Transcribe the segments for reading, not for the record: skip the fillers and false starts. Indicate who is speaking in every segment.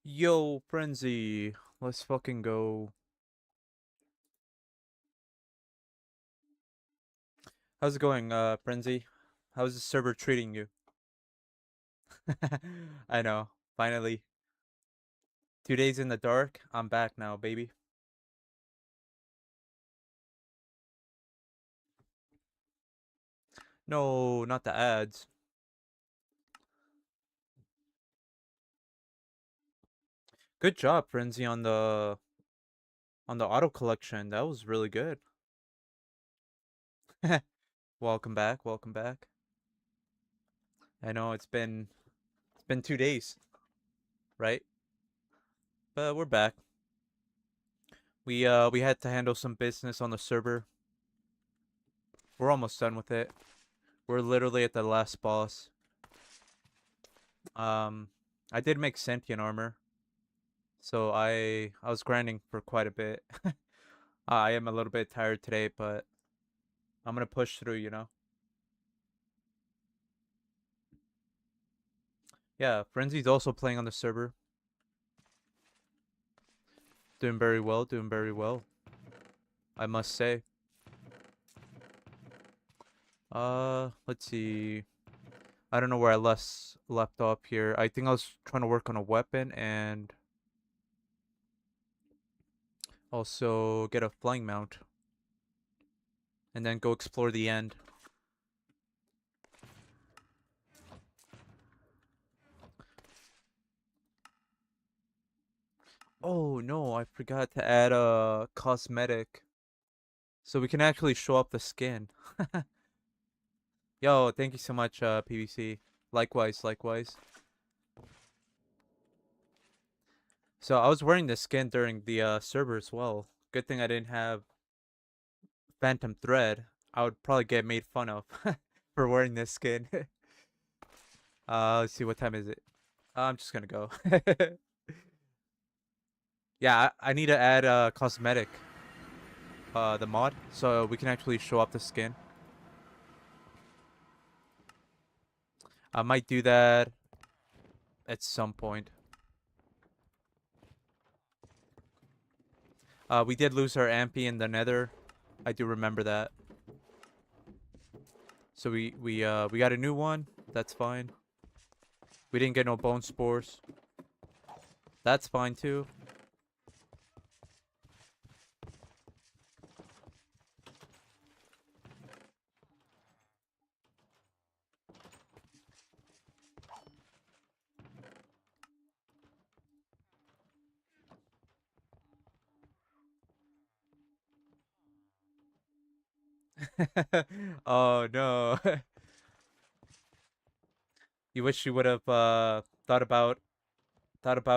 Speaker 1: Yo, Frenzy, let's fucking go. How's it going, Frenzy? How's the server treating you? I know, finally. 2 days in the dark, I'm back now, baby. No, not the ads. Good job, Frenzy, on the auto collection. That was really good. Welcome back, welcome back. I know it's been 2 days, right? But we're back. We had to handle some business on the server. We're almost done with it. We're literally at the last boss. Um, I did make sentient armor, so I was grinding for quite a bit. I am a little bit tired today, but I'm gonna push through, you know. Yeah, Frenzy's also playing on the server. Doing very well, doing very well, I must say. Let's see. I don't know where I left off here. I think I was trying to work on a weapon and also get a flying mount and then go explore the end. Oh no, I forgot to add a cosmetic so we can actually show up the skin. Yo, thank you so much, PVC. Likewise, likewise. So I was wearing this skin during the server as well. Good thing I didn't have Phantom Thread. I would probably get made fun of for wearing this skin. Let's see, what time is it? I'm just gonna go. Yeah, I need to add cosmetic, the mod, so we can actually show off the skin. I might do that at some point. We did lose our Ampy in the Nether. I do remember that. So we got a new one. That's fine. We didn't get no bone spores. That's fine too. Oh no. You wish you would have thought about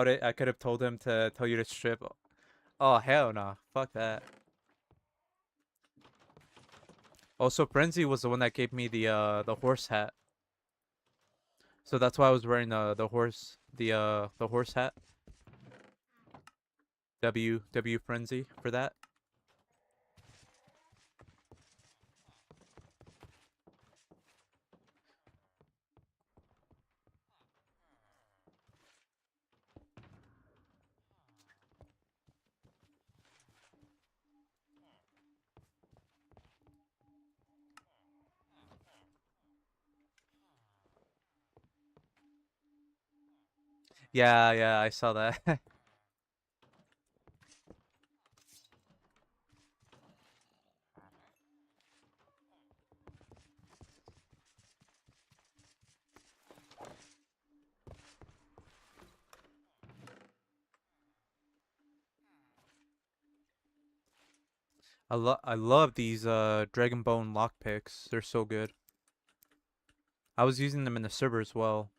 Speaker 1: it. I could have told him to tell you to strip. Oh hell no. Fuck that. Also, Frenzy was the one that gave me the horse hat. So that's why I was wearing the horse hat. W Frenzy for that. Yeah, yeah, I saw that. I love these Dragon Bone lockpicks. They're so good. I was using them in the server as well.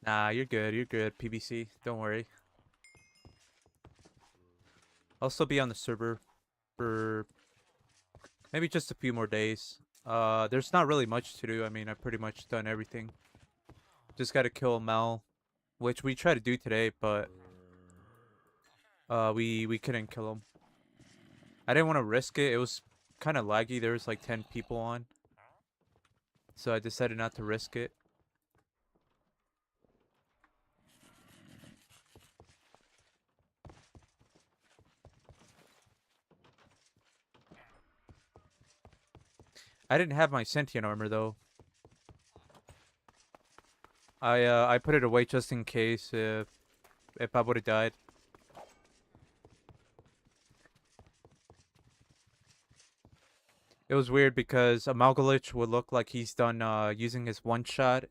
Speaker 1: Nah, you're good. You're good, PBC. Don't worry. I'll still be on the server for maybe just a few more days. There's not really much to do. I mean, I've pretty much done everything. Just gotta kill Mel, which we tried to do today, but we couldn't kill him. I didn't want to risk it. It was kind of laggy. There was like 10 people on, so I decided not to risk it. I didn't have my sentient armor though. I put it away just in case if I would have died. It was weird because Amalgalich would look like he's done using his one shot,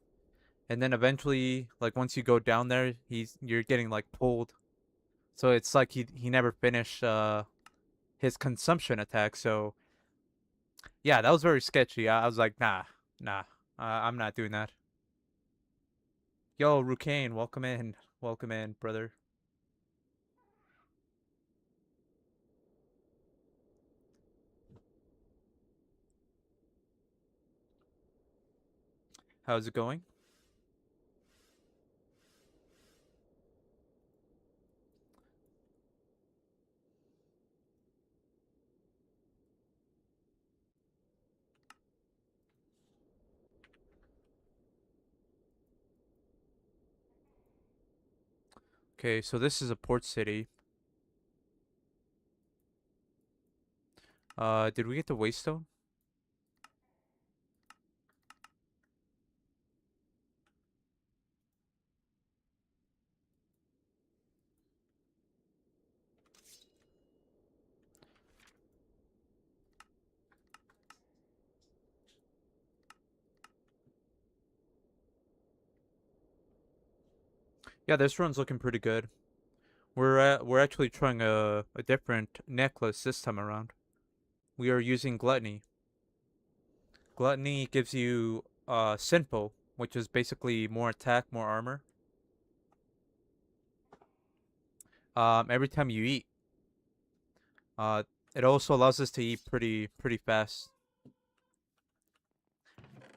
Speaker 1: and then eventually, like once you go down there, you're getting like pulled. So it's like he never finished his consumption attack. So yeah, that was very sketchy. I was like, nah, I'm not doing that. Yo, Rucane, welcome in, brother. How's it going? Okay, so this is a port city. Did we get the waystone? Yeah, this run's looking pretty good. We're actually trying a different necklace this time around. We are using gluttony. Gluttony gives you sinful, which is basically more attack, more armor. Every time you eat. Uh, it also allows us to eat pretty fast.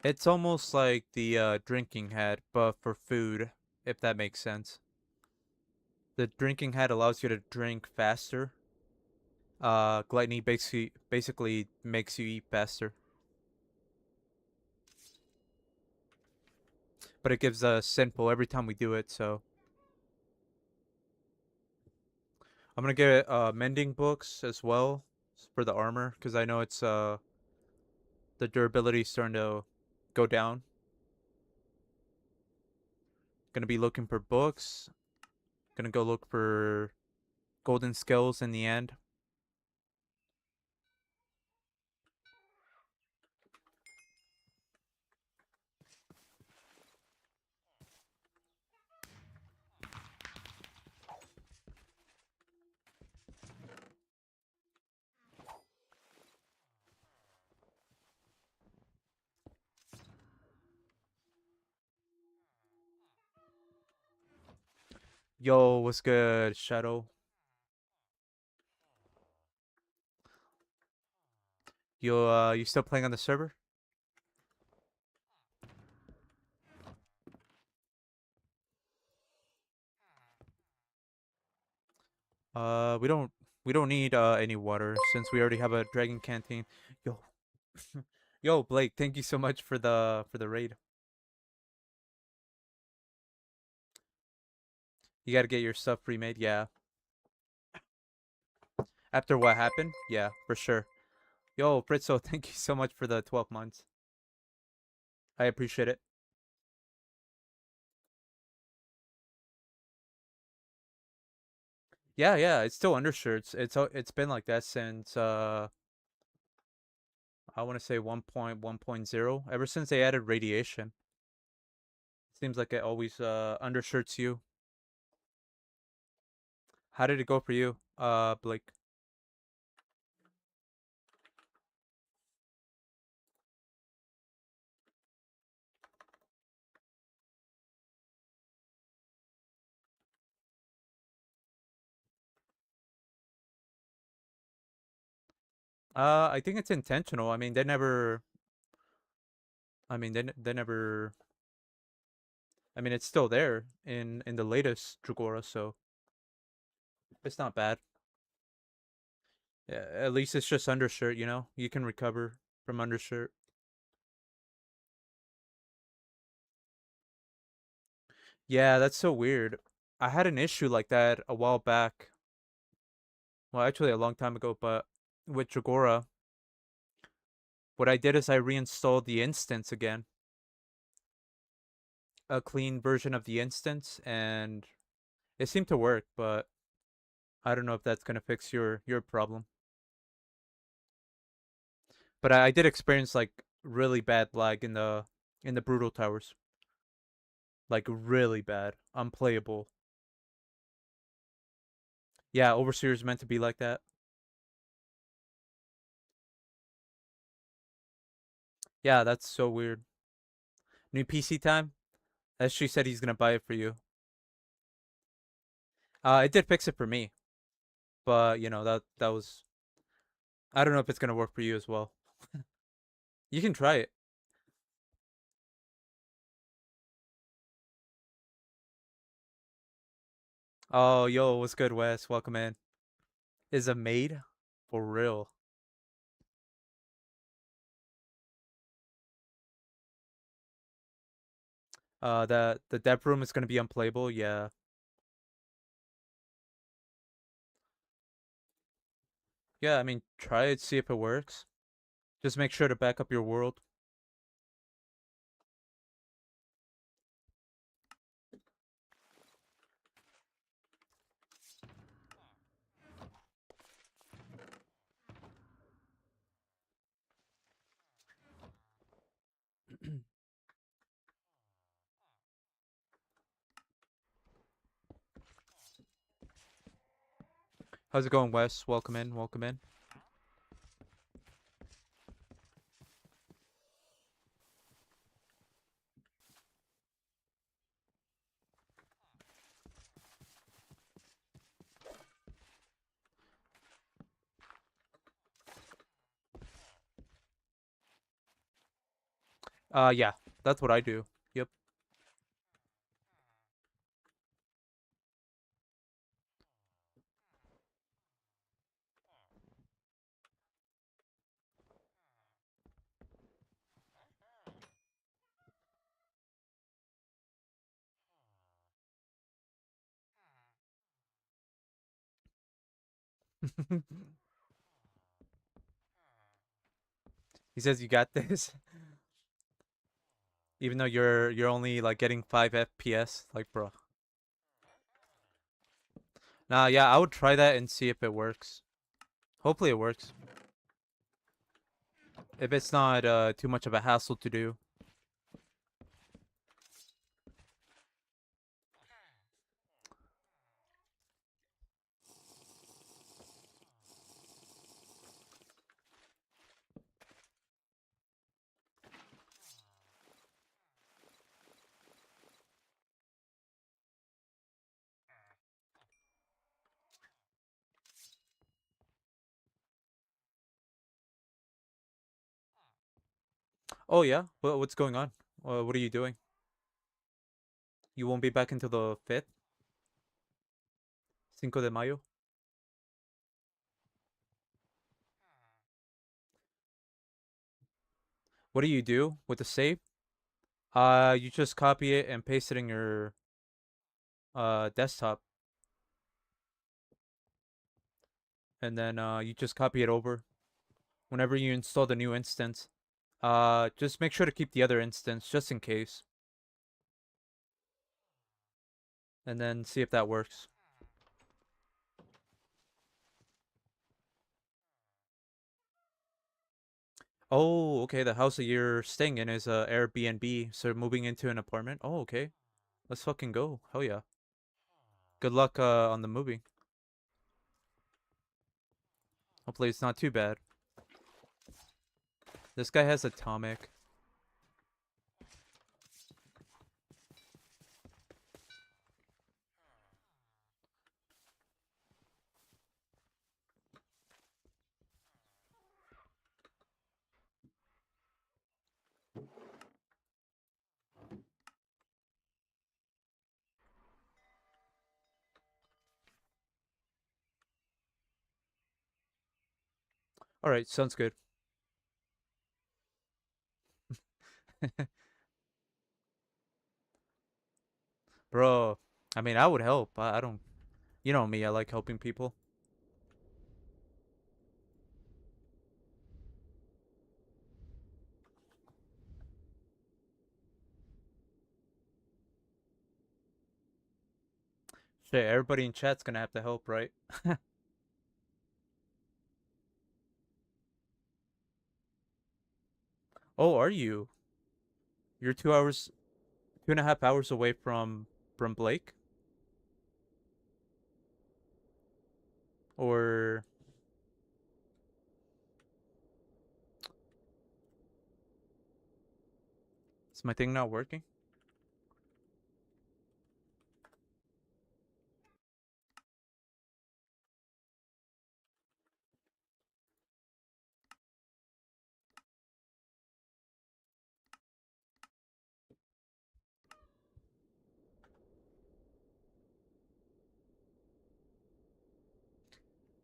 Speaker 1: It's almost like the drinking hat, but for food, if that makes sense. The drinking hat allows you to drink faster. Gluttony basically makes you eat faster, but it gives us sinful every time we do it. So I'm gonna get mending books as well for the armor because I know it's the durability is starting to go down. Gonna be looking for books. Gonna go look for golden skills in the end. Yo, what's good, Shadow? You still playing on the server? We don't need any water since we already have a dragon canteen. Yo, yo, Blake, thank you so much for the raid. You gotta get your stuff remade, yeah. After what happened, yeah, for sure. Yo, Fritzo, thank you so much for the 12 months. I appreciate it. Yeah, yeah, it's still undershirts. It's been like that since I want to say 1.1.0. Ever since they added radiation. Seems like it always undershirts you. How did it go for you, Blake? I think it's intentional. I mean, they never. I mean, they never. I mean, it's still there in the latest Dragora, so it's not bad. Yeah, at least it's just undershirt. You know, you can recover from undershirt. Yeah, that's so weird. I had an issue like that a while back. Well, actually, a long time ago, but with Dragora, what I did is I reinstalled the instance again, a clean version of the instance, and it seemed to work. But I don't know if that's gonna fix your problem. But I did experience like really bad lag in the brutal towers, like really bad, unplayable. Yeah, Overseer is meant to be like that. Yeah, that's so weird. New PC time. As she said, he's gonna buy it for you. It did fix it for me, but you know that was. I don't know if it's gonna work for you as well. You can try it. Oh, yo, what's good, Wes? Welcome in. Is a maid for real? The dev room is gonna be unplayable. Yeah, yeah. I mean, try it, see if it works. Just make sure to back up your world. How's it going, Wes? Welcome in. Welcome in. Yeah, that's what I do. Yep. He says you got this, even though you're only like getting 5 FPS. Like, bro. Nah, yeah, I would try that and see if it works. Hopefully it works. If it's not too much of a hassle to do. Oh yeah, what's going on? What are you doing? You won't be back until the 5th, Cinco de Mayo. What do you do with the save? You just copy it and paste it in your desktop, and then you just copy it over whenever you install the new instance. Just make sure to keep the other instance just in case, and then see if that works. Oh, okay. The house that you're staying in is a Airbnb, so moving into an apartment. Oh, okay. Let's fucking go. Hell yeah. Good luck on the moving. Hopefully it's not too bad. This guy has atomic. All right, sounds good. Bro, I mean, I would help. I don't, you know me, I like helping people. Shit, everybody in chat's gonna have to help, right? Oh, are you? You're 2 hours, 2.5 hours away from Blake? Or is my thing not working?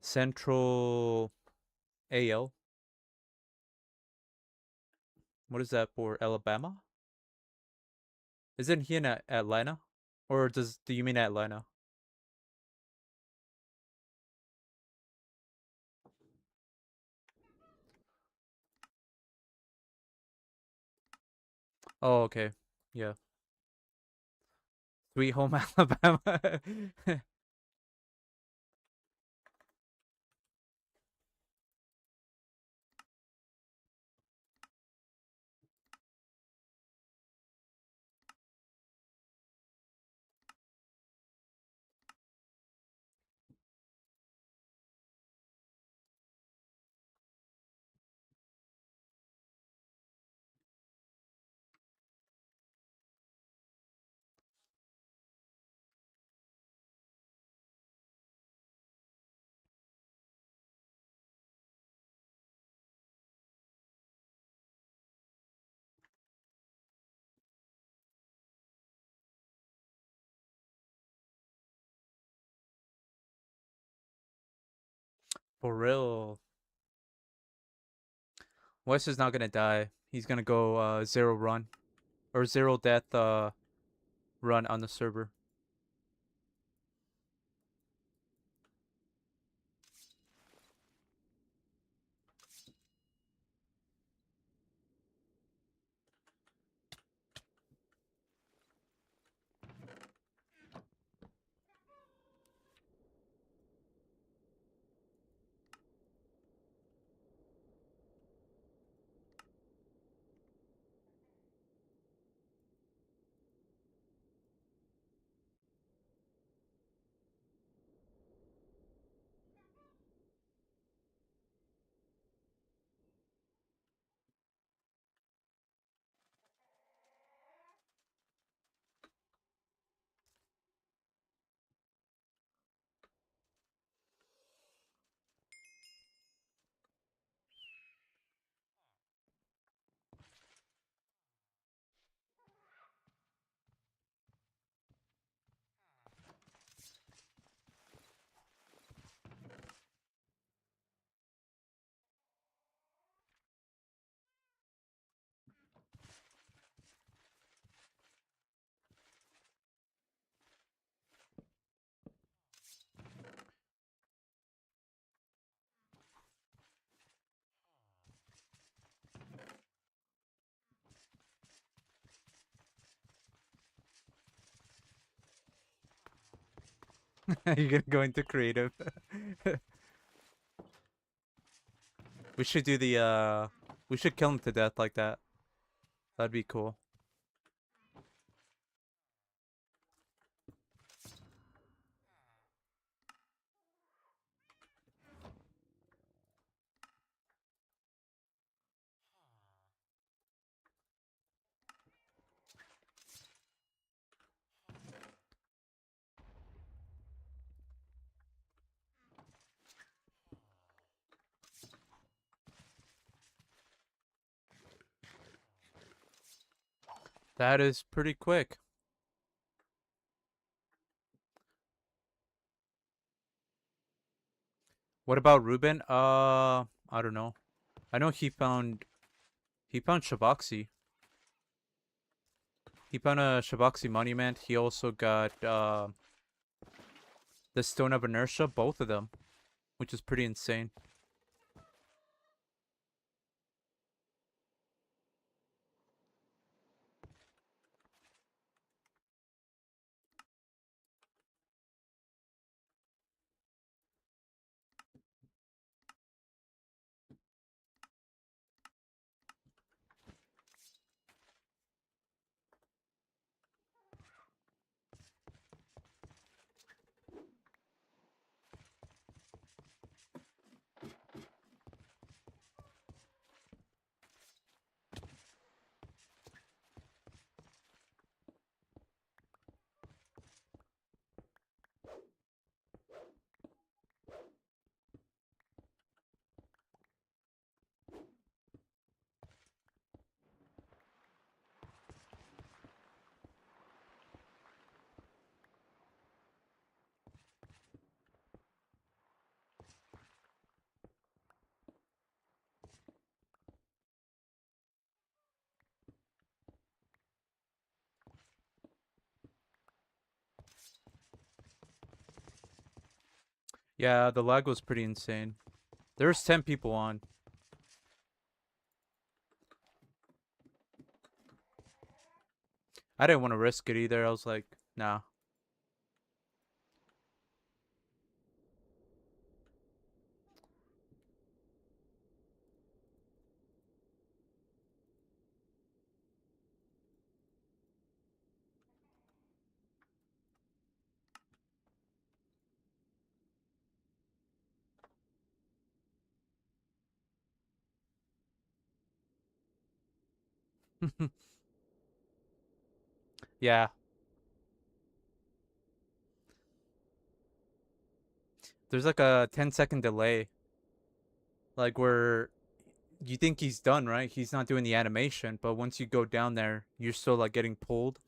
Speaker 1: Central AL? What is that for? Alabama? Isn't he in Atlanta? Or do you mean Atlanta? Oh, okay. Yeah. Sweet home Alabama. For real. Wes is not gonna die. He's gonna go zero run or zero death run on the server. You're gonna go into creative. We should do the we should kill him to death like that. That'd be cool. That is pretty quick. What about Ruben? I don't know. I know he found Shaboxy. He found a Shaboxy monument. He also got the Stone of Inertia, both of them, which is pretty insane. Yeah, the lag was pretty insane. There's 10 people on. I didn't want to risk it either. I was like, nah. Yeah, there's like a 10-second delay. Like where you think he's done, right? He's not doing the animation, but once you go down there, you're still like getting pulled.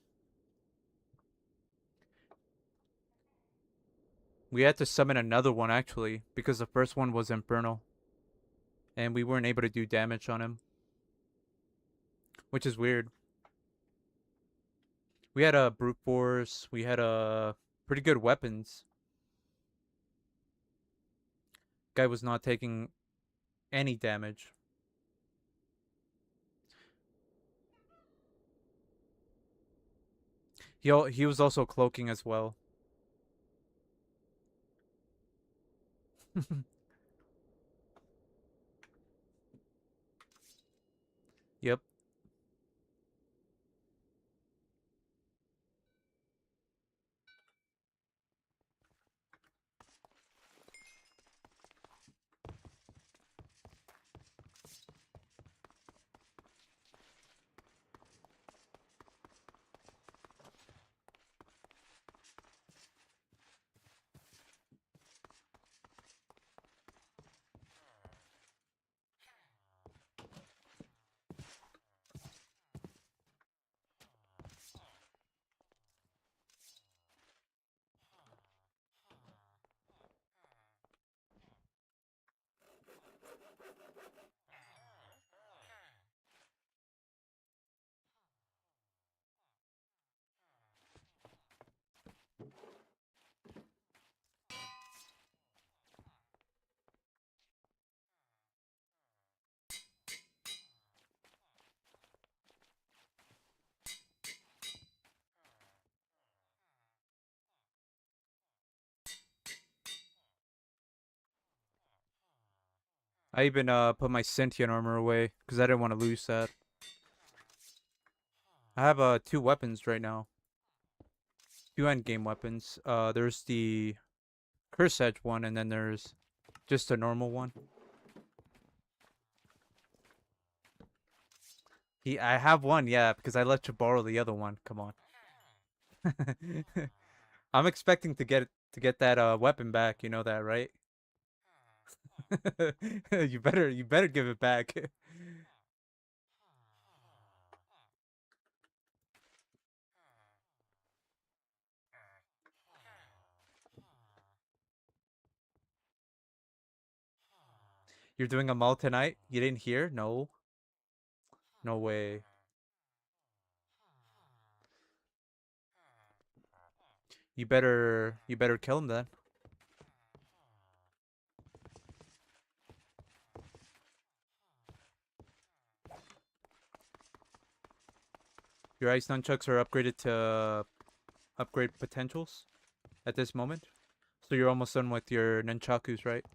Speaker 1: We had to summon another one actually because the first one was Infernal and we weren't able to do damage on him, which is weird. We had a brute force, we had a pretty good weapons. Guy was not taking any damage. He was also cloaking as well. Yep. I even put my sentient armor away because I didn't want to lose that. I have two weapons right now. Two endgame weapons. There's the Curse Edge one, and then there's just a normal one. I have one, yeah, because I let you borrow the other one. Come on. I'm expecting to get that weapon back. You know that, right? you better give it back. You're doing a mall tonight? You didn't hear? No. No way. You better kill him then. Your ice nunchucks are upgraded to upgrade potentials at this moment. So you're almost done with your nunchakus, right?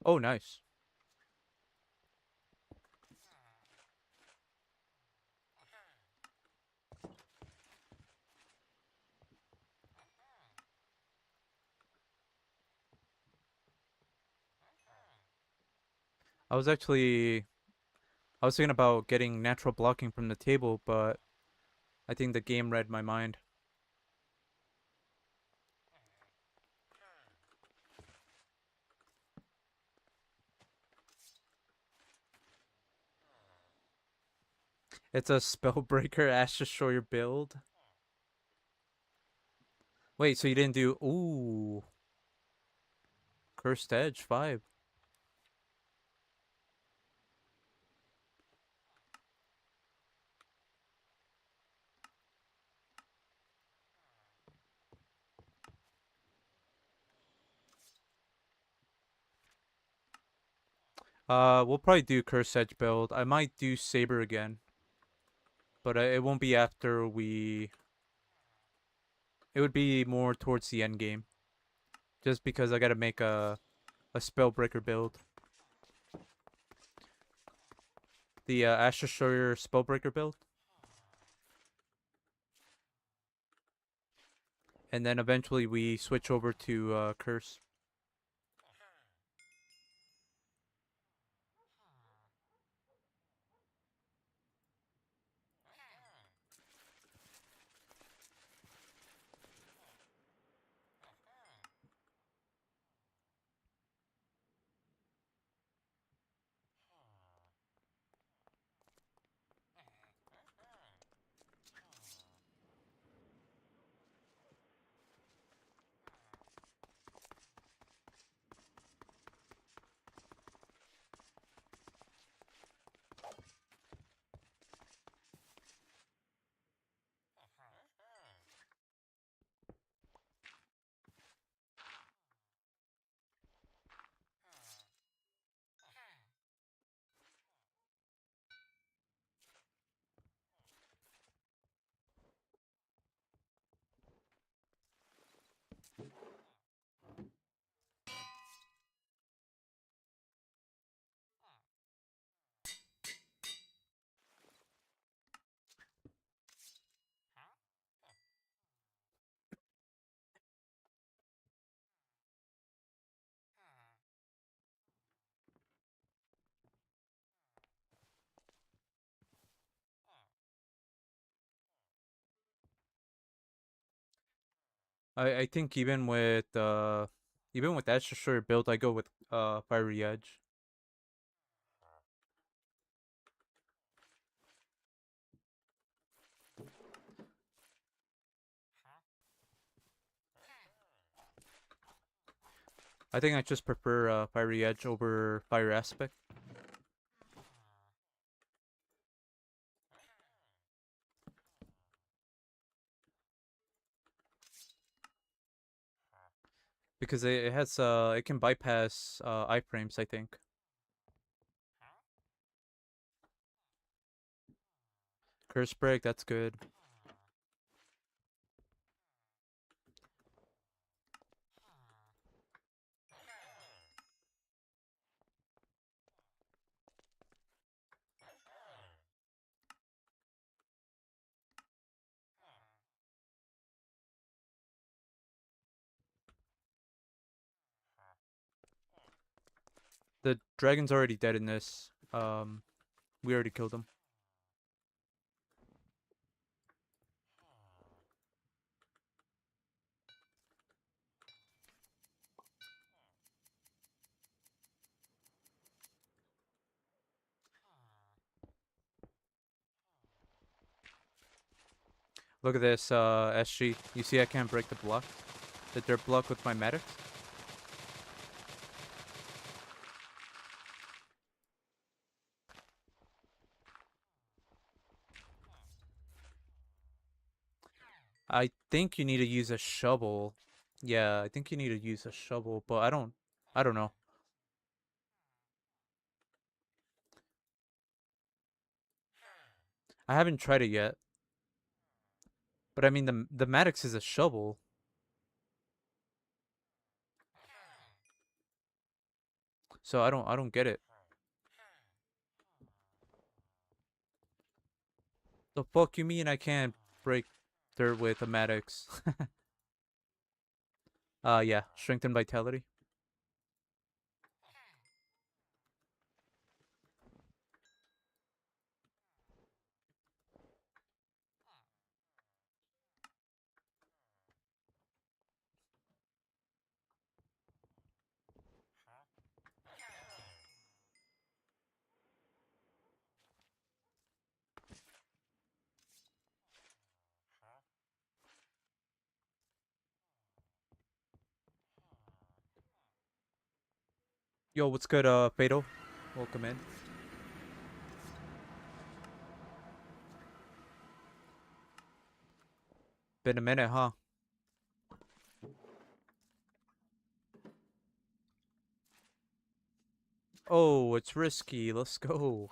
Speaker 1: Oh, nice. I was actually I was thinking about getting natural blocking from the table, but I think the game read my mind. It's a spellbreaker Ash Destroyer build. Wait, so you didn't do ooh Cursed Edge 5. We'll probably do Cursed Edge build. I might do Saber again, but it won't be after we. It would be more towards the end game, just because I gotta make a spellbreaker build. The Ash Destroyer spellbreaker build, and then eventually we switch over to Curse. I think even with Ash Destroyer build, I go with Fiery Edge. I think I just prefer Fiery Edge over Fire Aspect. Because it has it can bypass iframes, I think. Curse Break, that's good. The dragon's already dead in this. We already killed him. Look at this, SG. You see I can't break the block? The dirt block with my medics? I think you need to use a shovel. Yeah, I think you need to use a shovel, but I don't know. I haven't tried it yet. But I mean the Maddox is a shovel. So I don't get it. The fuck you mean I can't break dirt with a Maddox? Yeah, strength and vitality. Yo, what's good, Fatal? Welcome in. Been a minute, huh? Oh, it's risky. Let's go.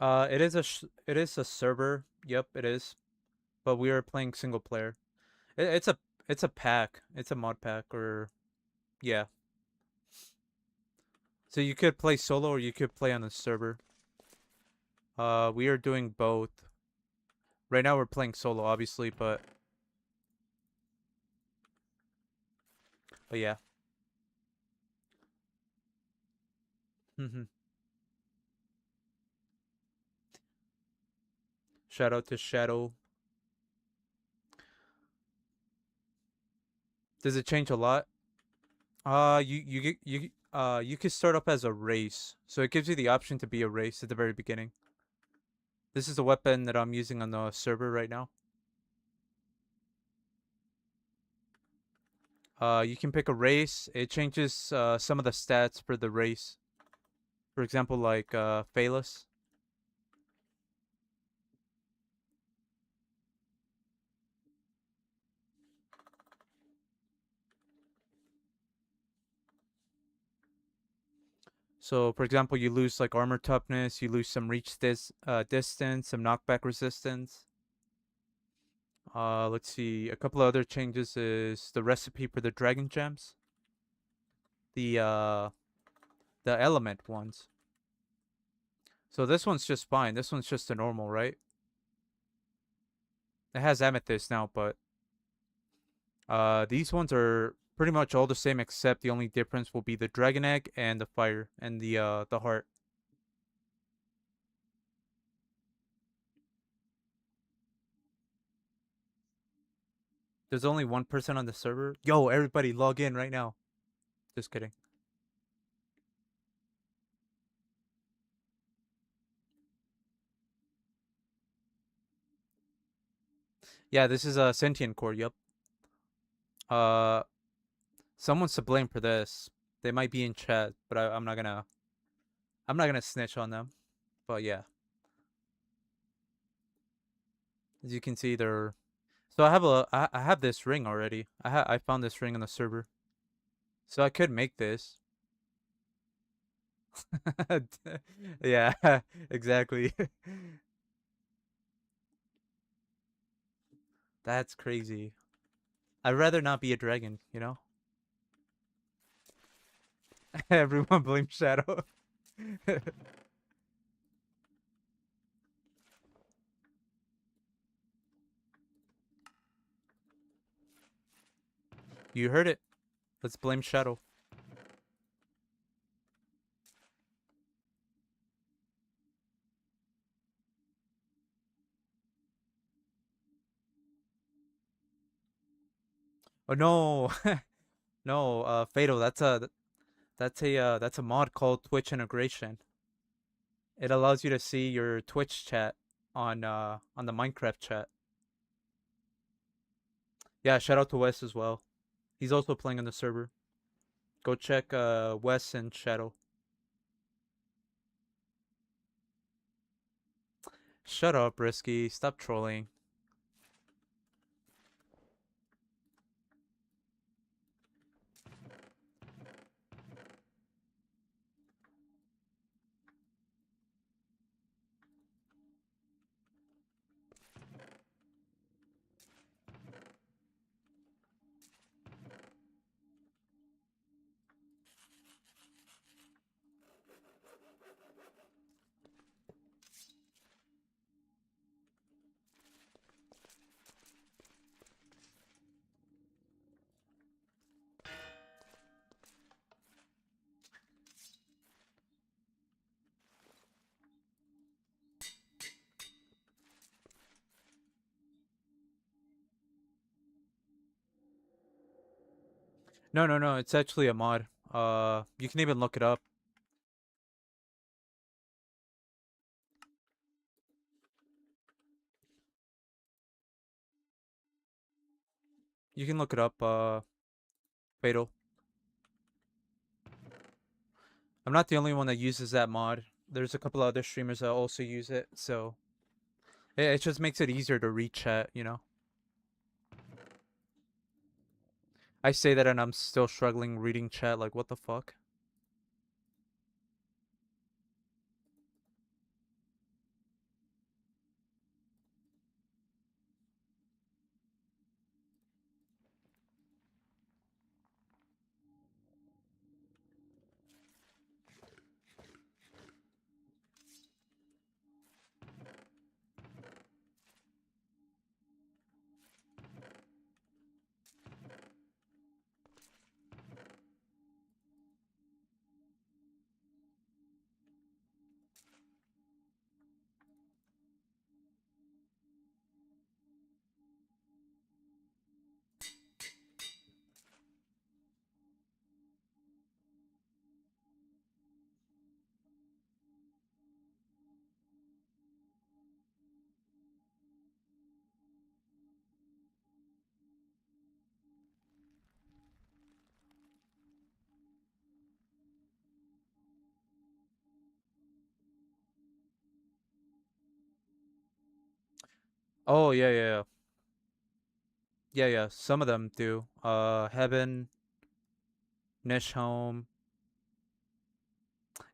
Speaker 1: It is a server. Yep, it is. But we are playing single player. It's a it's a pack. It's a mod pack or yeah. So you could play solo or you could play on the server. We are doing both. Right now we're playing solo, obviously, but yeah. Shout out to Shadow. Does it change a lot? You could start up as a race, so it gives you the option to be a race at the very beginning. This is the weapon that I'm using on the server right now. You can pick a race. It changes some of the stats for the race. For example, like Phalos. So, for example, you lose like armor toughness, you lose some reach distance, some knockback resistance. Let's see. A couple of other changes is the recipe for the dragon gems. The uh, the element ones. So this one's just fine. This one's just a normal, right? It has amethyst now, but these ones are pretty much all the same except the only difference will be the dragon egg and the fire and the heart. There's only one person on the server. Yo, everybody log in right now. Just kidding. Yeah, this is a sentient core. Yep. Uh, someone's to blame for this. They might be in chat, but I'm not gonna snitch on them. But yeah, as you can see, they're. So I have this ring already. I found this ring on the server, so I could make this. Yeah, exactly. That's crazy. I'd rather not be a dragon, you know? Everyone blames Shadow. You heard it. Let's blame Shadow. Oh no, no, Fatal. That's a mod called Twitch integration. It allows you to see your Twitch chat on the Minecraft chat. Yeah, shout out to Wes as well. He's also playing on the server. Go check Wes and Shadow. Shut up, Risky. Stop trolling. No, no, no. It's actually a mod. You can even look it up. You can look it up. Fatal. I'm not the only one that uses that mod. There's a couple other streamers that also use it, so it just makes it easier to read chat. You know. I say that and I'm still struggling reading chat. Like, what the fuck? Oh yeah, yeah, yeah, yeah, yeah. Some of them do. Heaven, Niche Home.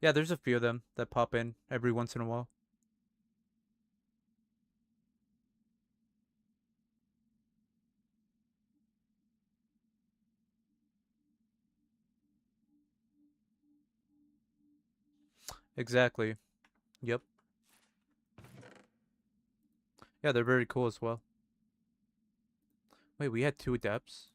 Speaker 1: Yeah, there's a few of them that pop in every once in a while. Exactly. Yep. Yeah, they're very cool as well. Wait, we had two depths.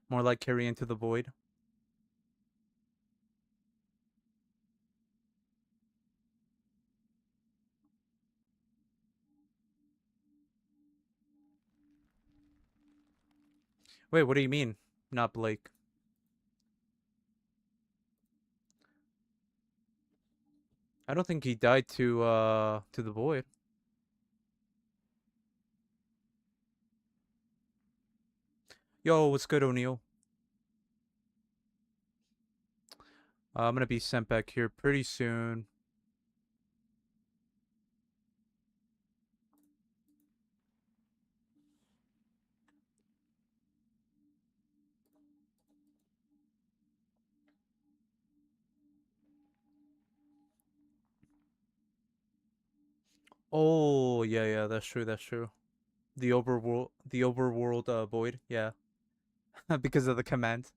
Speaker 1: More like carry into the void. Wait, what do you mean? Not Blake. I don't think he died to the void. Yo, what's good, O'Neil? I'm gonna be sent back here pretty soon. Oh, yeah, yeah, that's true, that's true. The overworld void, yeah. Because of the command.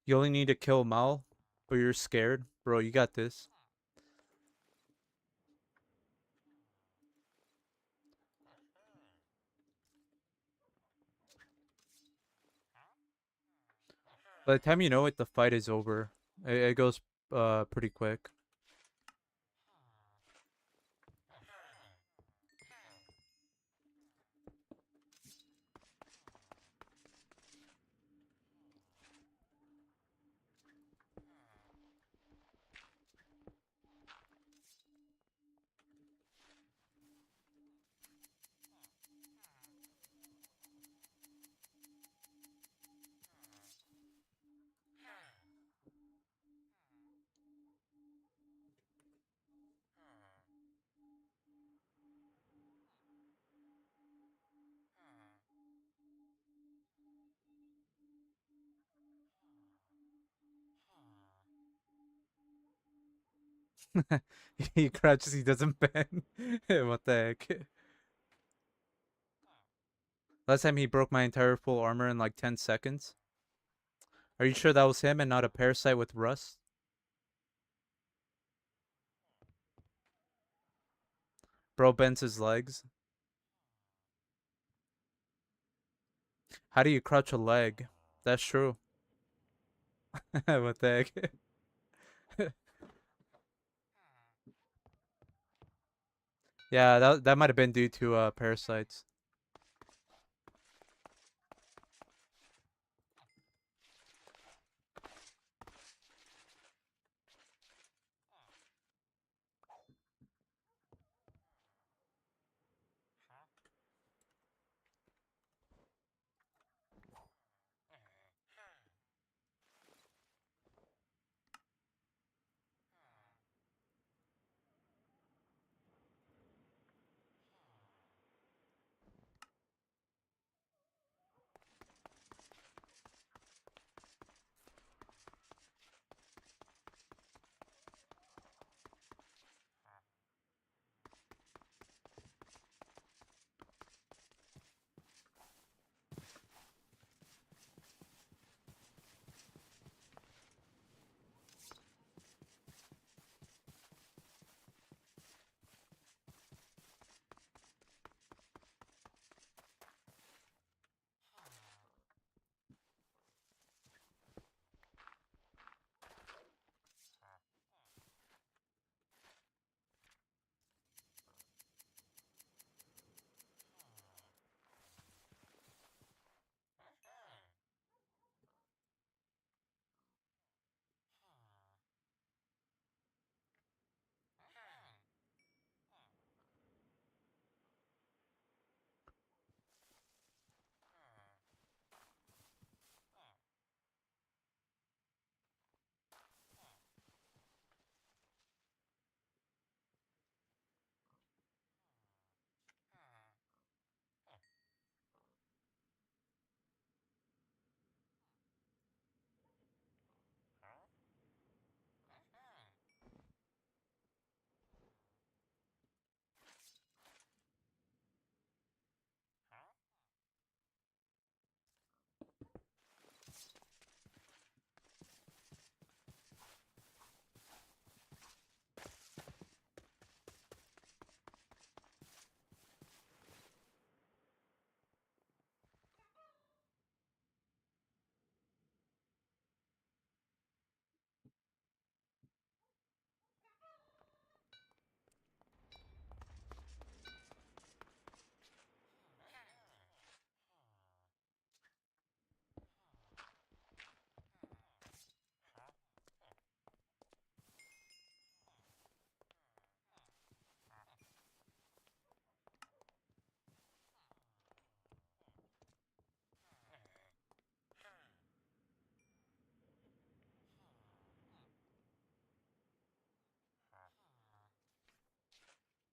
Speaker 1: You only need to kill Mal, but you're scared. Bro, you got this. By the time you know it, the fight is over. It goes pretty quick. He crouches, he doesn't bend. What the heck? Last time he broke my entire full armor in like 10 seconds. Are you sure that was him and not a parasite with rust? Bro bends his legs. How do you crouch a leg? That's true. What the heck? Yeah, that might have been due to parasites.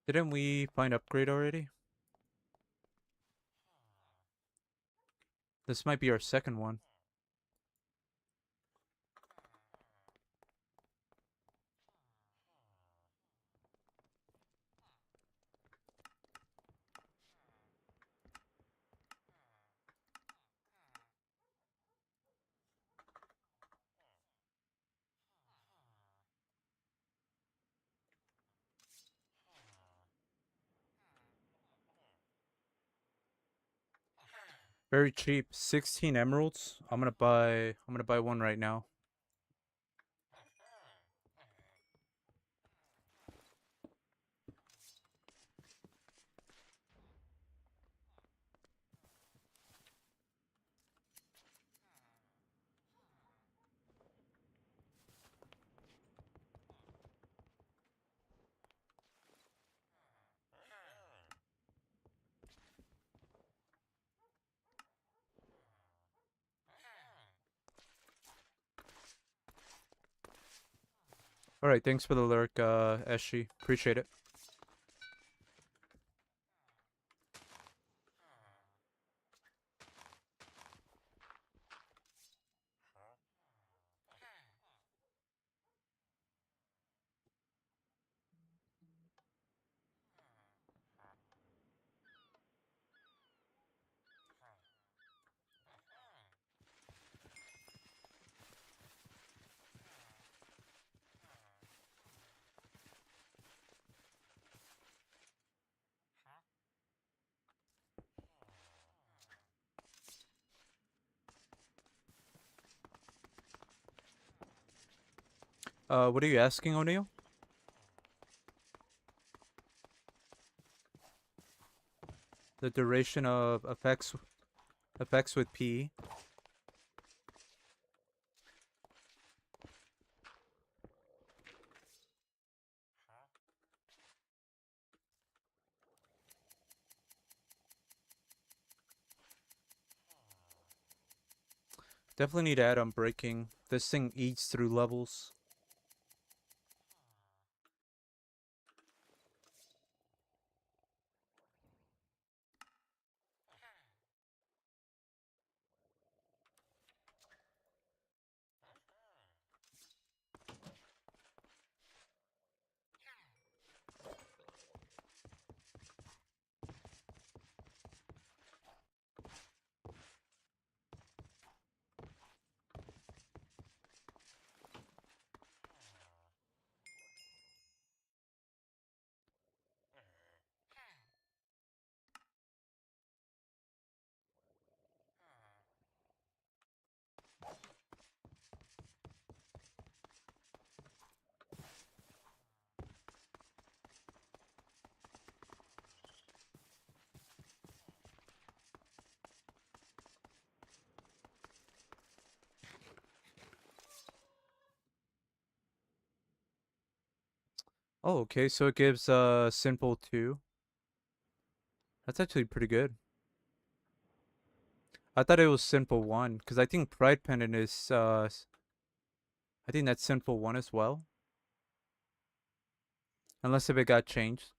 Speaker 1: Didn't we find upgrade already? This might be our second one. Very cheap, 16 emeralds. I'm gonna buy one right now. Alright, thanks for the lurk, Eshi. Appreciate it. What are you asking, O'Neill? The duration of effects with P. Definitely need to add on breaking. This thing eats through levels. Oh, okay, so it gives simple 2. That's actually pretty good. I thought it was simple 1, because I think Pride Pendant is I think that's simple 1 as well. Unless if it got changed.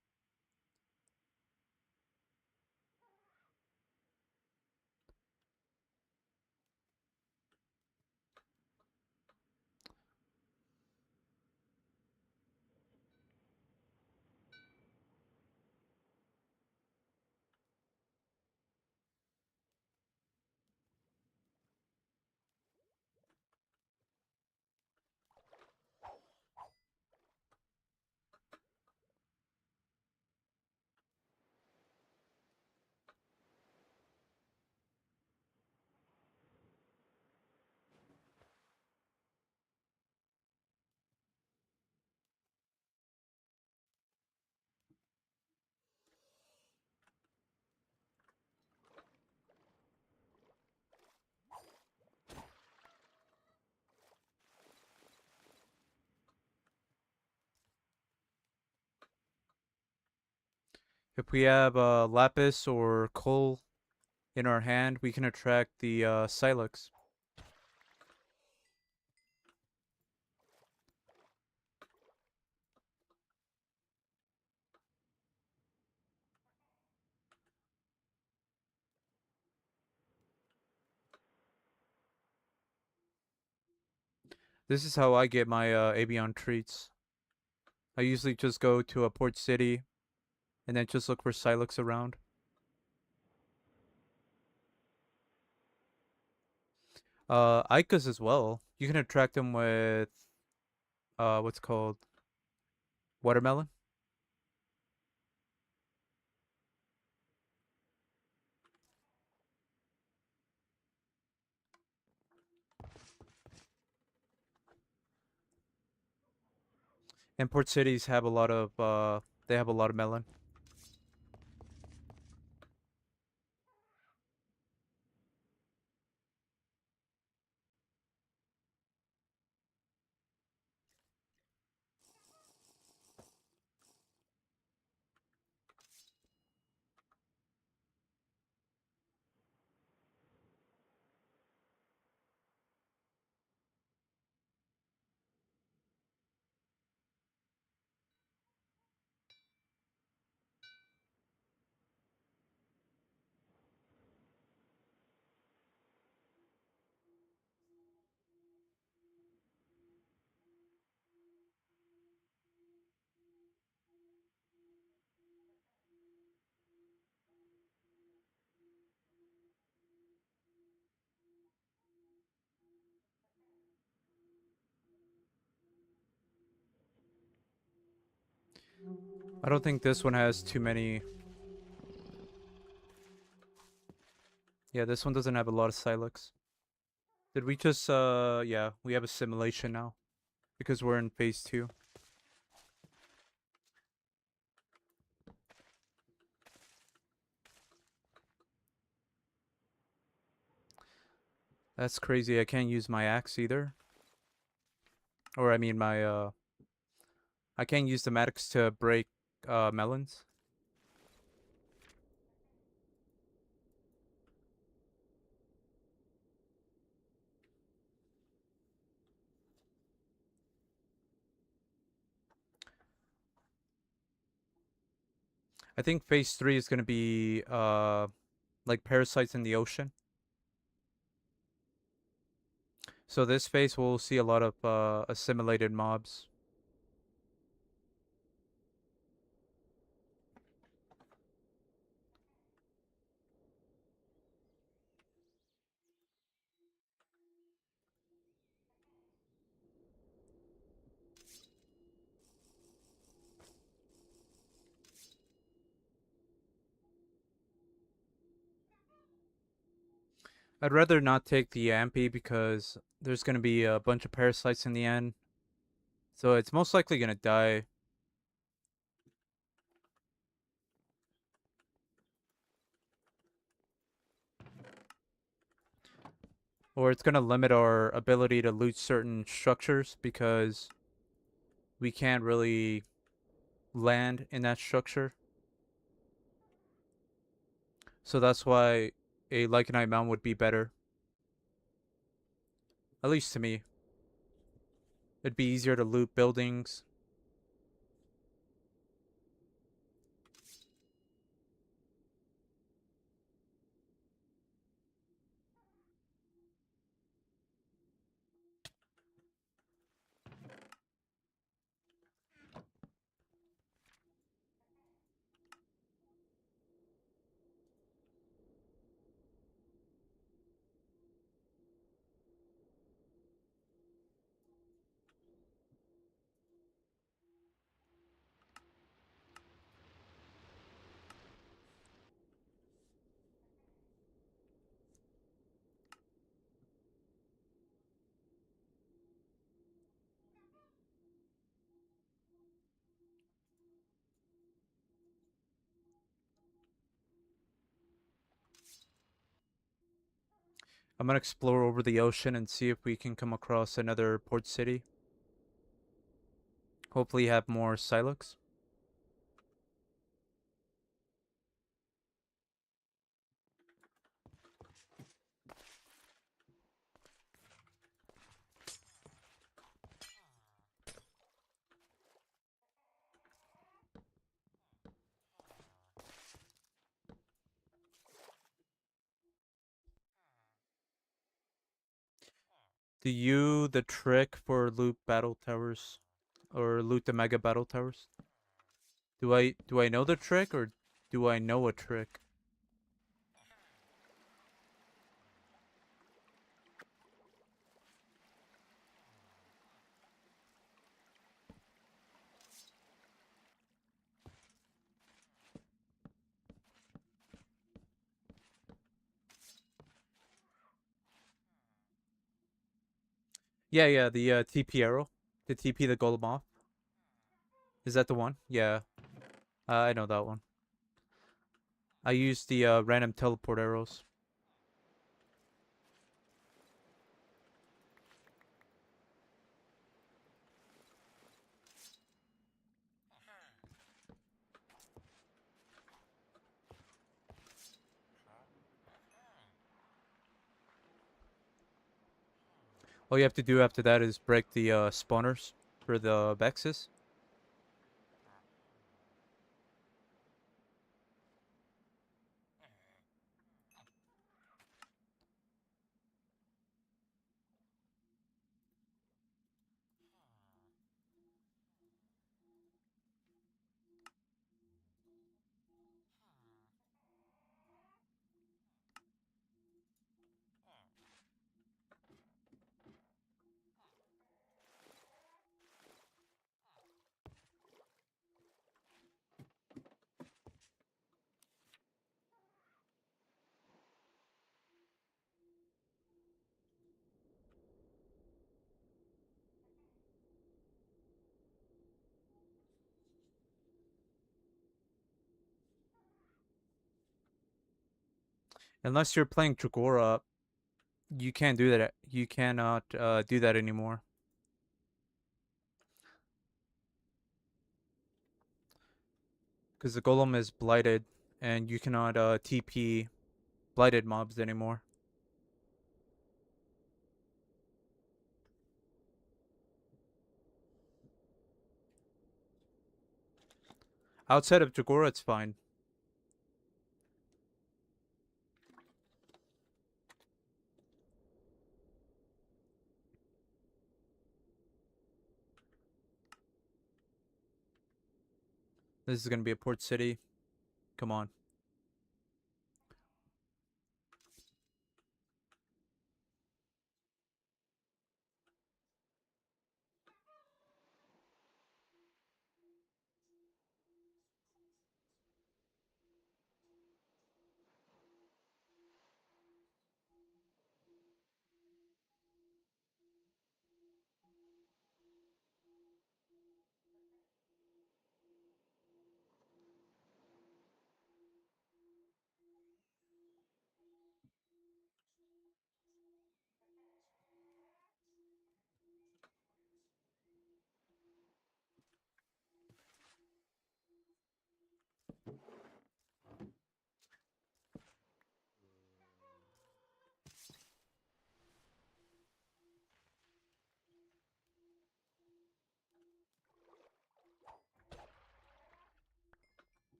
Speaker 1: If we have lapis or coal in our hand, we can attract the Silex. This is how I get my avion treats. I usually just go to a port city and then just look for Silex around. Icas as well. You can attract them with what's called watermelon. And port cities have a lot of they have a lot of melon. I don't think this one has too many. Yeah, this one doesn't have a lot of Silex. Did we just yeah, we have a simulation now because we're in phase 2. That's crazy. I can't use my axe either. Or I mean my I can't use the Maddox to break melons. I think phase 3 is going to be like parasites in the ocean. So this phase we'll see a lot of assimilated mobs. I'd rather not take the Ampy because there's going to be a bunch of parasites in the end. So it's most likely going to die. Or it's going to limit our ability to loot certain structures because we can't really land in that structure. So that's why a Lycanite Mound would be better. At least to me. It'd be easier to loot buildings. I'm gonna explore over the ocean and see if we can come across another port city. Hopefully have more Silex. Do you the trick for loot battle towers or loot the mega battle towers? Do I know the trick or do I know a trick? Yeah, yeah, the TP arrow. The TP the golem off. Is that the one? Yeah. I know that one. I use the random teleport arrows. All you have to do after that is break the spawners for the Vexes. Unless you're playing Dragora, you can't do that. You cannot do that anymore. Because the golem is blighted, and you cannot TP blighted mobs anymore. Outside of Dragora, it's fine. This is gonna be a port city. Come on.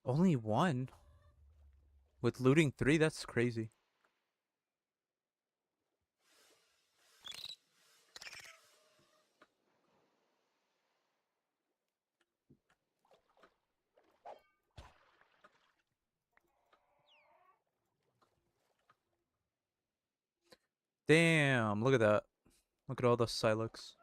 Speaker 1: Only one? With looting 3? That's crazy. Damn, look at that. Look at all the Silex.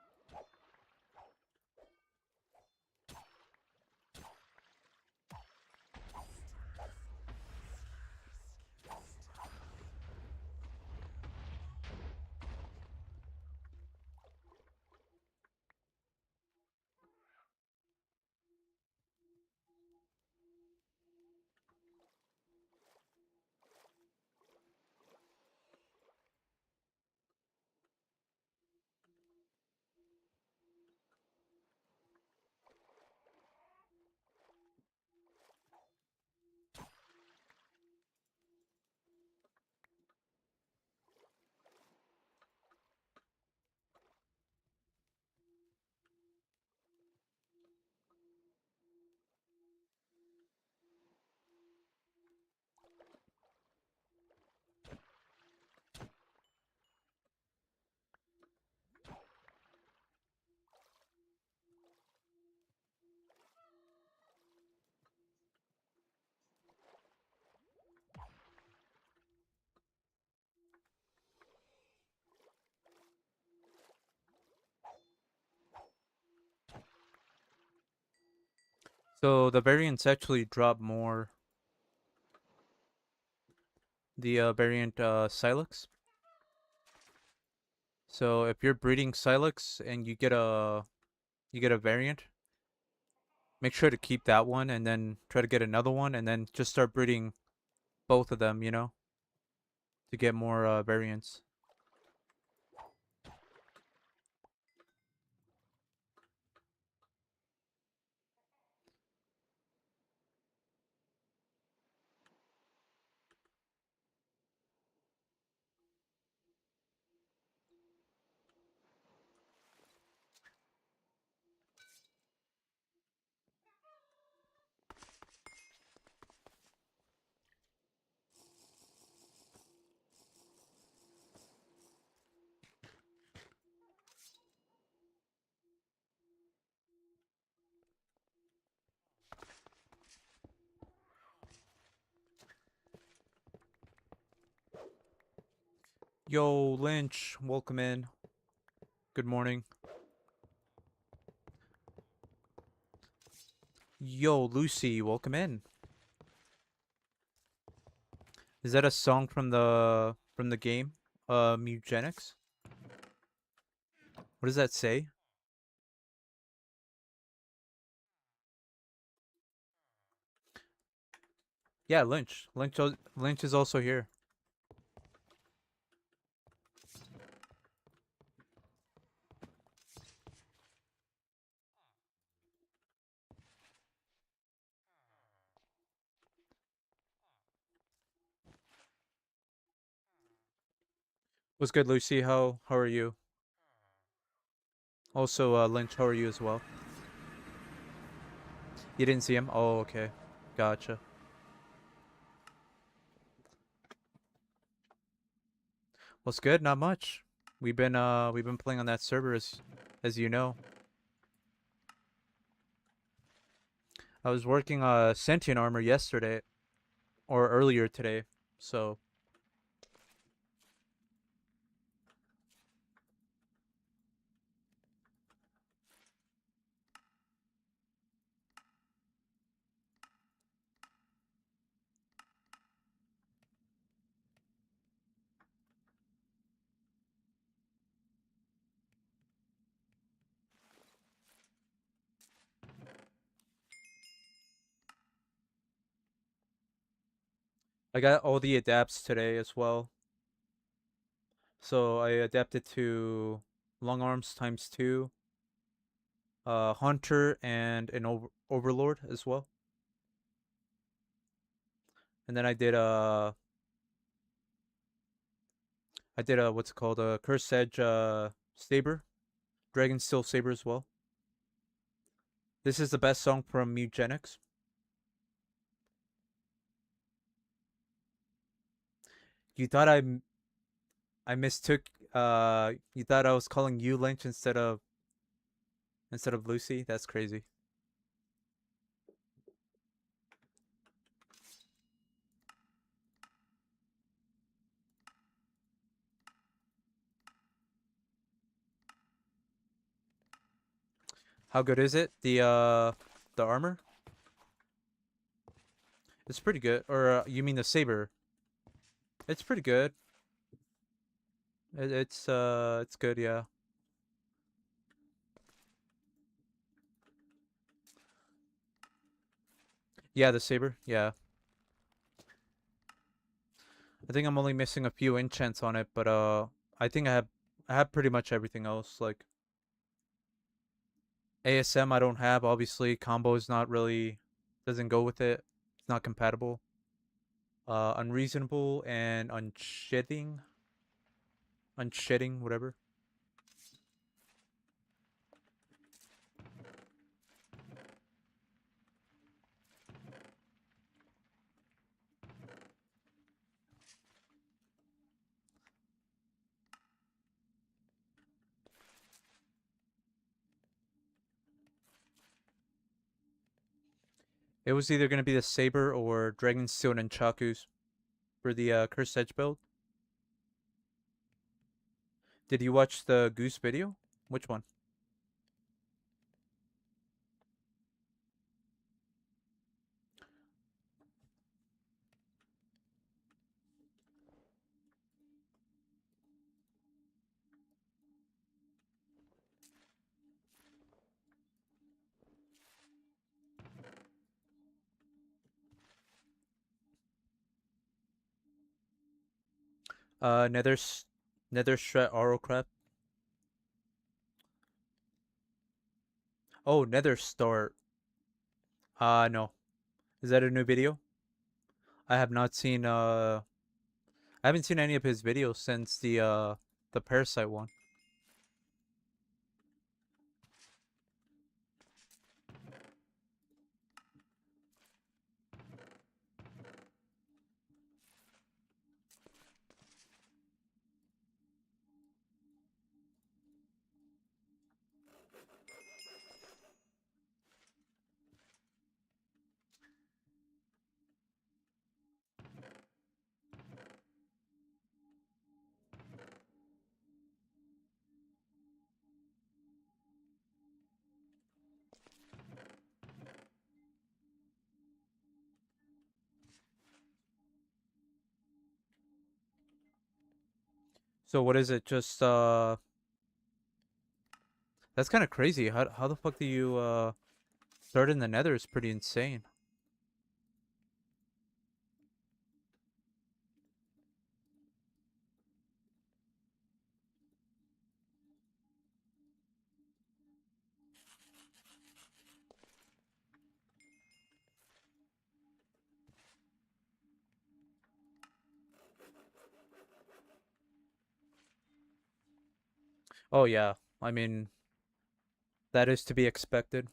Speaker 1: So the variants actually drop more. The variant Silex. So if you're breeding Silex and you get a variant, make sure to keep that one and then try to get another one and then just start breeding both of them, to get more variants. Yo, Lynch, welcome in. Good morning. Yo, Lucy, welcome in. Is that a song from the game? Mugenics? What does that say? Yeah, Lynch. Lynch is also here. What's good, Lucy? How are you? Also, Lynch, how are you as well? You didn't see him? Oh, okay. Gotcha. What's good? Not much. We've been playing on that server as you know. I was working sentient armor yesterday or earlier today. So I got all the adapts today as well. So I adapted to long arms times two, hunter and an overlord as well. And then I did what's it called, a curse edge saber, dragon steel saber as well. This is the best song from Mugenics. You thought I mistook you thought I was calling you Lynch instead of Lucy? That's crazy. How good is it? The armor? It's pretty good. Or you mean the saber? It's pretty good. It's good, yeah. Yeah, the saber. Yeah. I think I'm only missing a few enchants on it, but I think I have pretty much everything else. Like ASM I don't have, obviously. Combo is not really doesn't go with it. It's not compatible. Unreasonable and unshedding, whatever. It was either gonna be the saber or Dragon Steel and Chakus for the Cursed Edge build. Did you watch the Goose video? Which one? Nether Nether Shred Rlcraft. Oh, Nether Start. No. Is that a new video? I have not seen I haven't seen any of his videos since the Parasite one. So what is it? Just that's kind of crazy. How the fuck do you start in the Nether? Is pretty insane. Oh yeah. I mean, that is to be expected.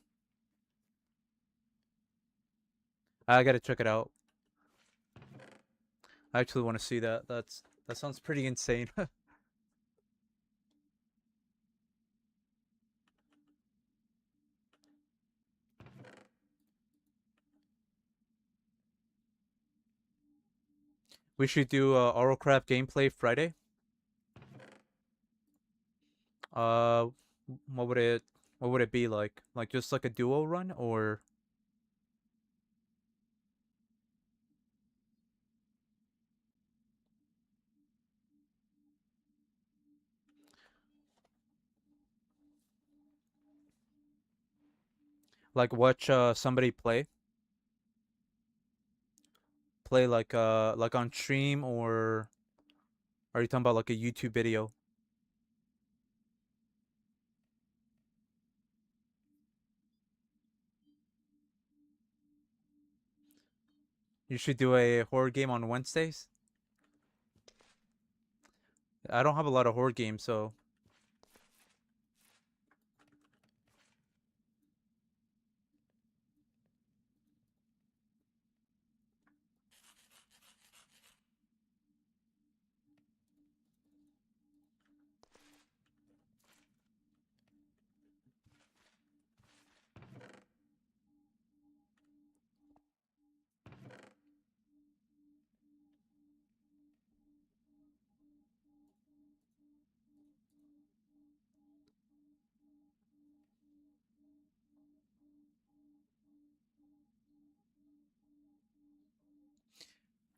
Speaker 1: I gotta check it out. I actually want to see that. That sounds pretty insane. We should do Rlcraft gameplay Friday. Uh, what would it what would it be like? Like just like a duo run or like watch somebody play like on stream, or are you talking about like a YouTube video? You should do a horror game on Wednesdays. I don't have a lot of horror games, so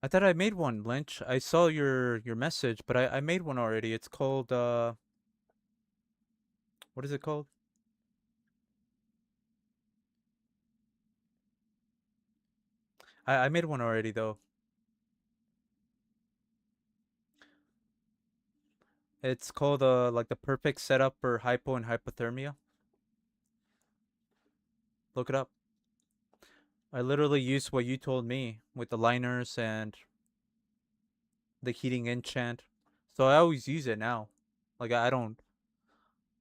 Speaker 1: I thought I made one, Lynch. I saw your message, but I made one already. It's called what is it called? I made one already though. It's called like the perfect setup for hypo and hypothermia. Look it up. I literally used what you told me with the liners and the heating enchant. So I always use it now. Like I don't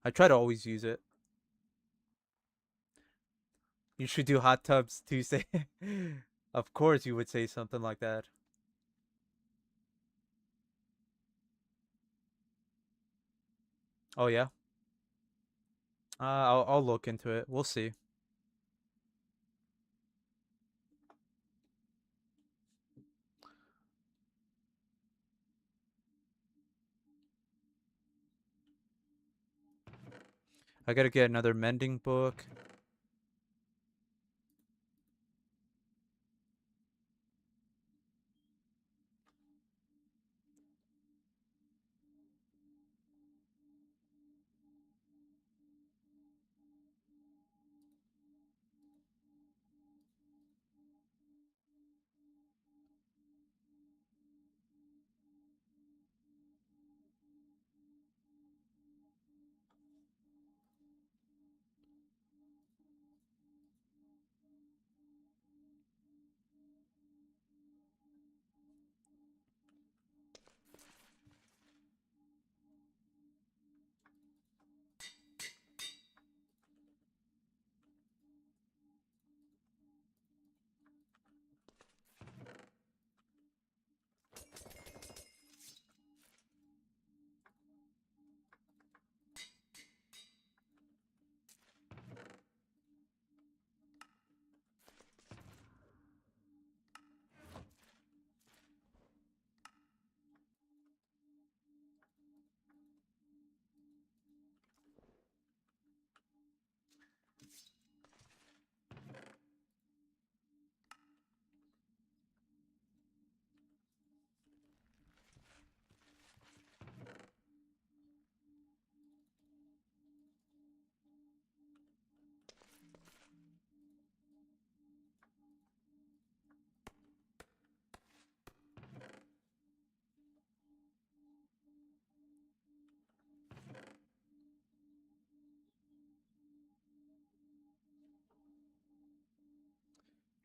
Speaker 1: I try to always use it. You should do hot tubs Tuesday. Of course you would say something like that. Oh yeah. I'll look into it. We'll see. I gotta get another mending book.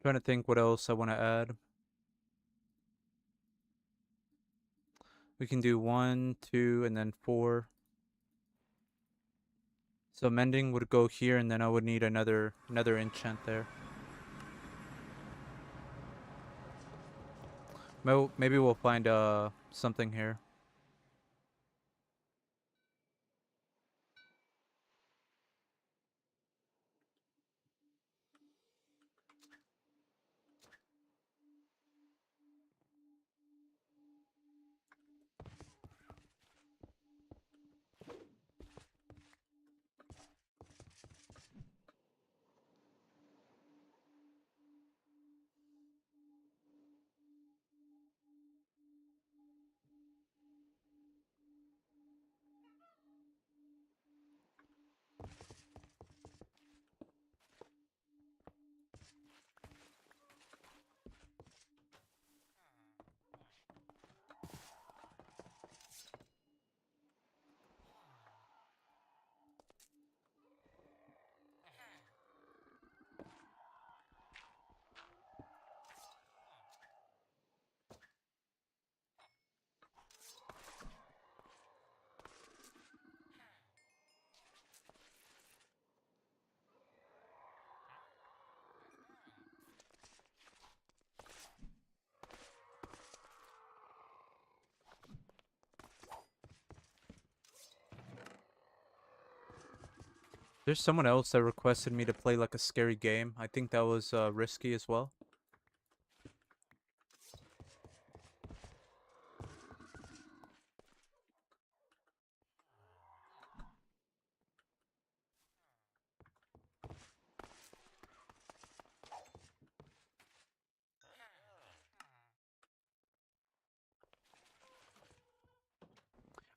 Speaker 1: Trying to think what else I want to add. We can do 1, 2, and then 4. So mending would go here, and then I would need another enchant there. Maybe we'll find something here. There's someone else that requested me to play like a scary game. I think that was risky as well.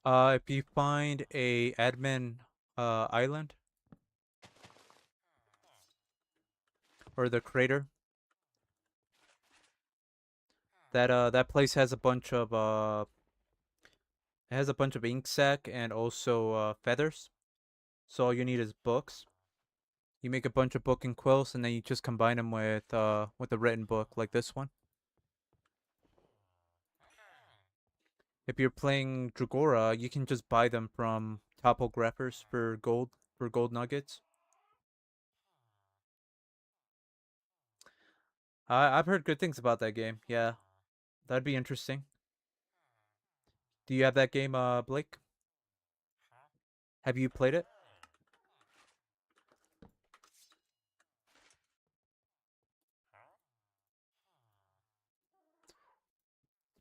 Speaker 1: If you find a admin island or the crater, that place has a bunch of it has a bunch of ink sac and also feathers. So all you need is books. You make a bunch of book and quills, and then you just combine them with a written book like this one. If you're playing Dragora, you can just buy them from topographers for gold nuggets. I've heard good things about that game. Yeah, that'd be interesting. Do you have that game, Blake? Have you played it?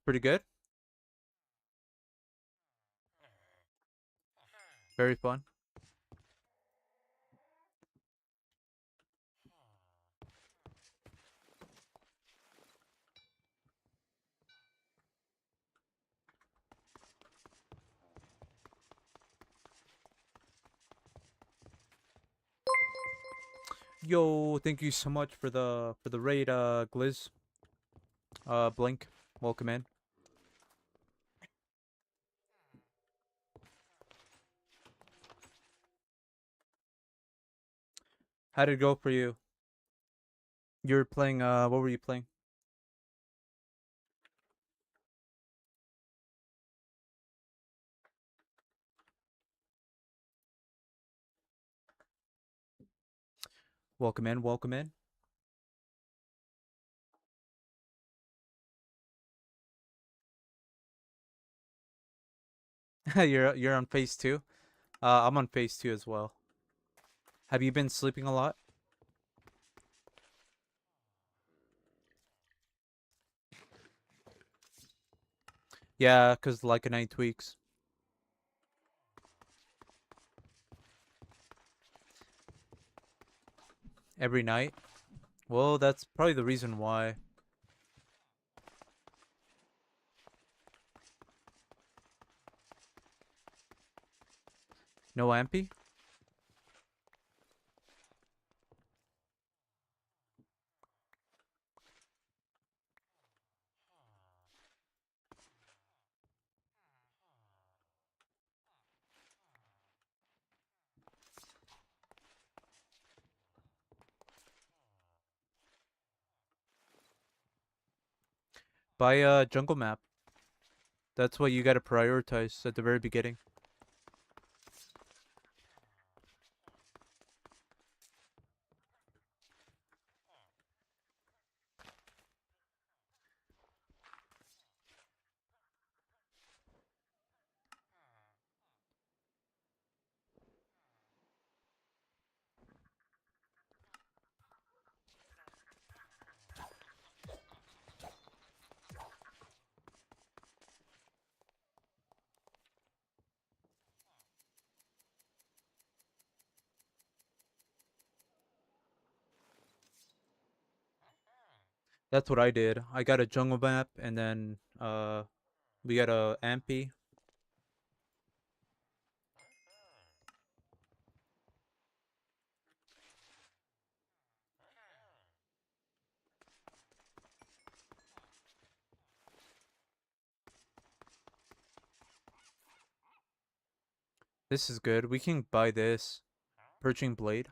Speaker 1: Pretty good. Very fun. Yo, thank you so much for the raid, Glizz. Blink, welcome in. How did it go for you? You were playing. What were you playing? Welcome in. Welcome in. You're on phase two. I'm on phase two as well. Have you been sleeping a lot? Yeah, cause like a night tweaks every night. Well, that's probably the reason why. No ampy? Buy a jungle map. That's what you gotta prioritize at the very beginning. That's what I did. I got a jungle map and then we got a ampy. This is good. We can buy this. Perching blade.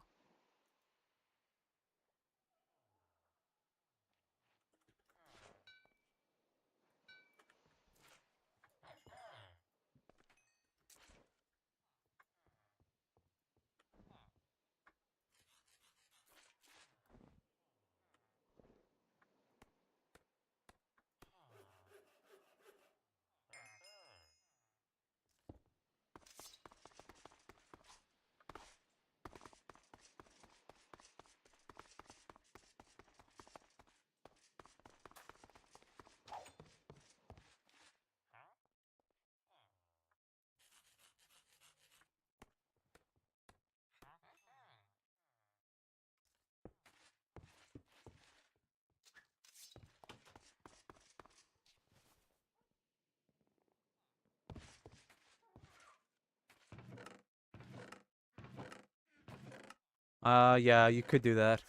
Speaker 1: Yeah, you could do that.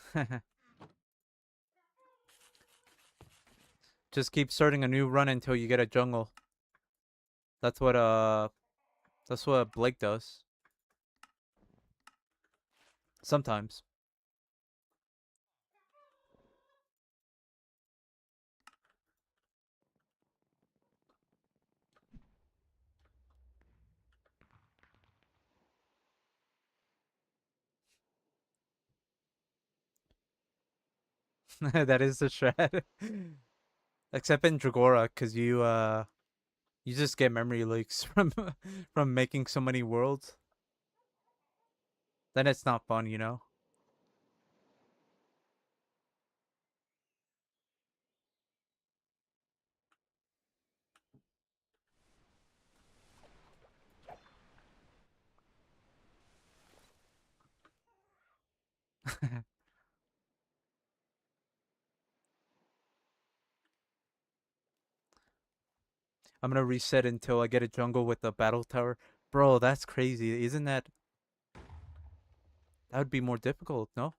Speaker 1: Just keep starting a new run until you get a jungle. That's what that's what Blake does. Sometimes. That is the strat. Except in Dragora, cause you just get memory leaks from making so many worlds. Then it's not fun, you know? I'm gonna reset until I get a jungle with a battle tower. Bro, that's crazy. Isn't that that would be more difficult, no?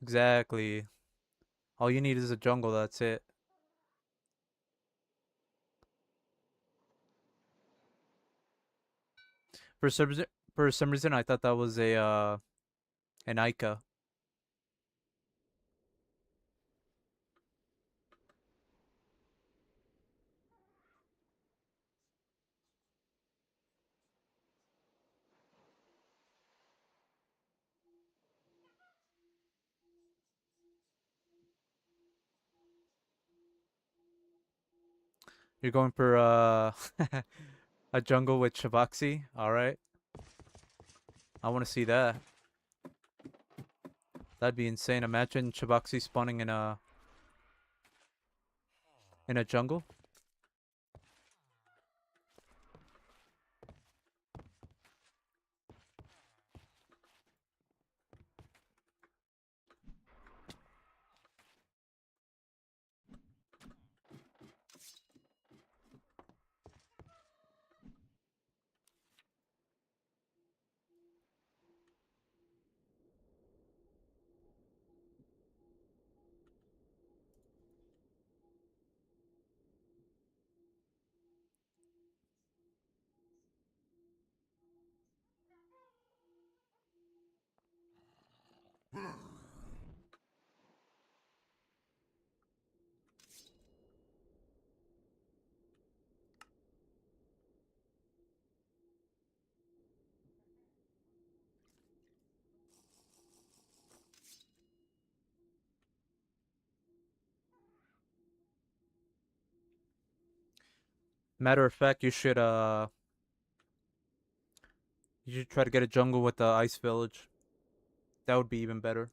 Speaker 1: Exactly. All you need is a jungle, that's it. For some reason, for some reason I thought that was a an Ica. You're going for a jungle with Shivaxi? Alright. I wanna see that. That'd be insane. Imagine Shivaxi spawning in a jungle. Matter of fact, you should try to get a jungle with the ice village. That would be even better.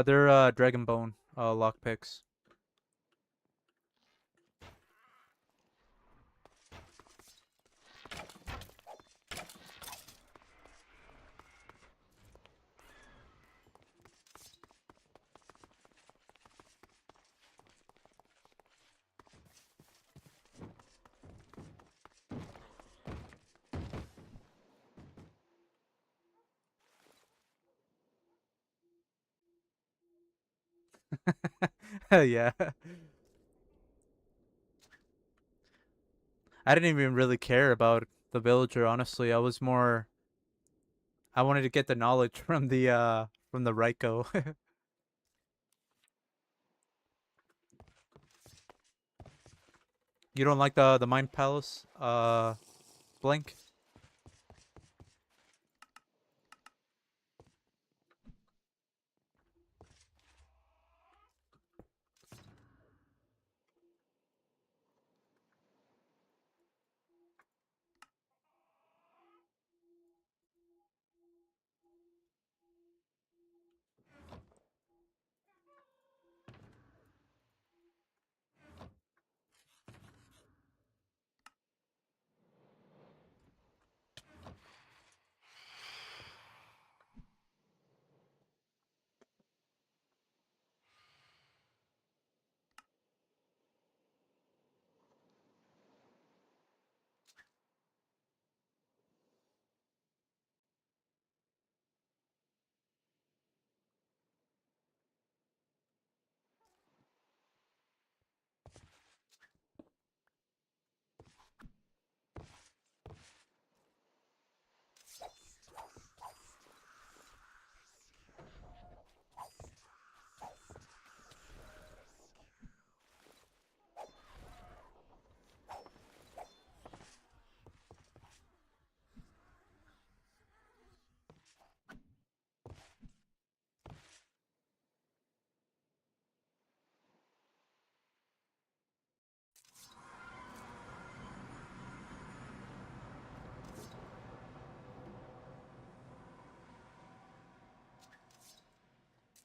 Speaker 1: They're dragon bone lockpicks. Yeah. I didn't even really care about the villager, honestly. I wanted to get the knowledge from the Raiko. You don't like the Mind Palace Blink?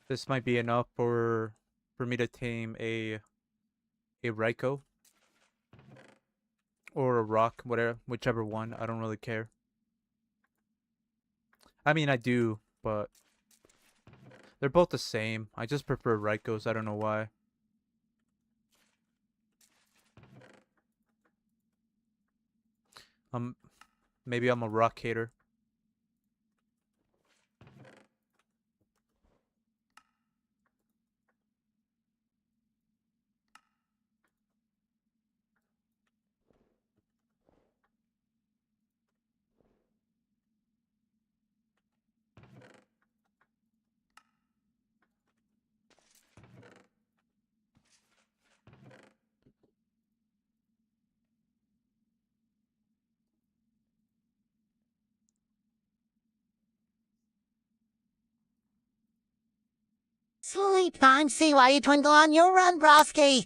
Speaker 1: This might be enough for me to tame a Raiko or a rock, whatever, whichever one. I don't really care. I mean, I do, but they're both the same. I just prefer Raikos. I don't know why. Um, maybe I'm a rock hater.
Speaker 2: Sleep time, see why you twinkle on your run, Brosky.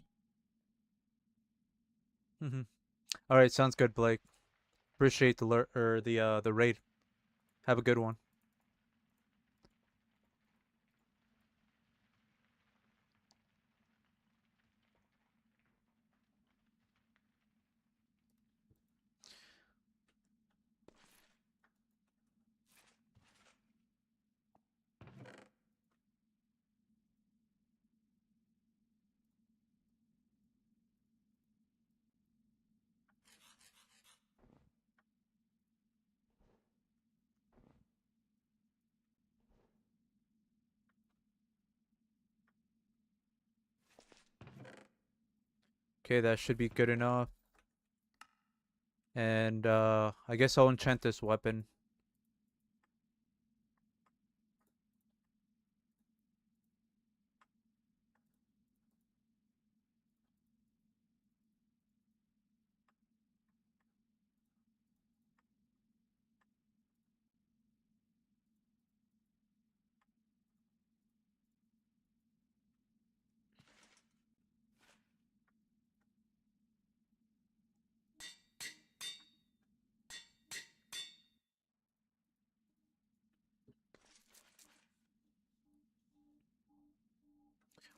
Speaker 1: All right, sounds good, Blake. Appreciate the raid. Have a good one. Okay, that should be good enough. And I guess I'll enchant this weapon.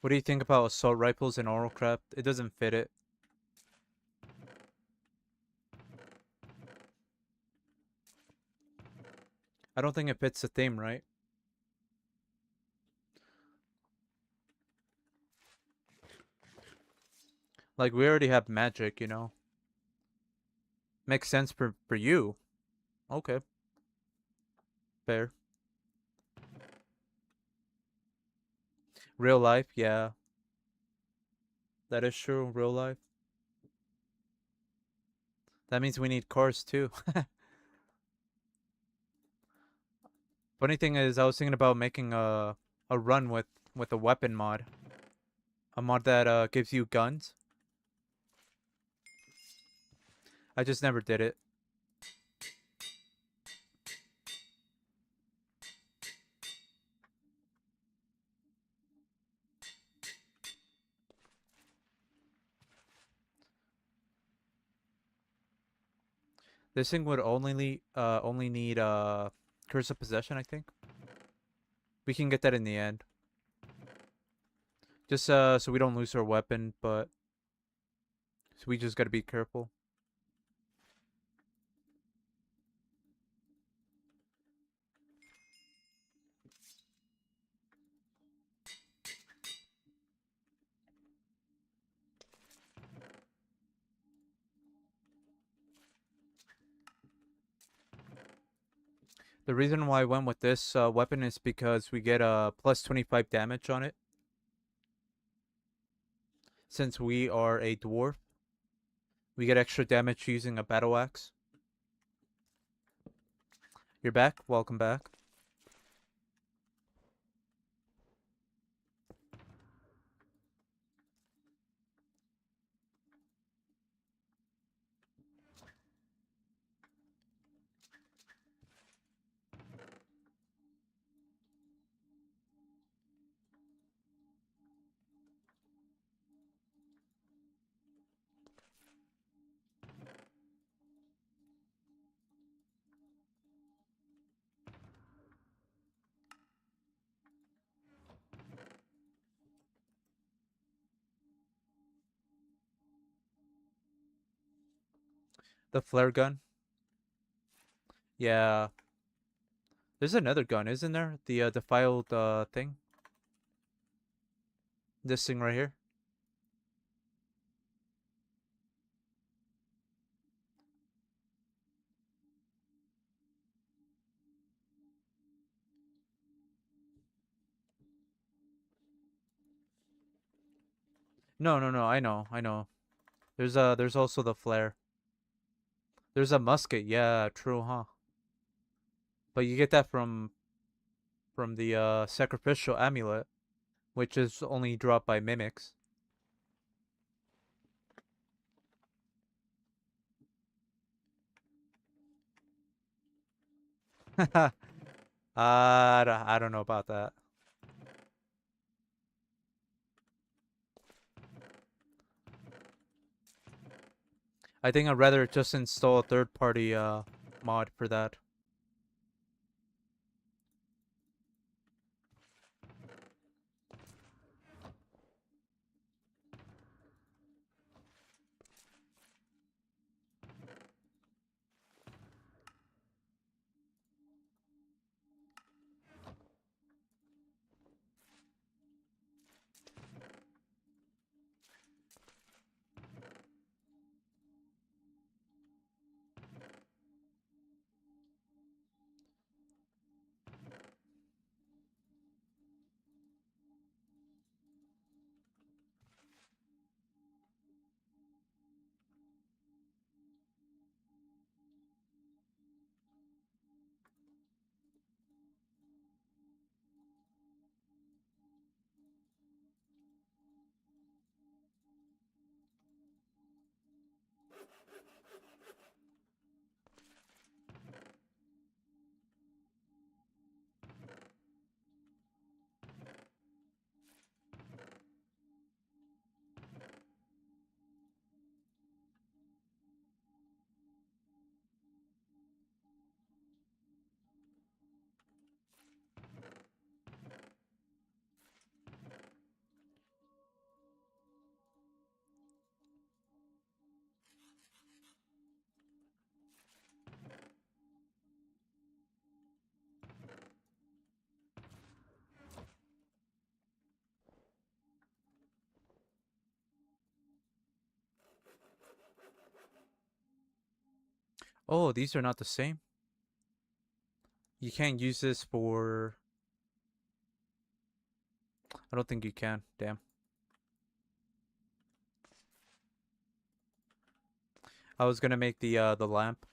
Speaker 1: What do you think about assault rifles in Rlcraft? It doesn't fit it. I don't think it fits the theme, right? Like, we already have magic, you know? Makes sense for you. Okay, fair. Real life, yeah. That is true, real life. That means we need cars too. Funny thing is, I was thinking about making a run with a weapon mod. A mod that gives you guns. I just never did it. This thing would only need curse of possession, I think. We can get that in the end. Just so we don't lose our weapon, but so we just gotta be careful. The reason why I went with this weapon is because we get a plus 25 damage on it. Since we are a dwarf, we get extra damage using a battle axe. You're back? Welcome back. The flare gun. Yeah. There's another gun, isn't there? The defiled thing. This thing right here. No, no, no. I know. There's also the flare. There's a musket. Yeah, true, huh? But you get that from the sacrificial amulet, which is only dropped by mimics. I don't know about that. I think I'd rather just install a third-party mod for that. Oh, these are not the same. You can't use this for. I don't think you can. Damn. I was gonna make the lamp.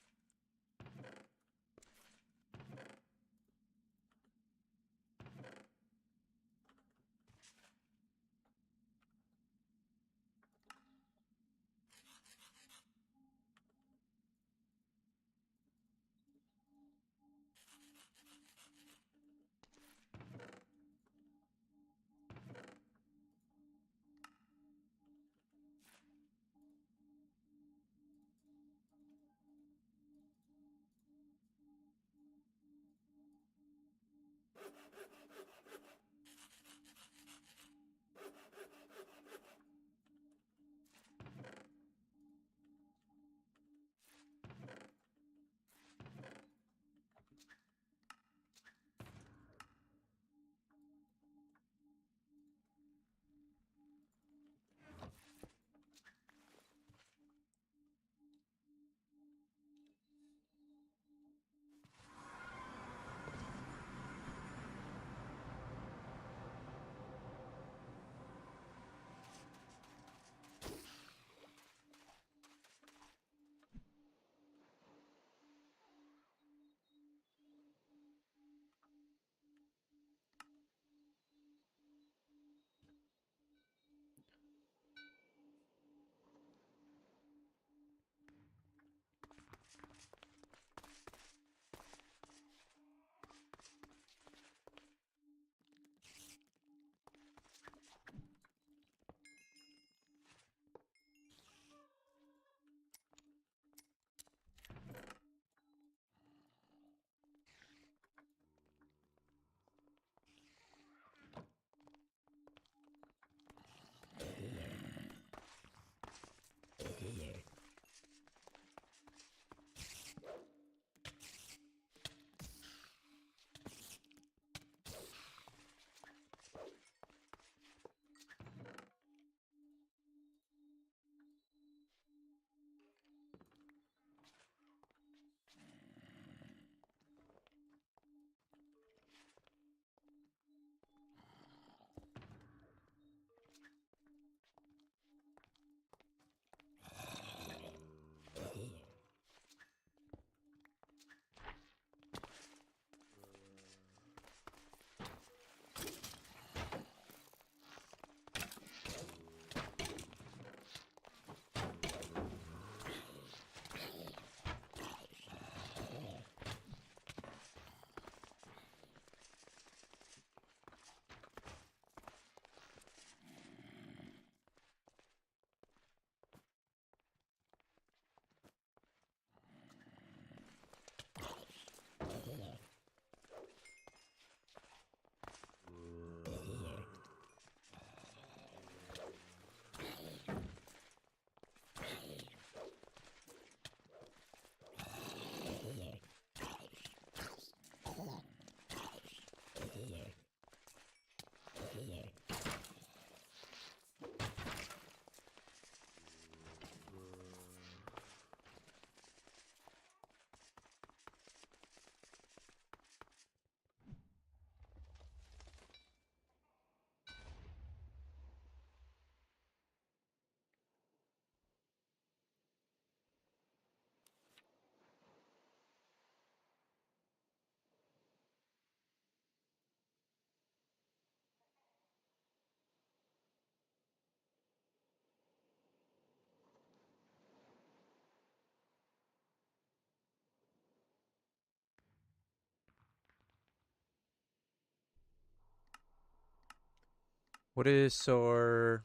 Speaker 1: What is our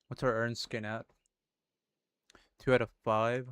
Speaker 1: what's our earn skin at? 2 out of 5.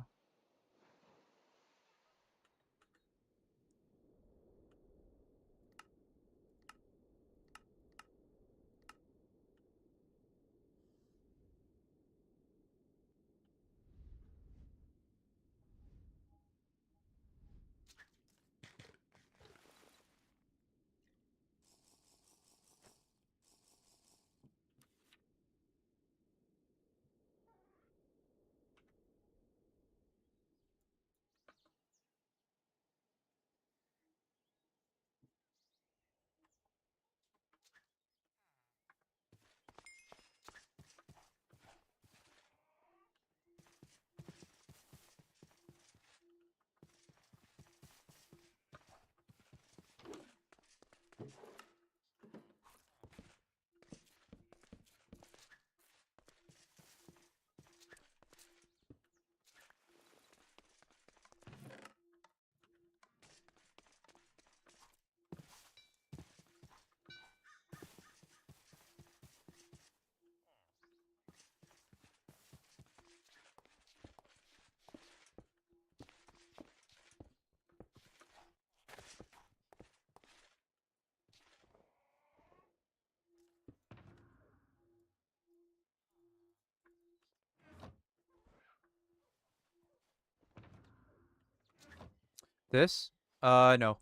Speaker 1: This? No.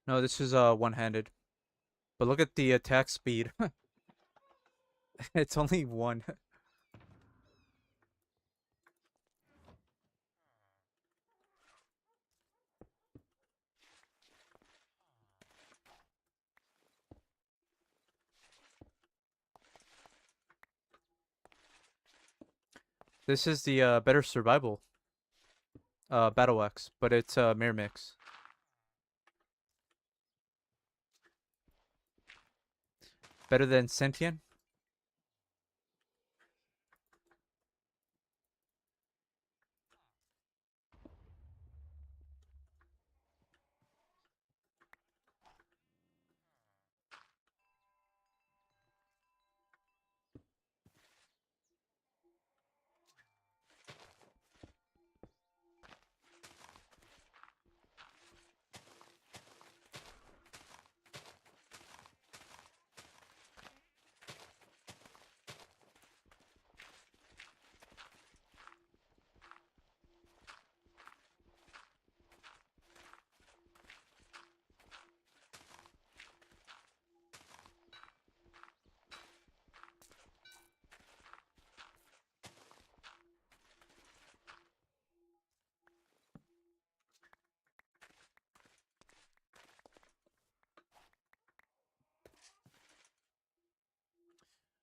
Speaker 1: No, this is one-handed. But look at the attack speed. It's only one. This is the better survival battle axe, but it's mirror mix. Better than sentient.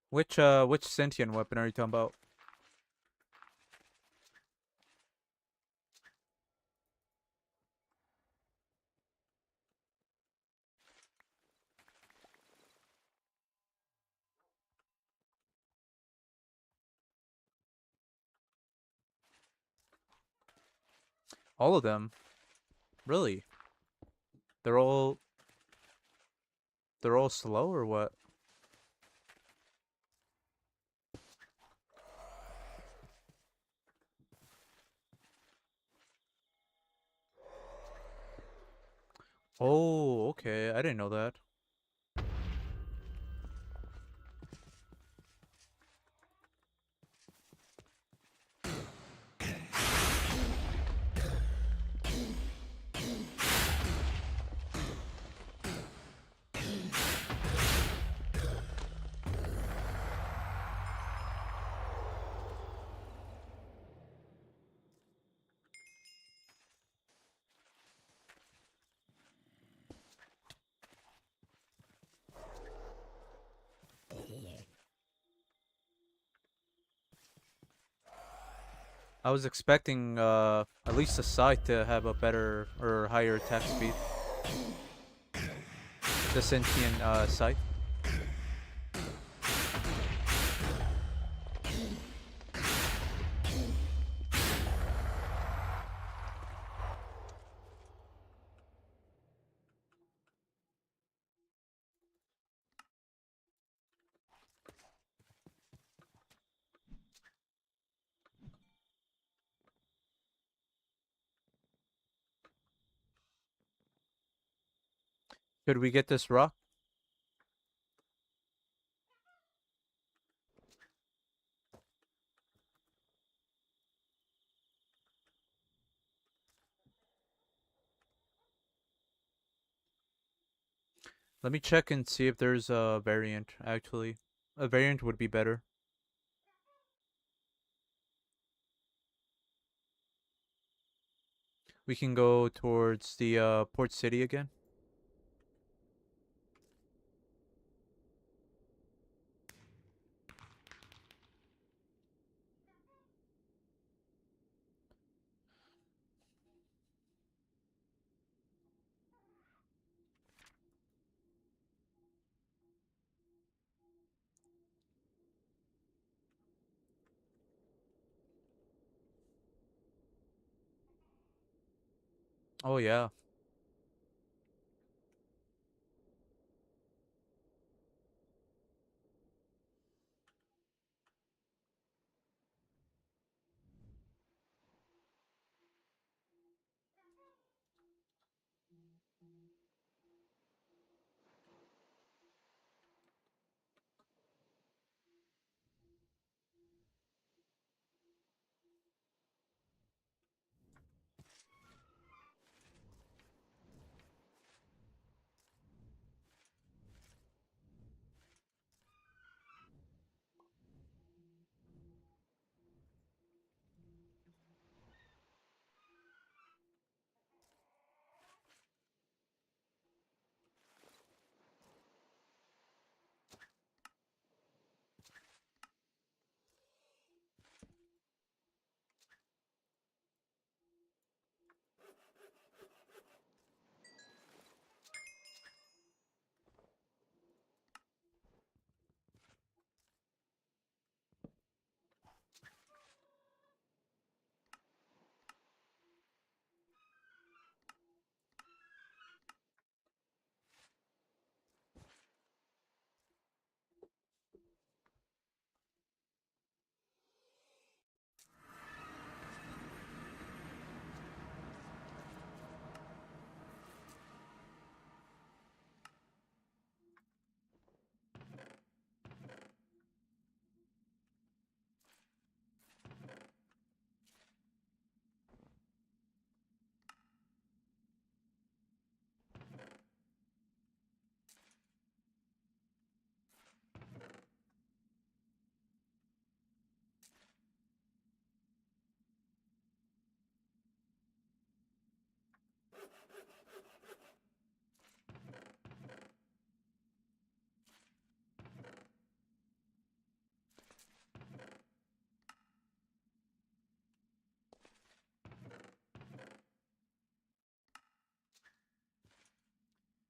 Speaker 1: Which sentient weapon are you talking about? All of them? Really? They're all they're all slow or what? Oh, okay. I didn't know that. I was expecting at least the scythe to have a better or higher attack speed. The sentient scythe. Should we get this rock? Let me check and see if there's a variant, actually. A variant would be better. We can go towards the port city again. Oh yeah.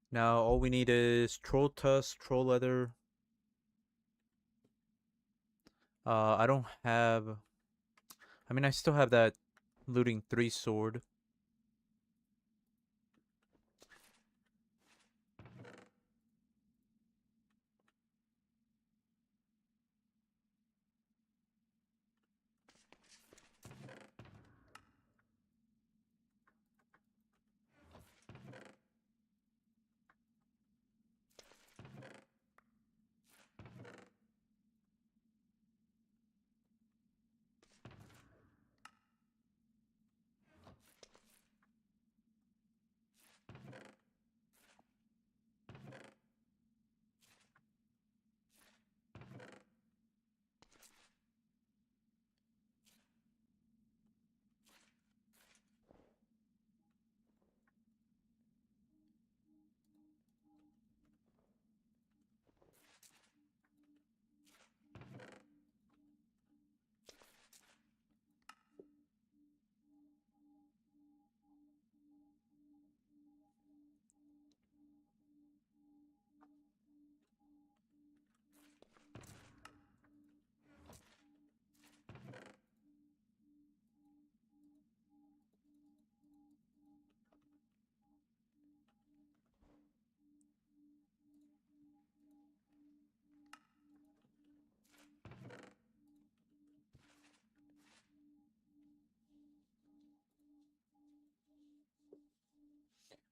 Speaker 1: Now all we need is troll tusk, troll leather. I don't have. I mean, I still have that looting 3 sword.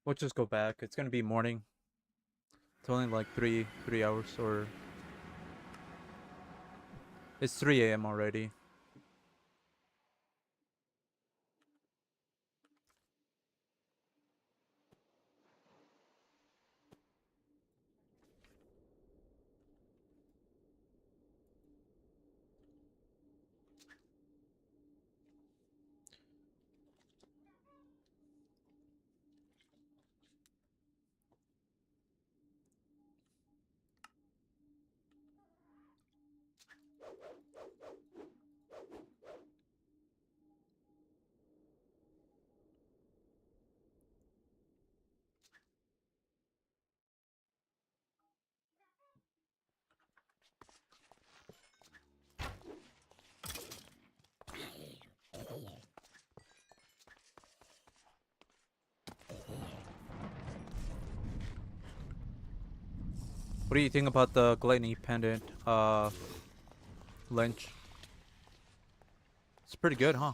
Speaker 1: We'll just go back. It's gonna be morning. It's only like three hours, or it's 3 a.m. already. What do you think about the Gluttony pendant, Lynch? It's pretty good, huh?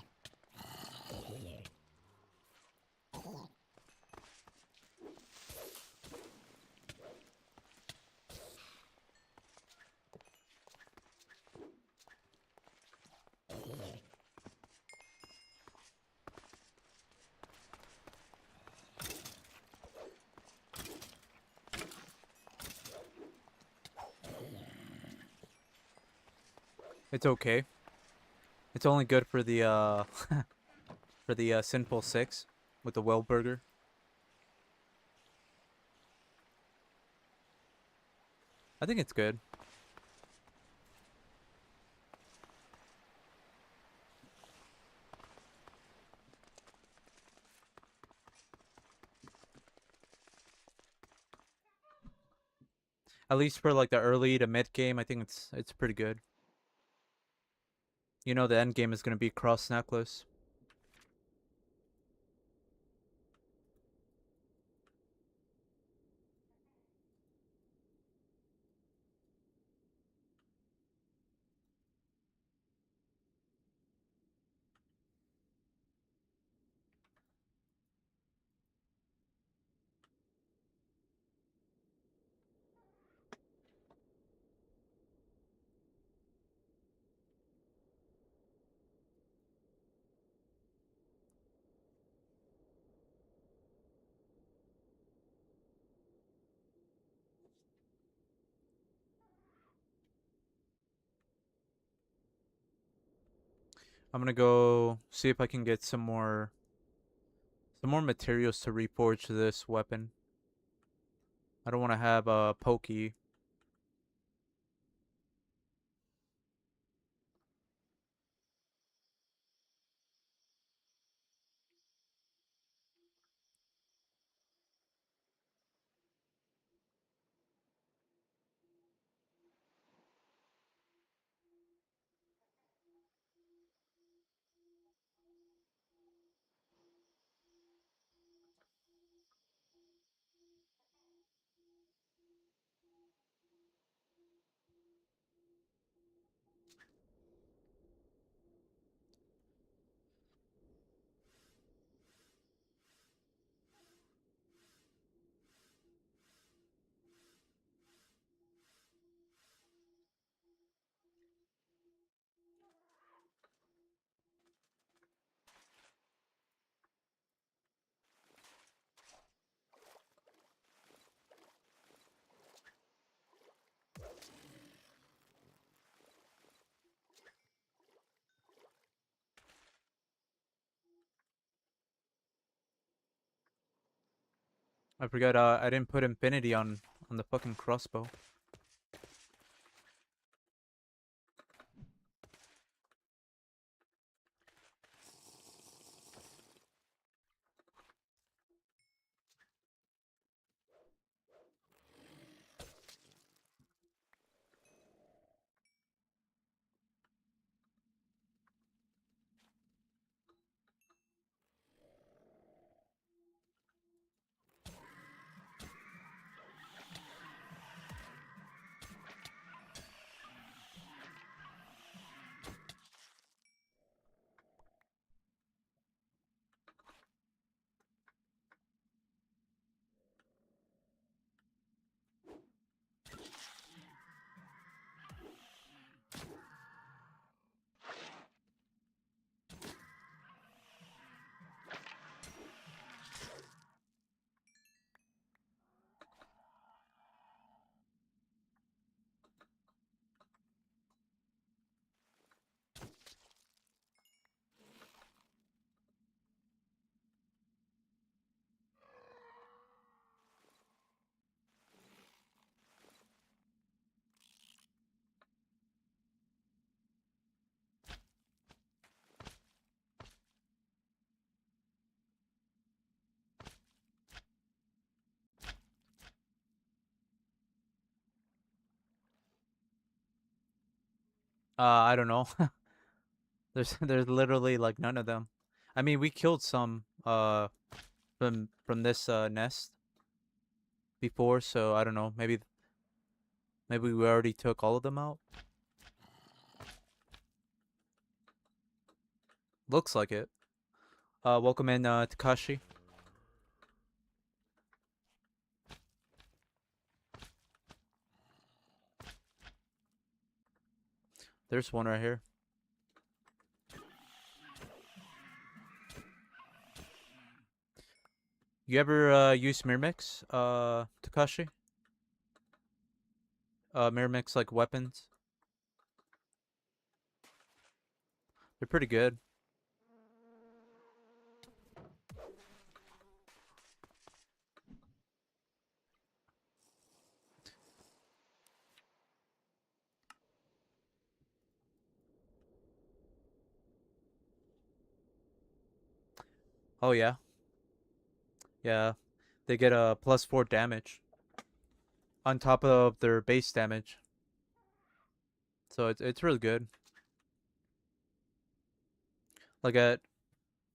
Speaker 1: It's okay. It's only good for the for the Sinful Six with the well burger. I think it's good. At least for like the early to mid game, I think it's pretty good. You know the end game is gonna be cross necklace. I'm gonna go see if I can get some more materials to reforge this weapon. I don't want to have a pokey. I forgot. I didn't put infinity on the fucking crossbow. I don't know. There's literally like none of them. I mean, we killed some from this nest before, so I don't know. Maybe we already took all of them out. Looks like it. Welcome in, Takashi. There's one right here. You ever use Mirmix, Takashi? Mirmix like weapons. They're pretty good. Oh yeah, yeah. They get a +4 damage on top of their base damage, so it's really good. Like at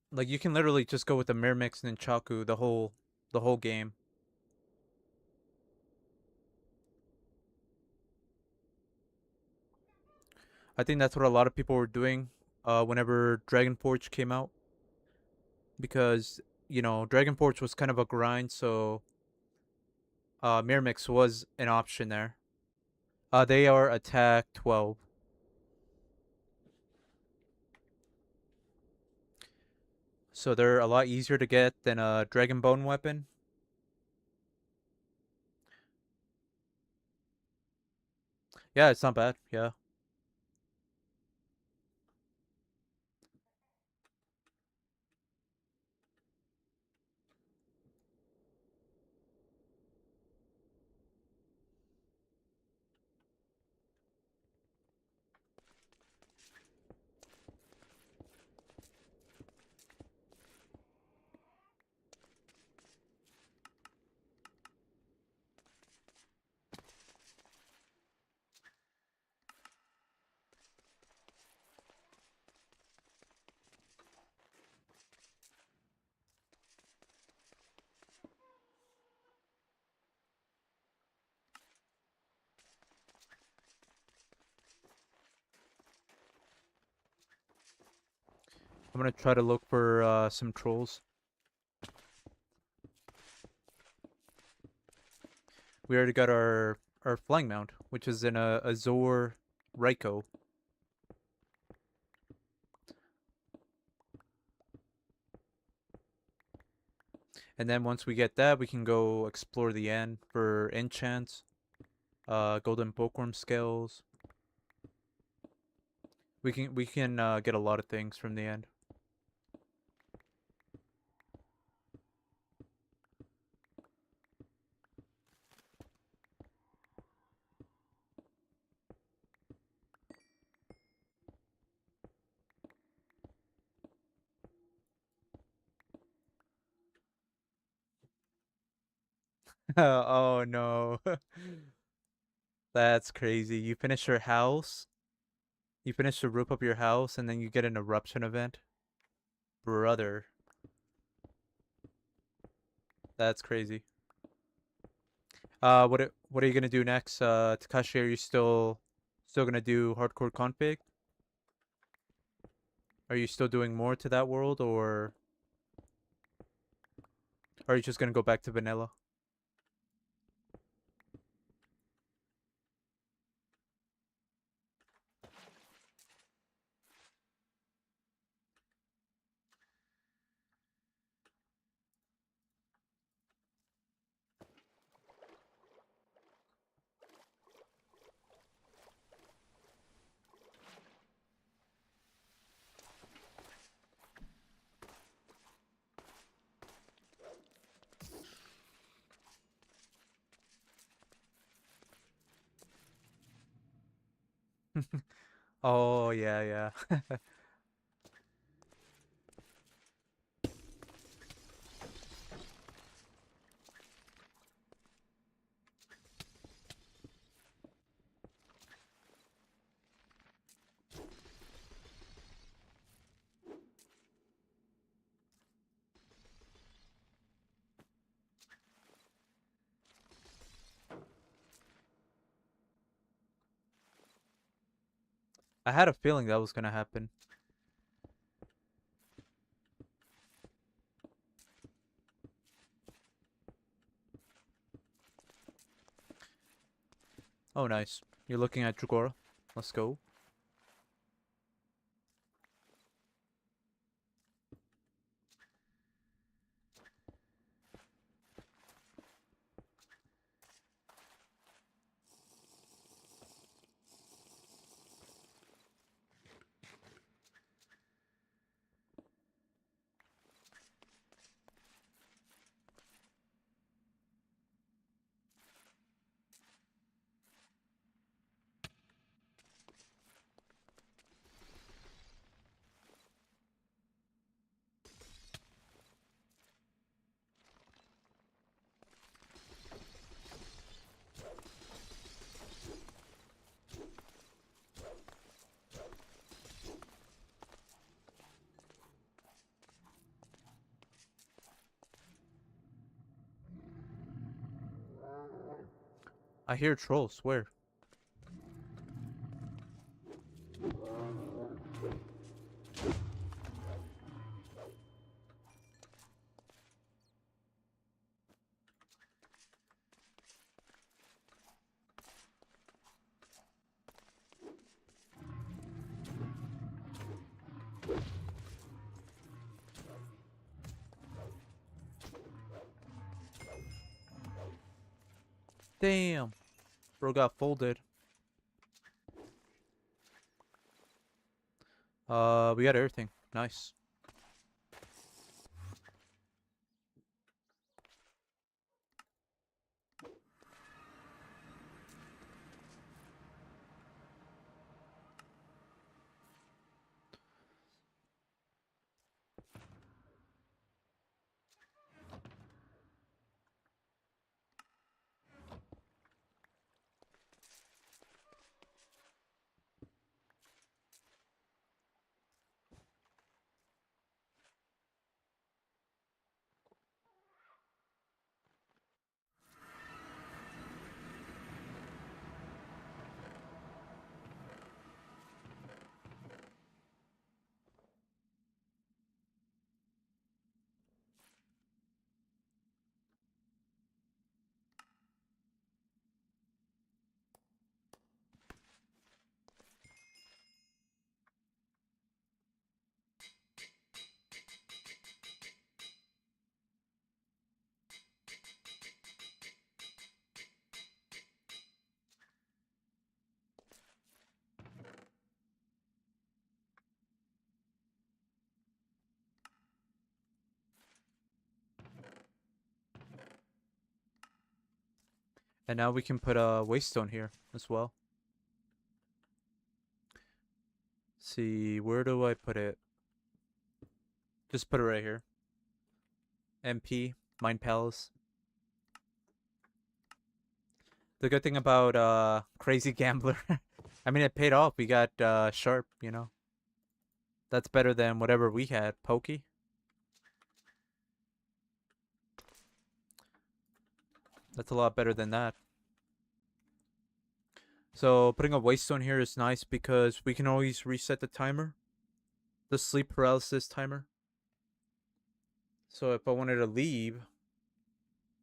Speaker 1: like you can literally just go with the Mirmix and Chaku the whole game. I think that's what a lot of people were doing whenever Dragon Forge came out, because Dragon Forge was kind of a grind, so Mirmix was an option there. They are attack 12. So they're a lot easier to get than a Dragon Bone weapon. Yeah, it's not bad. Yeah. I'm gonna try to look for some trolls. We already got our flying mount, which is in a Azor Raiko. And then once we get that, we can go explore the end for enchants, golden bookworm scales. We can get a lot of things from the end. Oh no. That's crazy. You finish your house, you finish the roof of your house, and then you get an eruption event? Brother, that's crazy. What are you gonna do next? Takashi, are you still gonna do hardcore config? Are you still doing more to that world, or are you just gonna go back to vanilla? Oh yeah, yeah. I had a feeling that was gonna happen. Oh nice. You're looking at Dragora. Let's go. I hear trolls. Where? Damn. Bro got folded. We got everything. Nice. And now we can put a waystone here as well. See, where do I put it? Just put it right here. MP, Mine Palace. The good thing about Crazy Gambler, I mean, it paid off. We got Sharp, you know. That's better than whatever we had. Pokey. That's a lot better than that. So putting a waste stone here is nice because we can always reset the timer, the sleep paralysis timer. So if I wanted to leave,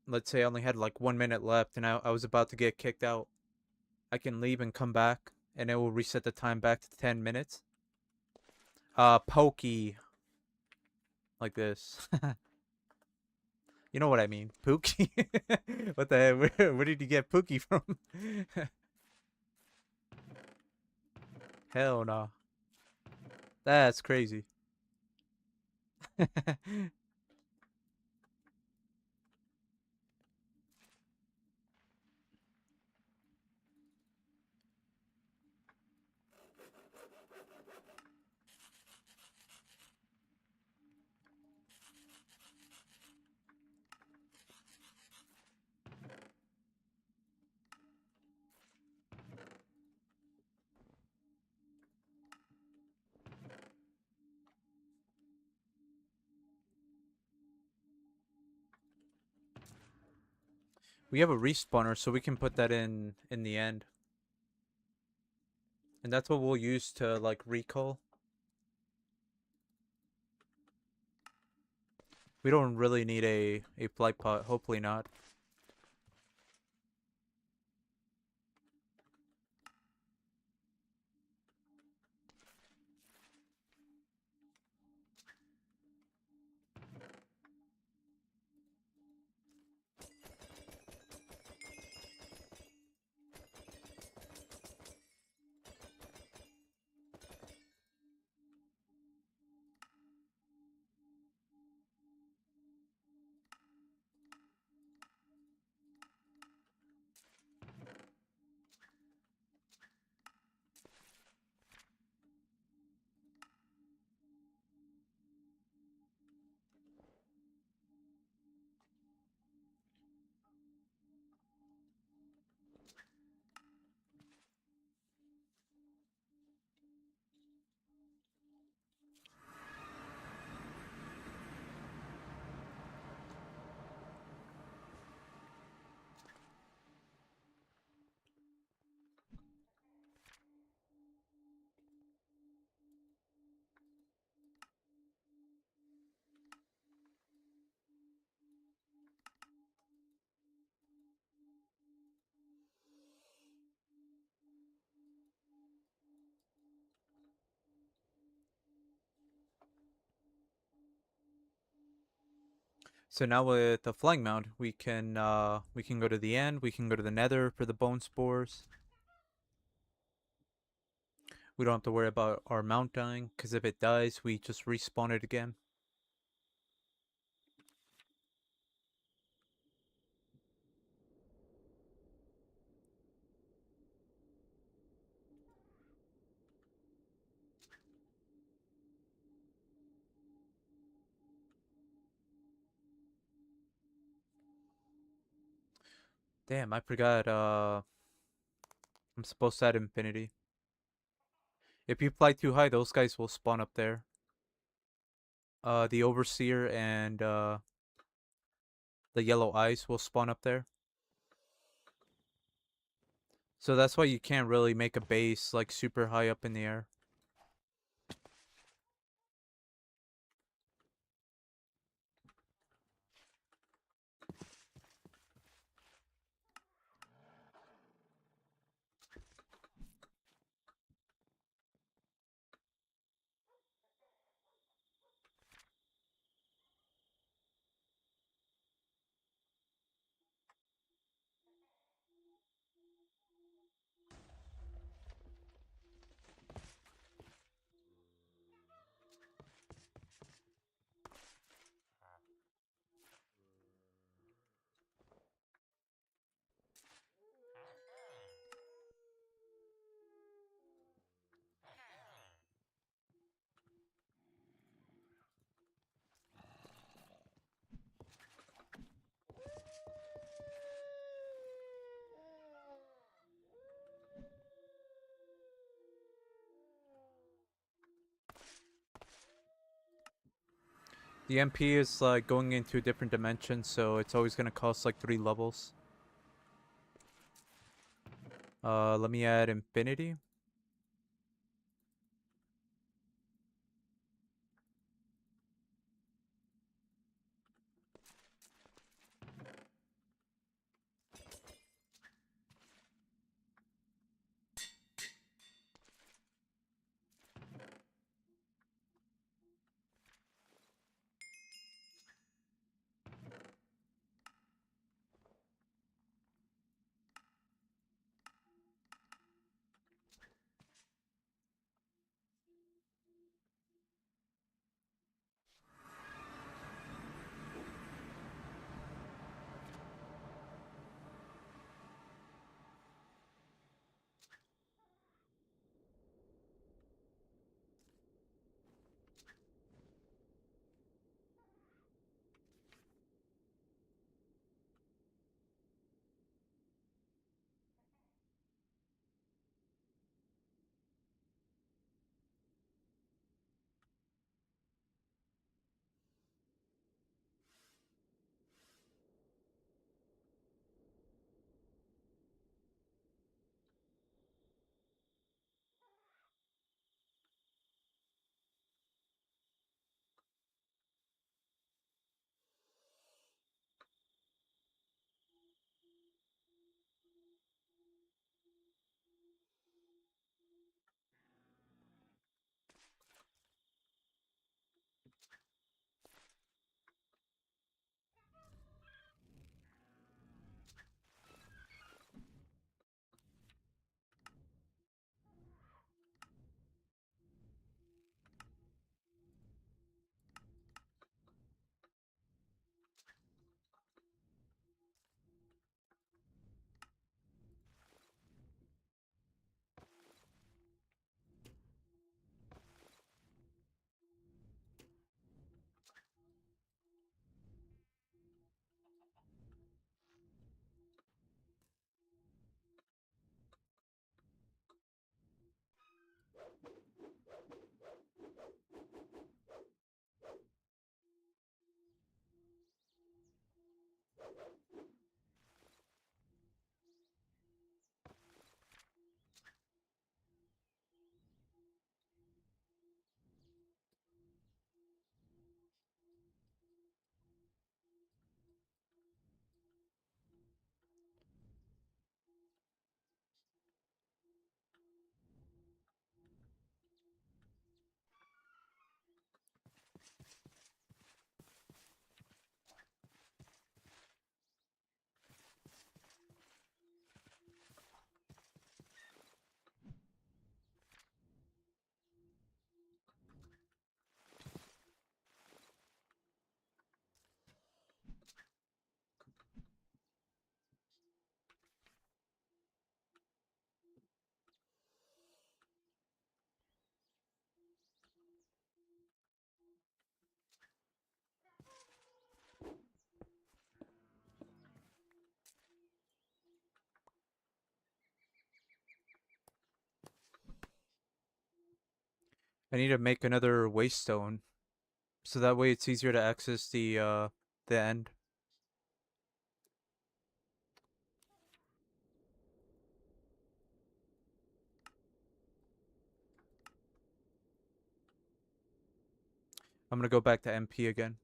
Speaker 1: let's say I only had like 1 minute left and I was about to get kicked out, I can leave and come back and it will reset the time back to 10 minutes. Pokey. Like this. You know what I mean. Pookie. What the heck? Where did you get Pookie from? Hell no. That's crazy. We have a respawner, so we can put that in the end. And that's what we'll use to like recall. We don't really need a flight pod. Hopefully not. So now with the flying mount, we can go to the end. We can go to the Nether for the bone spores. We don't have to worry about our mount dying, because if it dies, we just respawn it again. Damn, I forgot. I'm supposed to add infinity. If you fly too high, those guys will spawn up there. The overseer and the yellow eyes will spawn up there. So that's why you can't really make a base like super high up in the air. The MP is like going into a different dimension, so it's always gonna cost like 3 levels. Let me add infinity. I need to make another waystone, so that way it's easier to access the end. I'm gonna go back to MP again.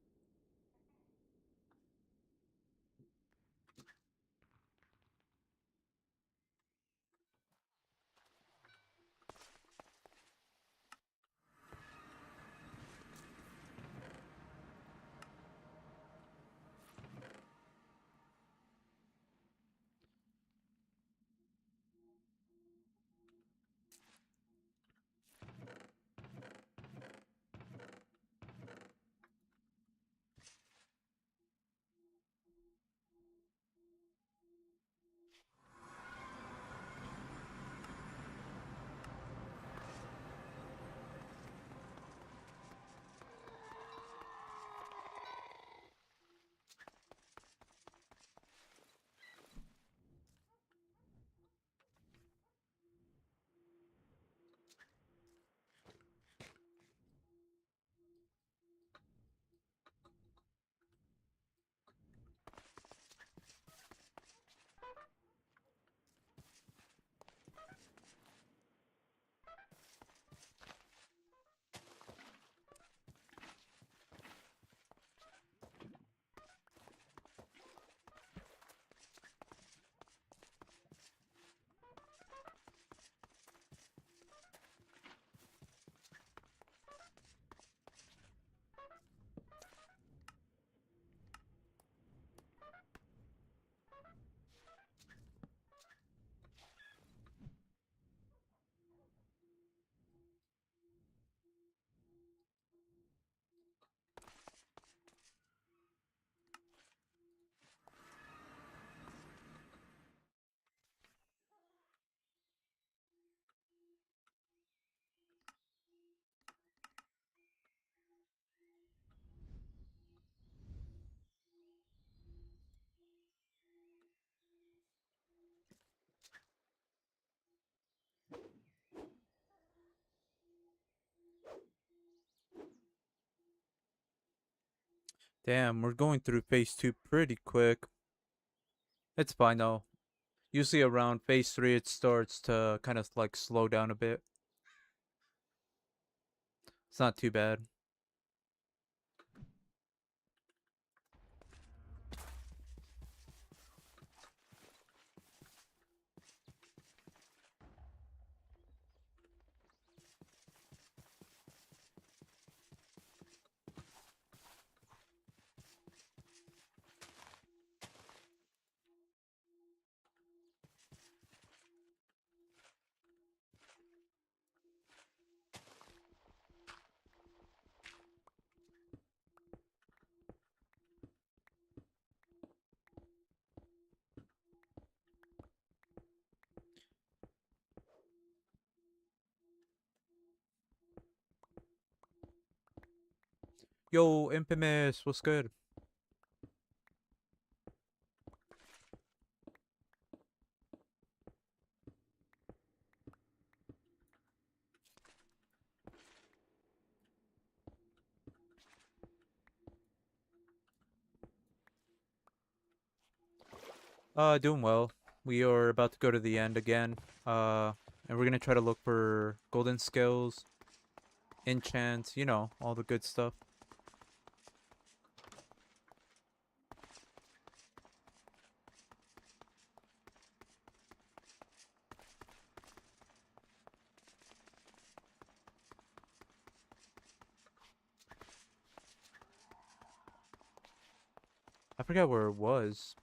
Speaker 1: Damn, we're going through phase 2 pretty quick. It's fine though. Usually around phase 3 it starts to kind of like slow down a bit. It's not too bad. Yo, Infamous, what's good? Doing well. We are about to go to the end again. And we're gonna try to look for golden skills, enchants, you know, all the good stuff. I forgot where it was.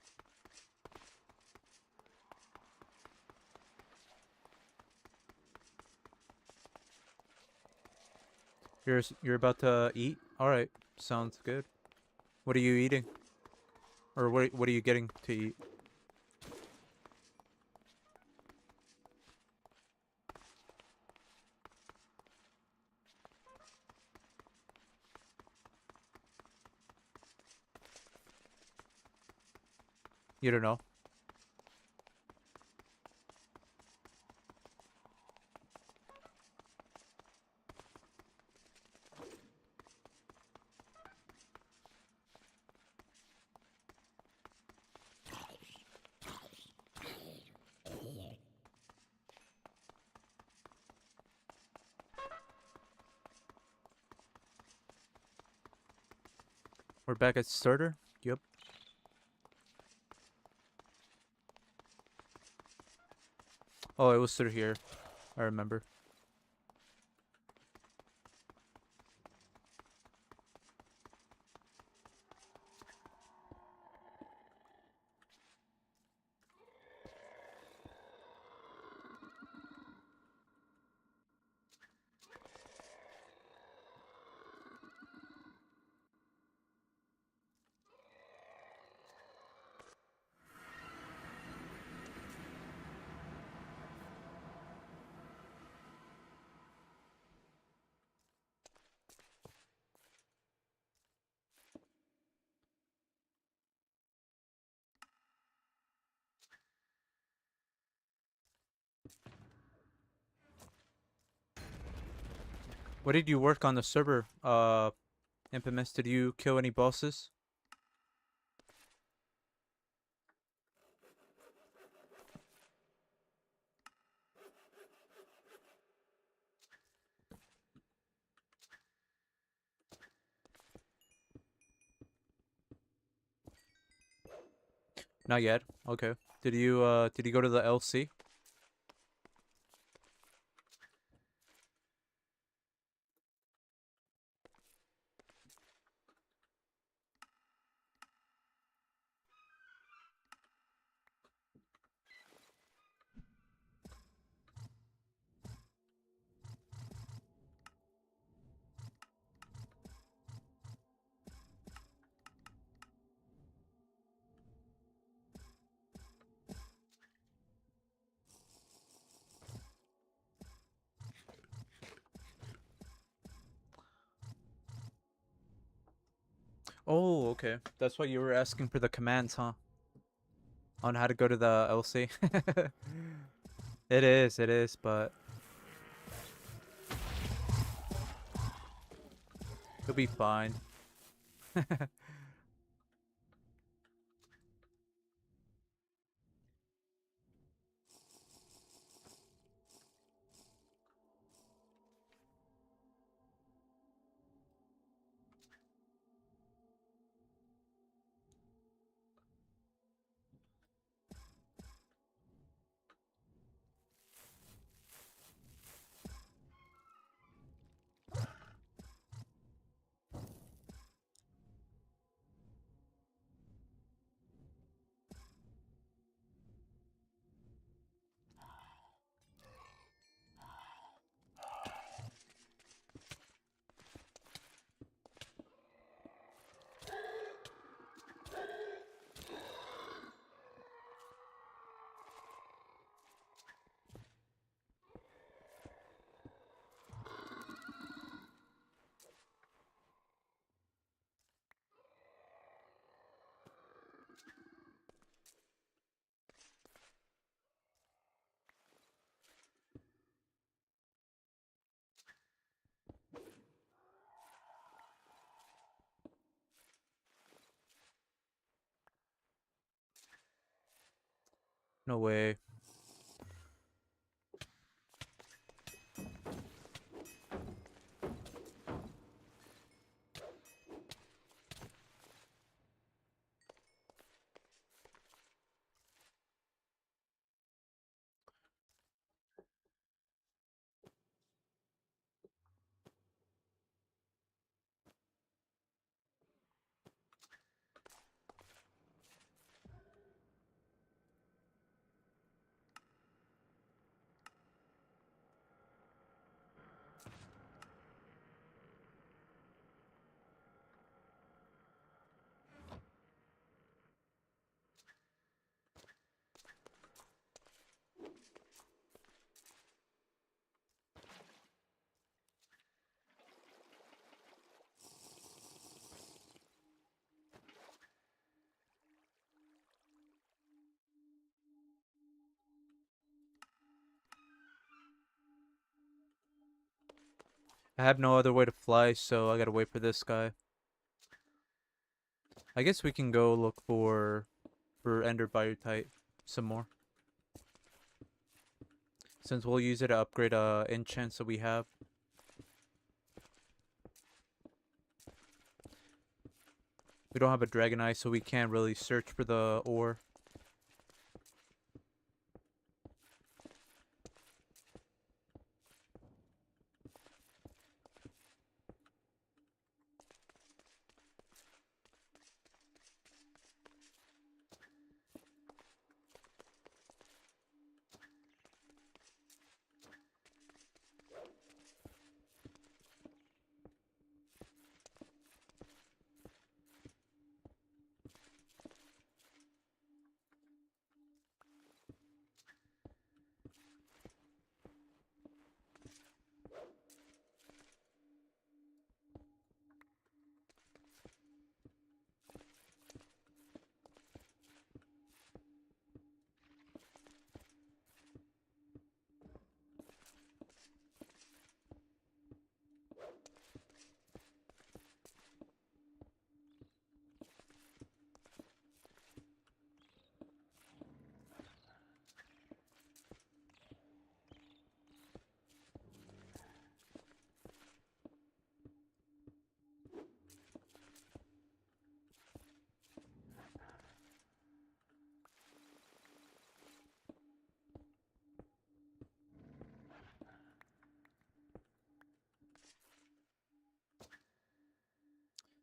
Speaker 1: You're about to eat? All right, sounds good. What are you eating? Or what are you getting to eat? You don't know. We're back at starter. Yep. Oh, it was through here. I remember. What did you work on the server? Infamous, did you kill any bosses? Not yet. Okay. Did you go to the LC? Oh, okay. That's why you were asking for the commands, huh? On how to go to the LC. It is, but you'll be fine. No way. I have no other way to fly, so I gotta wait for this guy. I guess we can go look for Ender Biotite some more. Since we'll use it to upgrade enchants that we have. We don't have a Dragon Eye, so we can't really search for the ore.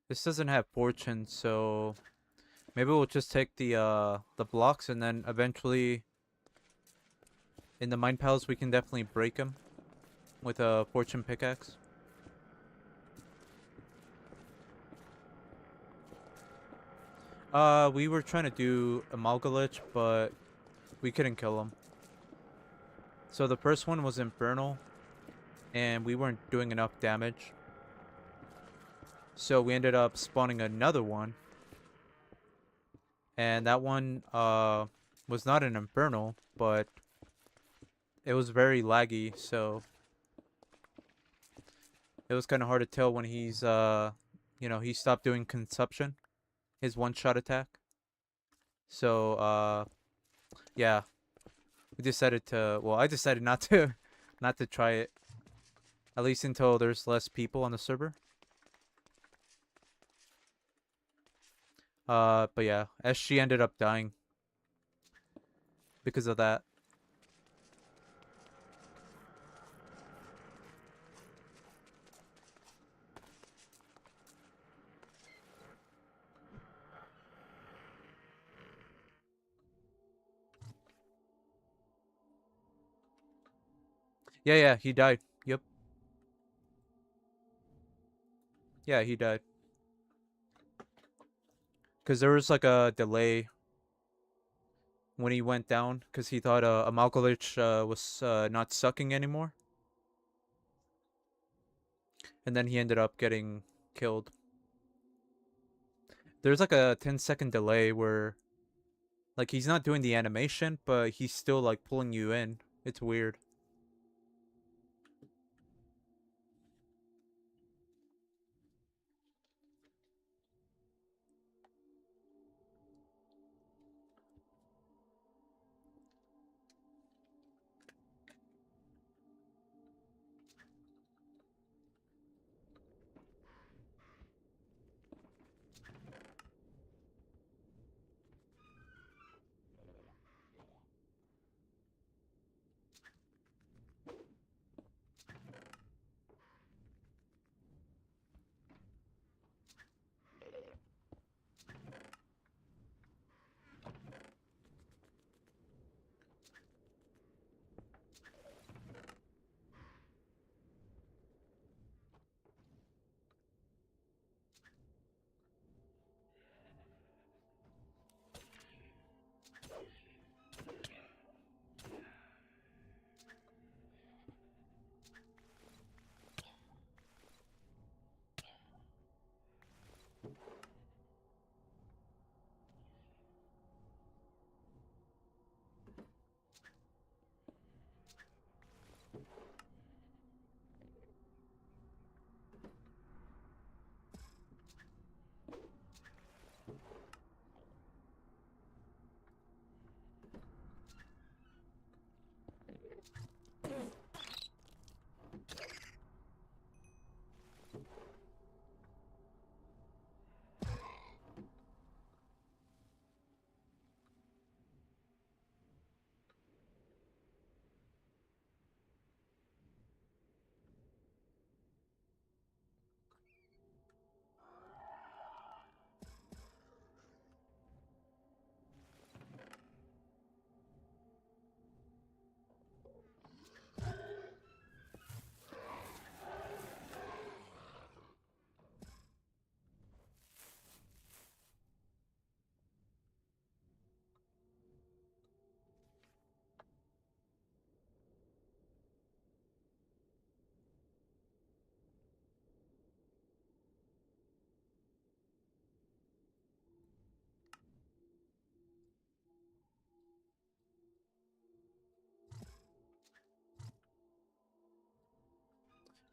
Speaker 1: This doesn't have fortune, so maybe we'll just take the blocks and then eventually in the mine palace we can definitely break them with a fortune pickaxe. We were trying to do a Malgalich, but we couldn't kill him. So the first one was Infernal, and we weren't doing enough damage. So we ended up spawning another one. And that one was not an Infernal, but it was very laggy, so it was kind of hard to tell when he's he stopped doing consumption, his one-shot attack. So yeah, we decided to, well, I decided not to not to try it, at least until there's less people on the server. But yeah, SG ended up dying because of that. Yeah, yeah, he died. Yep. Yeah, he died. Because there was like a delay when he went down, because he thought Amalgalich was not sucking anymore. And then he ended up getting killed. There's like a 10-second delay where like he's not doing the animation, but he's still like pulling you in. It's weird.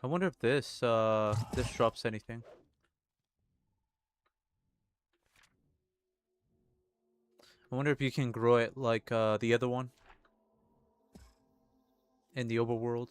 Speaker 1: I wonder if this drops anything. I wonder if you can grow it like the other one in the overworld.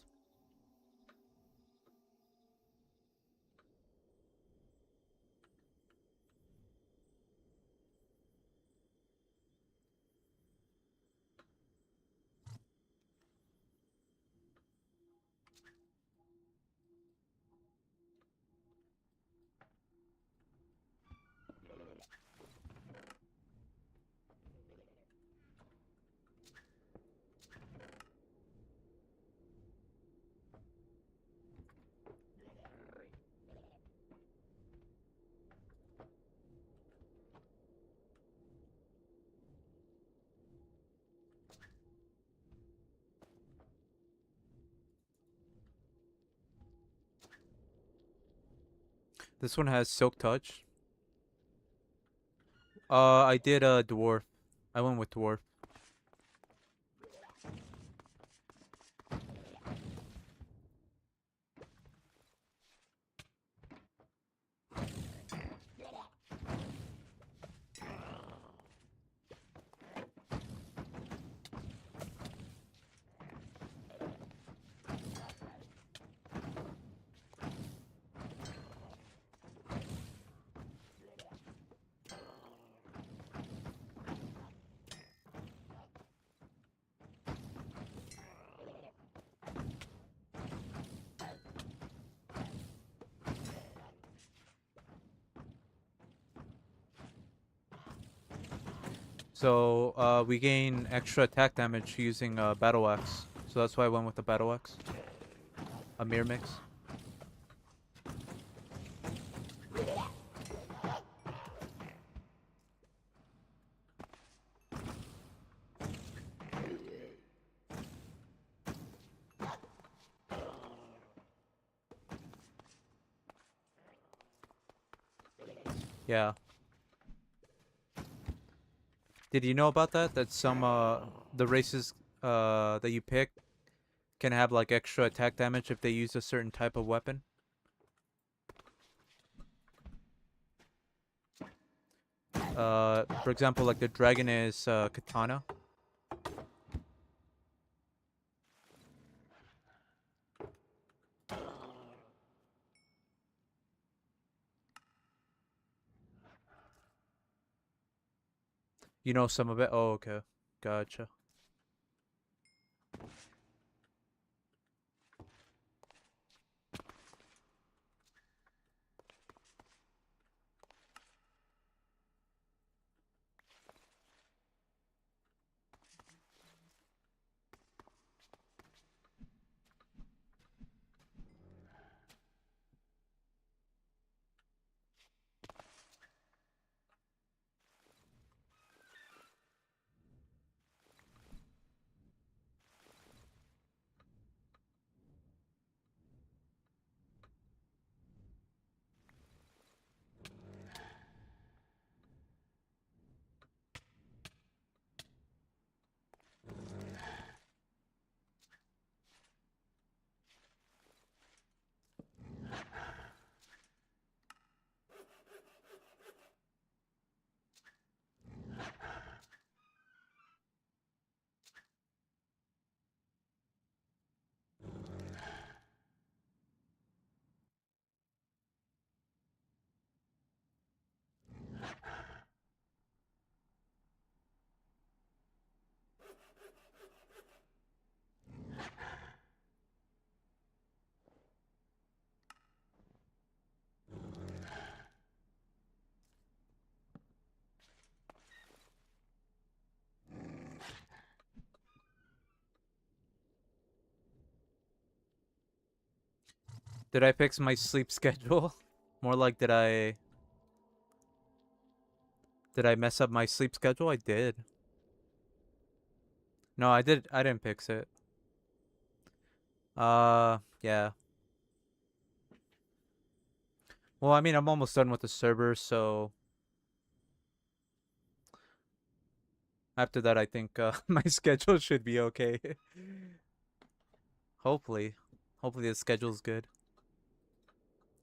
Speaker 1: This one has Silk Touch. I did a dwarf. I went with dwarf. So we gain extra attack damage using Battle Axe. So that's why I went with the Battle Axe. A mirror mix. Yeah. Did you know about that? That some the races that you pick can have like extra attack damage if they use a certain type of weapon? For example, like the dragon is katana. You know some of it? Oh, okay. Gotcha. Did I fix my sleep schedule? More like did I mess up my sleep schedule? I did. No, I didn't fix it. Yeah. Well, I mean, I'm almost done with the server, so after that I think my schedule should be okay. Hopefully. Hopefully the schedule's good.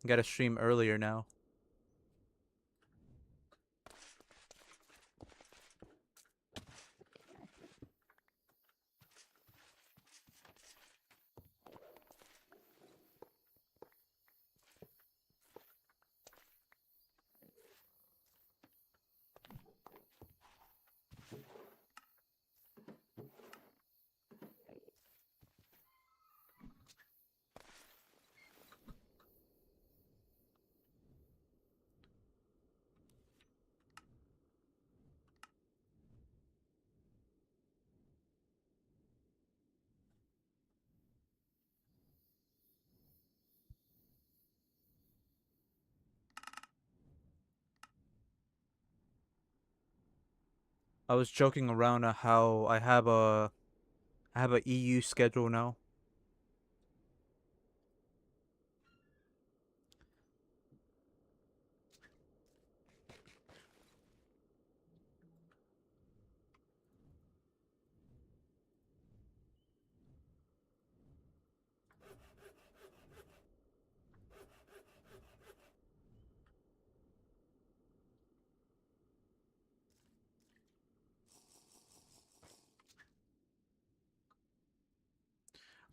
Speaker 1: Gotta stream earlier now. I was joking around how I have a EU schedule now.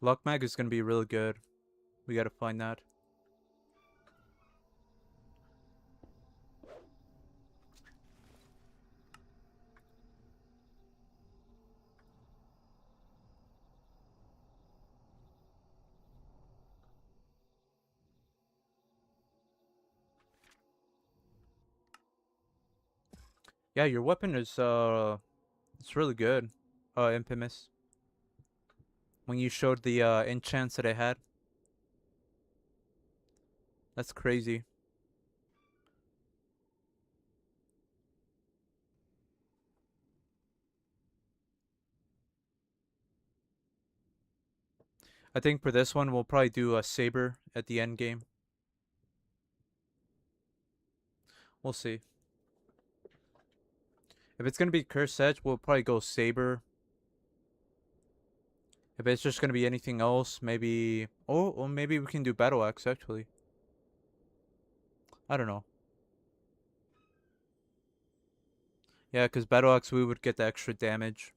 Speaker 1: Luck Mag is gonna be really good. We gotta find that. Yeah, your weapon is it's really good. Infamous. When you showed the enchants that I had, that's crazy. I think for this one we'll probably do a saber at the end game. We'll see. If it's gonna be Curse Edge, we'll probably go saber. If it's just gonna be anything else, maybe or maybe we can do Battle Axe actually. I don't know. Yeah, because Battle Axe we would get the extra damage.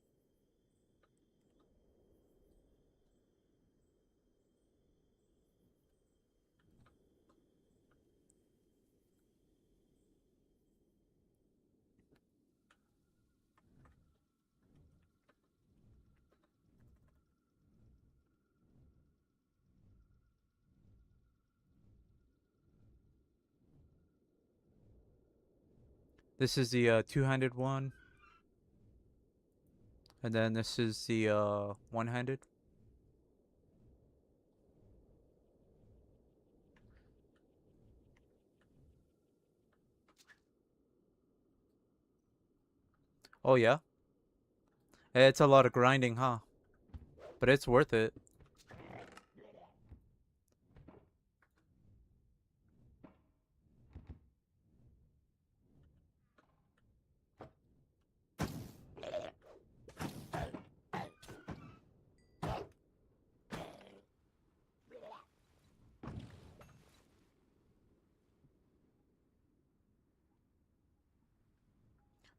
Speaker 1: This is the two-handed one, and then this is the one-handed. Oh yeah, it's a lot of grinding, huh? But it's worth it.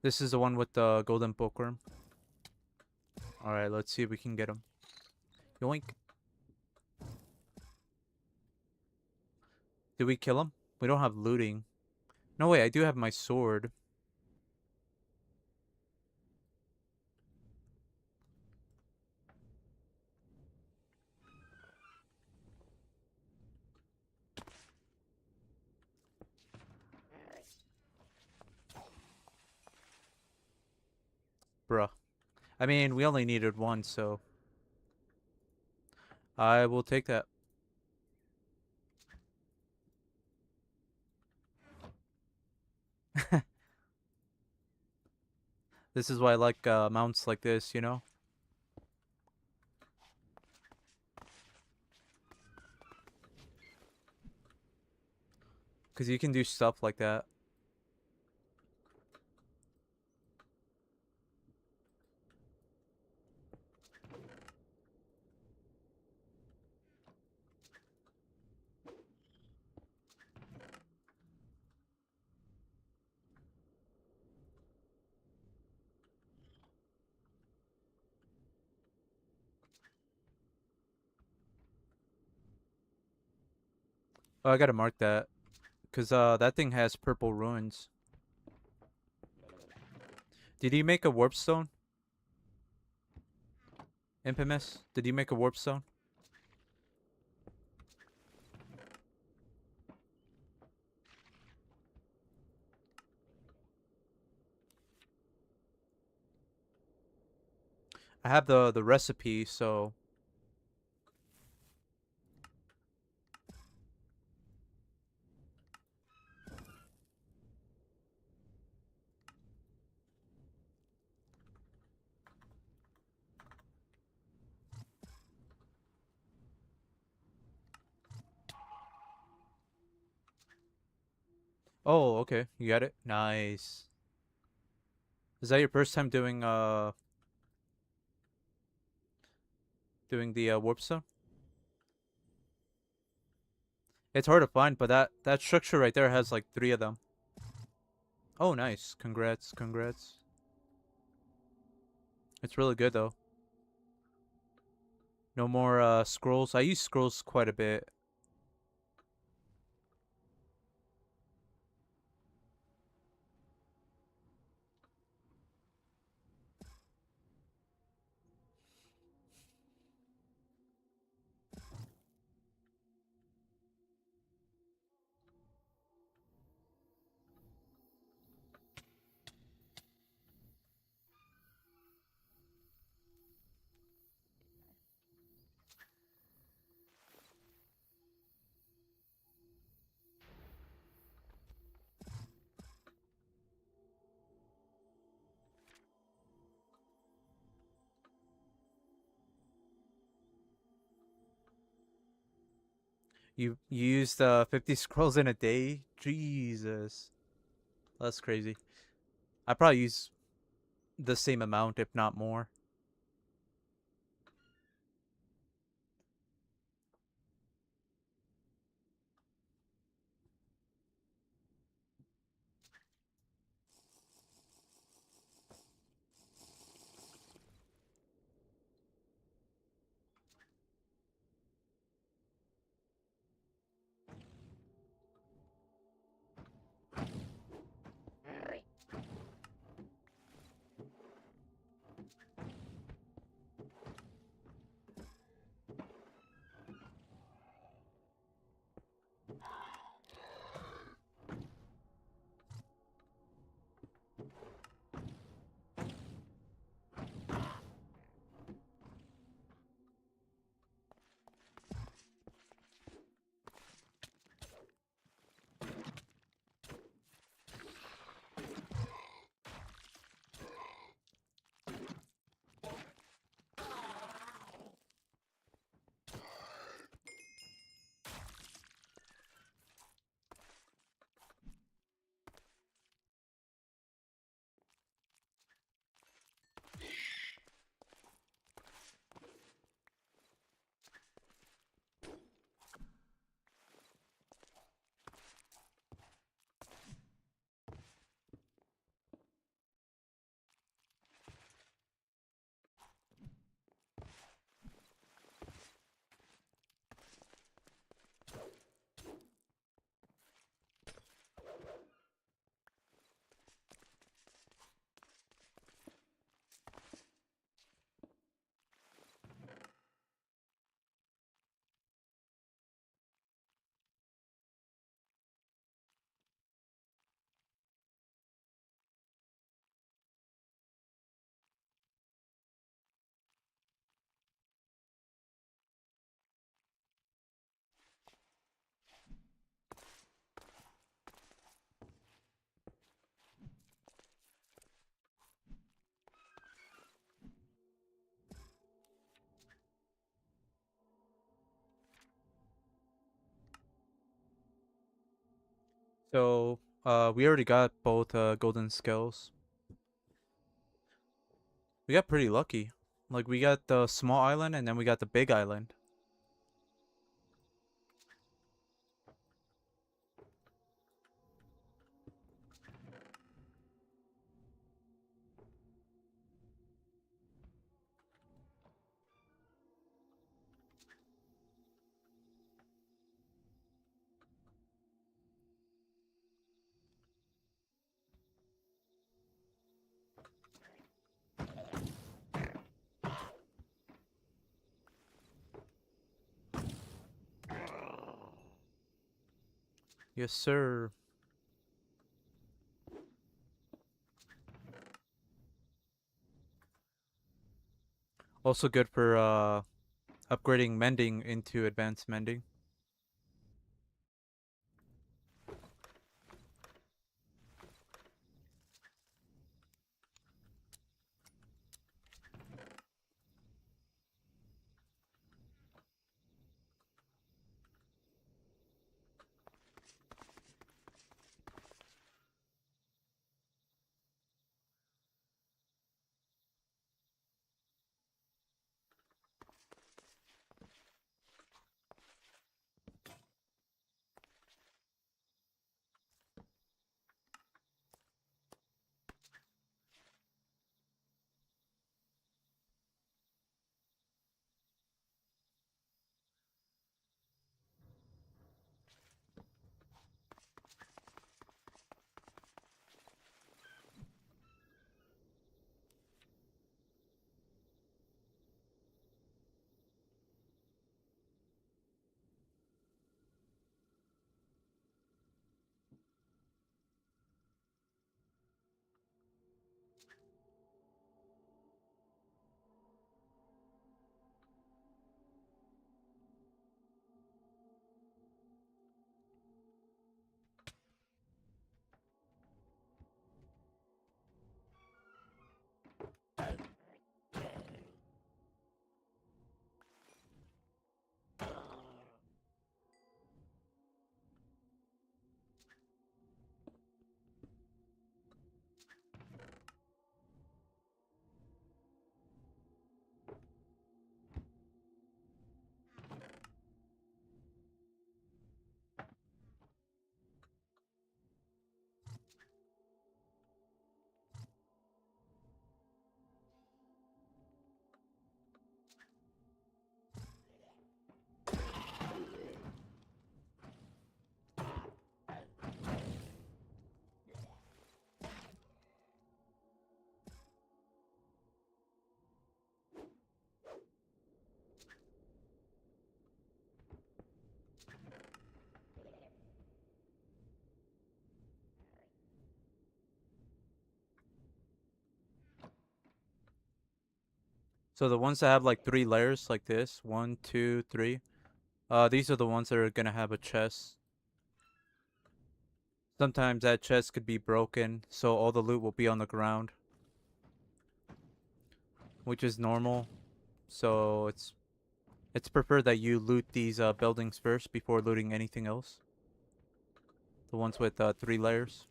Speaker 1: This is the one with the golden bookworm. All right, let's see if we can get him. Yoink! Did we kill him? We don't have looting. No way, I do have my sword. Bruh. I mean, we only needed one, so I will take that. This is why I like mounts like this, you know? Because you can do stuff like that. Oh, I gotta mark that. Because that thing has purple ruins. Did he make a warp stone? Infamous? Did he make a warp stone? I have the recipe, so... Oh, okay. You got it? Nice. Is that your first time doing the warp stone? It's hard to find, but that structure right there has like 3 of them. Oh, nice. Congrats, congrats. It's really good though. No more scrolls. I use scrolls quite a bit. You used 50 scrolls in a day? Jesus. That's crazy. I probably use the same amount, if not more. So, we already got both golden skulls. We got pretty lucky. Like, we got the small island and then we got the big island. Yes, sir. Also good for upgrading mending into advanced mending. So the ones that have like 3 layers like this, one, two, three, these are the ones that are gonna have a chest. Sometimes that chest could be broken, so all the loot will be on the ground, which is normal. So it's preferred that you loot these buildings first before looting anything else. The ones with 3 layers,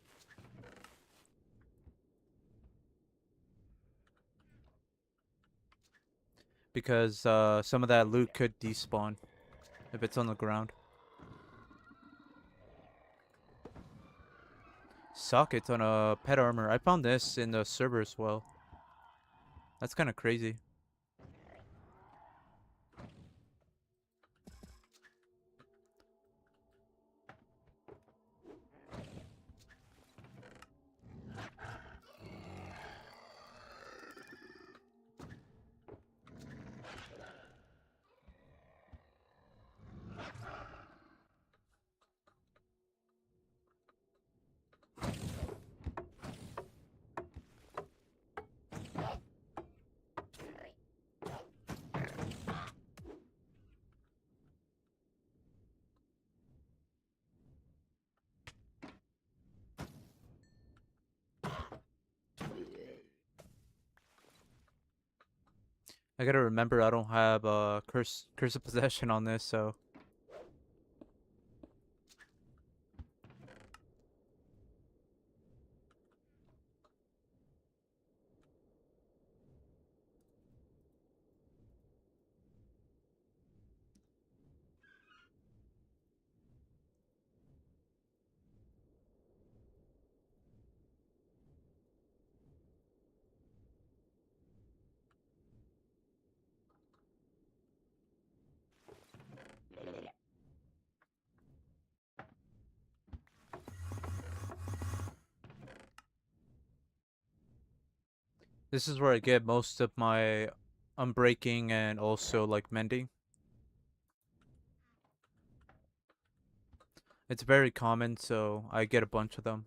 Speaker 1: because some of that loot could despawn if it's on the ground. Sockets on a pet armor. I found this in the server as well. That's kind of crazy. I gotta remember I don't have curse of possession on this, so this is where I get most of my unbreaking and also like mending. It's very common, so I get a bunch of them.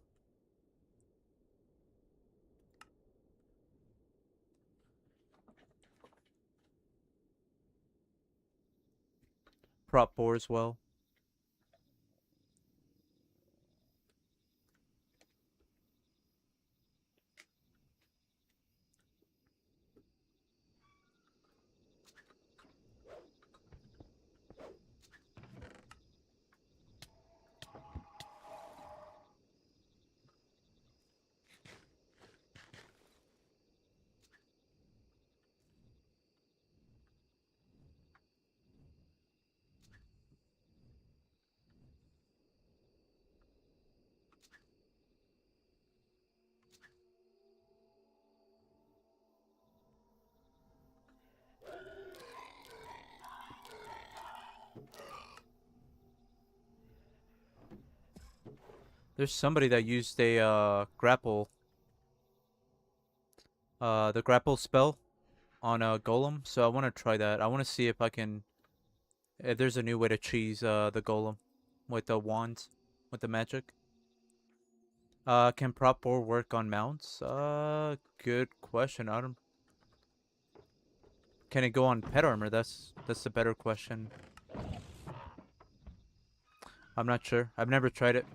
Speaker 1: Prop 4 as well. There's somebody that used a grapple, the grapple spell on a golem, so I want to try that. I want to see if I can, if there's a new way to cheese the golem with the wands, with the magic. Can prop 4 work on mounts? Good question. I don't. Can it go on pet armor? That's the better question. I'm not sure. I've never tried it.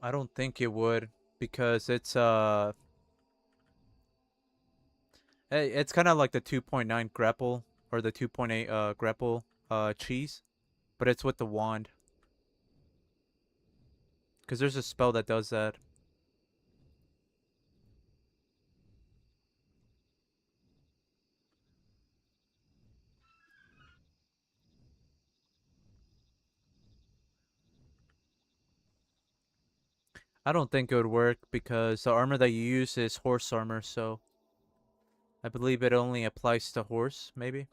Speaker 1: I don't think it would because it's kind of like the 2.9 grapple or the 2.8 grapple cheese, but it's with the wand because there's a spell that does that. I don't think it would work because the armor that you use is horse armor, so I believe it only applies to horse, maybe.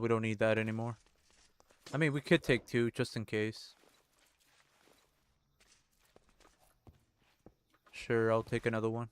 Speaker 1: We don't need that anymore. I mean, we could take two just in case. Sure, I'll take another one.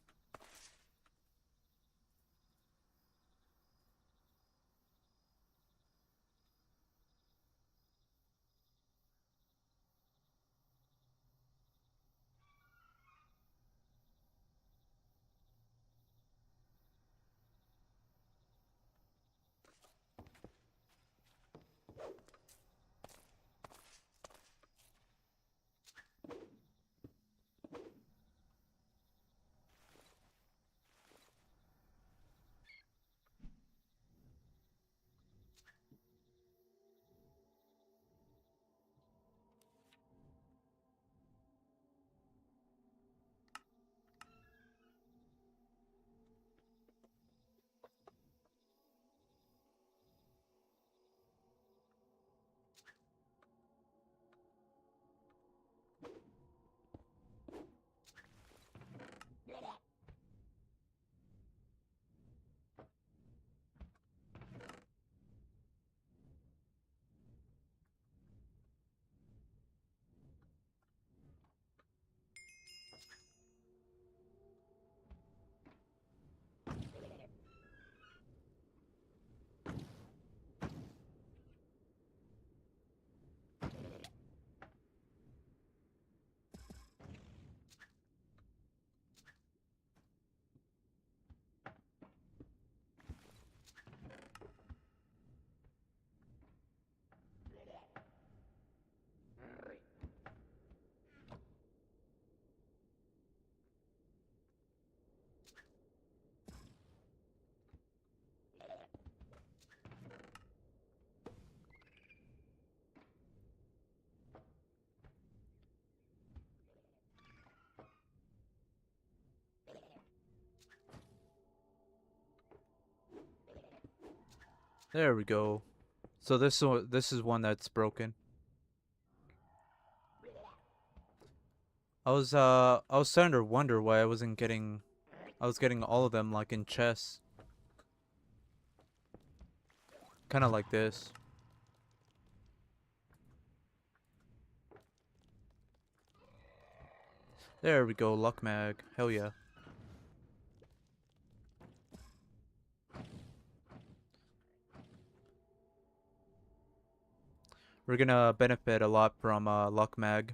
Speaker 1: There we go. So this is one that's broken. I was starting to wonder why I was getting all of them like in chests. Kind of like this. There we go, luck mag. Hell yeah. We're gonna benefit a lot from luck mag.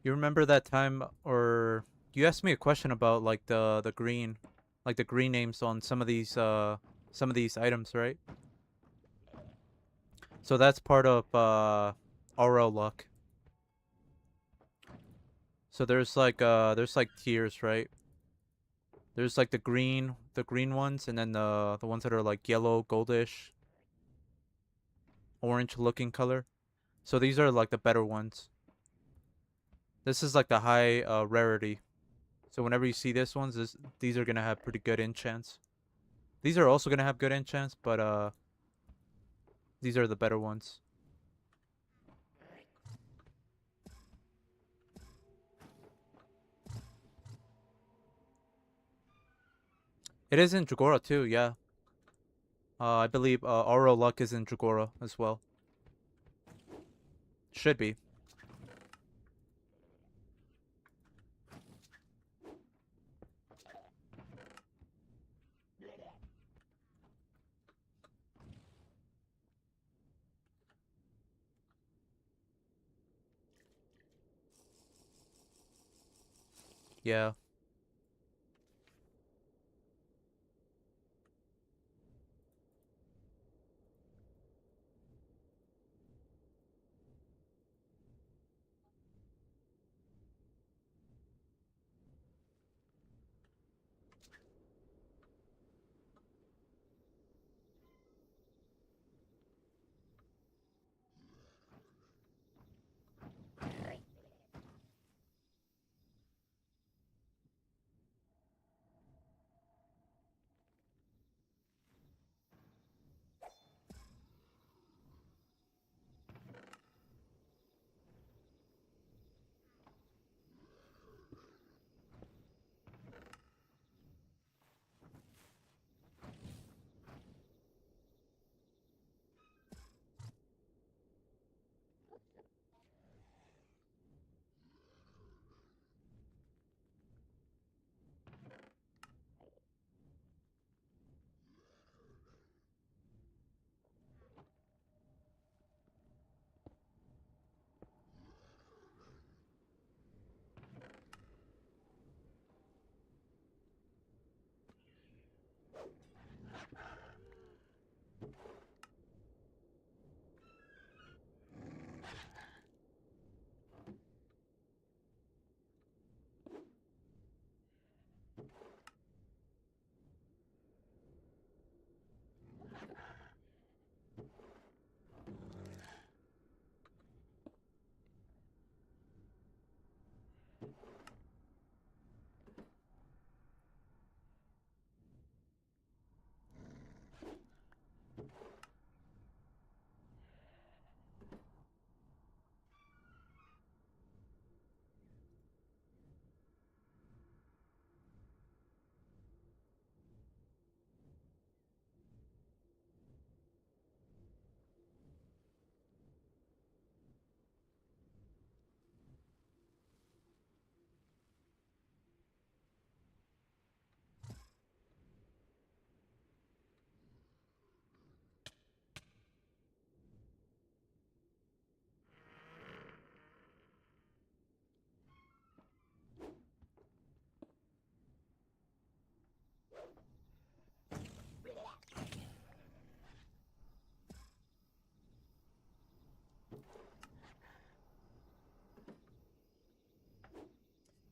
Speaker 1: You remember that time, or you asked me a question about like the green, like the green names on some of these items, right? So that's part of RL luck. So there's like tiers, right? There's like the green ones, and then the ones that are like yellow, goldish, orange looking color. So these are like the better ones. This is like the high rarity. So whenever you see these are gonna have pretty good enchants. These are also gonna have good enchants, but these are the better ones. It is in Jagora too, yeah. I believe Auro Luck is in Jagora as well. Should be. Yeah.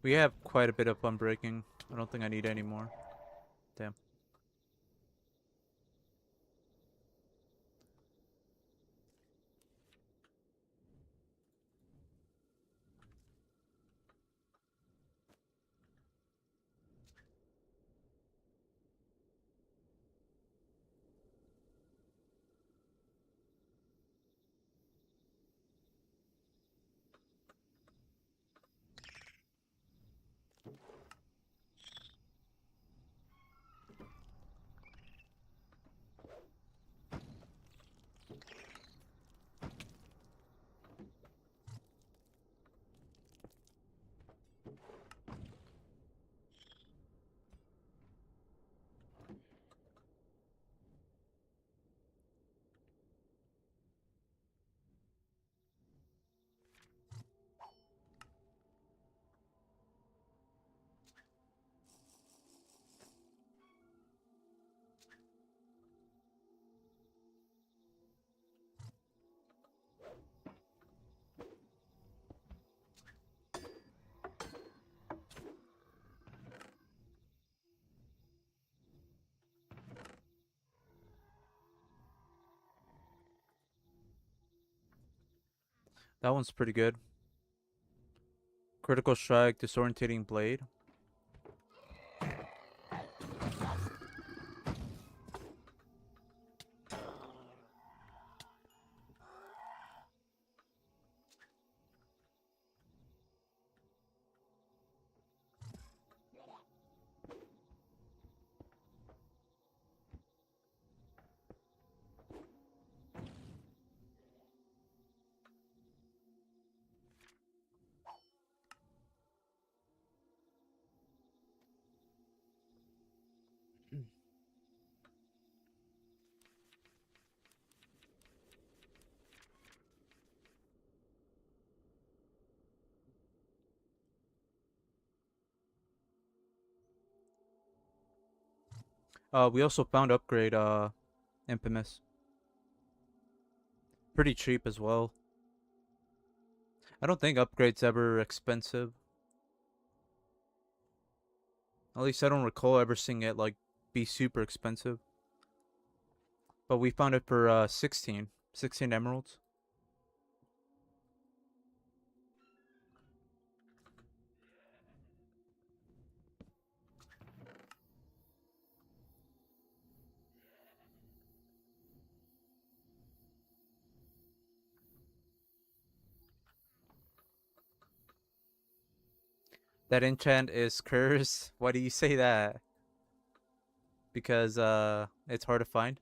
Speaker 1: We have quite a bit of unbreaking. I don't think I need any more. Damn. That one's pretty good. Critical strike, disorientating blade. We also found upgrade infamous. Pretty cheap as well. I don't think upgrade's ever expensive. At least I don't recall ever seeing it like be super expensive. But we found it for 16 emeralds. That enchant is cursed. Why do you say that? Because it's hard to find.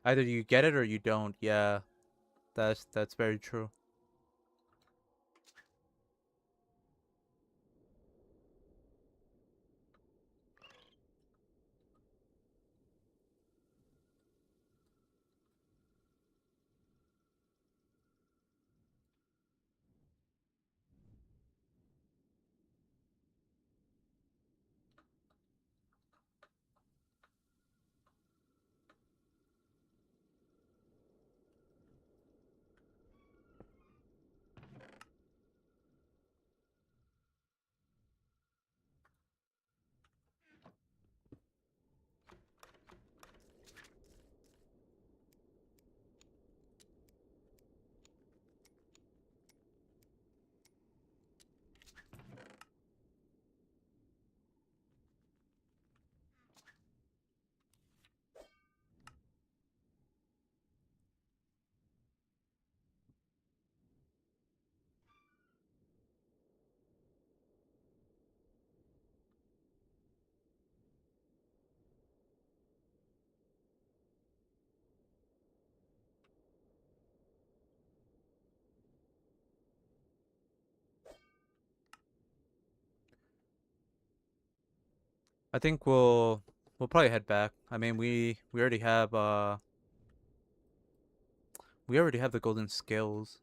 Speaker 1: Either you get it or you don't. Yeah, that's very true. I think we'll probably head back. I mean, we already have the golden scales.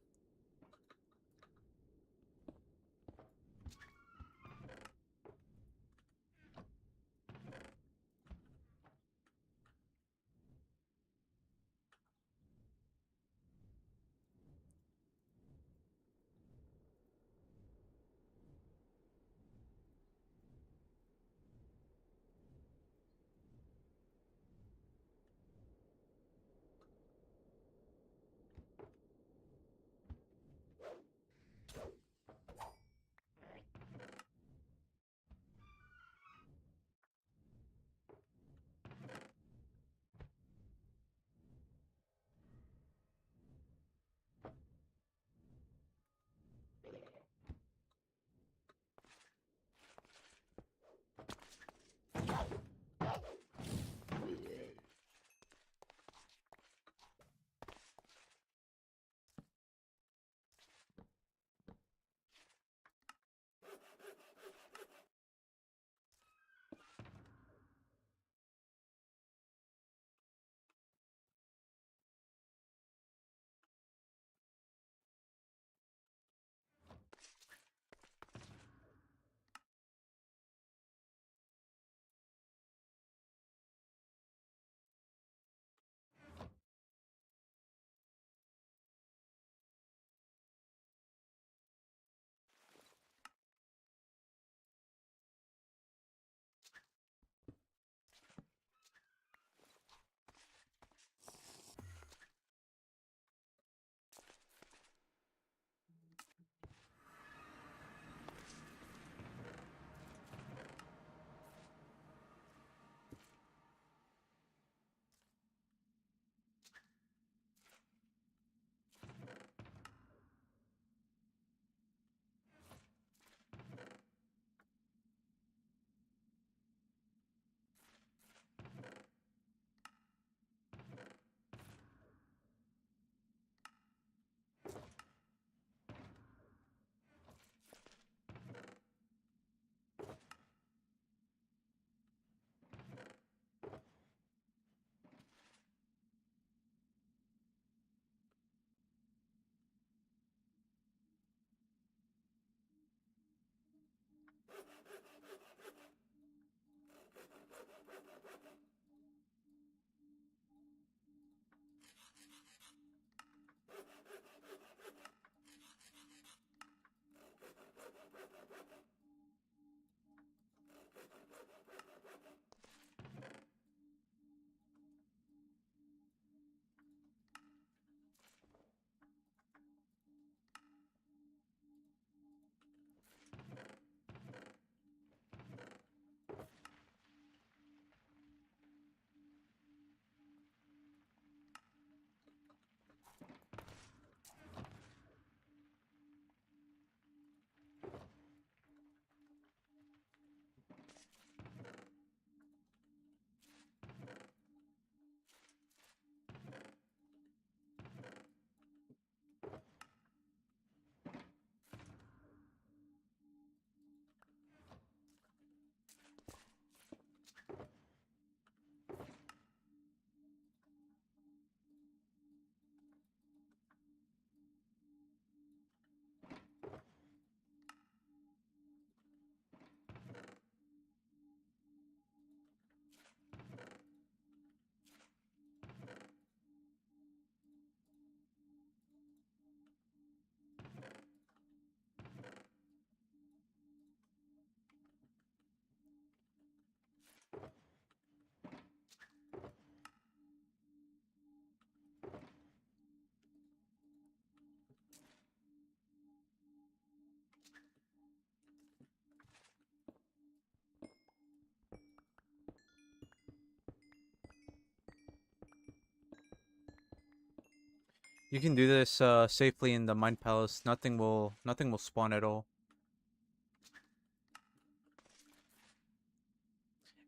Speaker 1: You can do this safely in the Mind Palace. Nothing will spawn at all.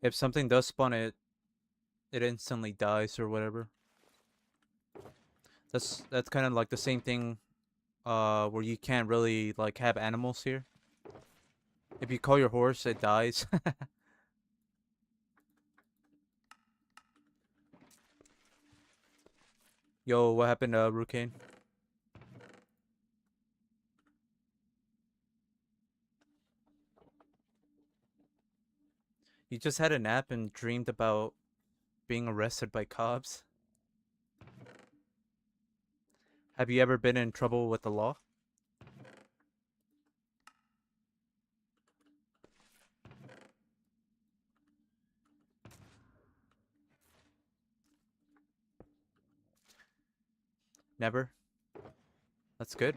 Speaker 1: If something does spawn, it instantly dies or whatever. That's kind of like the same thing where you can't really like have animals here. If you call your horse, it dies. Yo, what happened to Rucane? You just had a nap and dreamed about being arrested by cops. Have you ever been in trouble with the law? Never? That's good.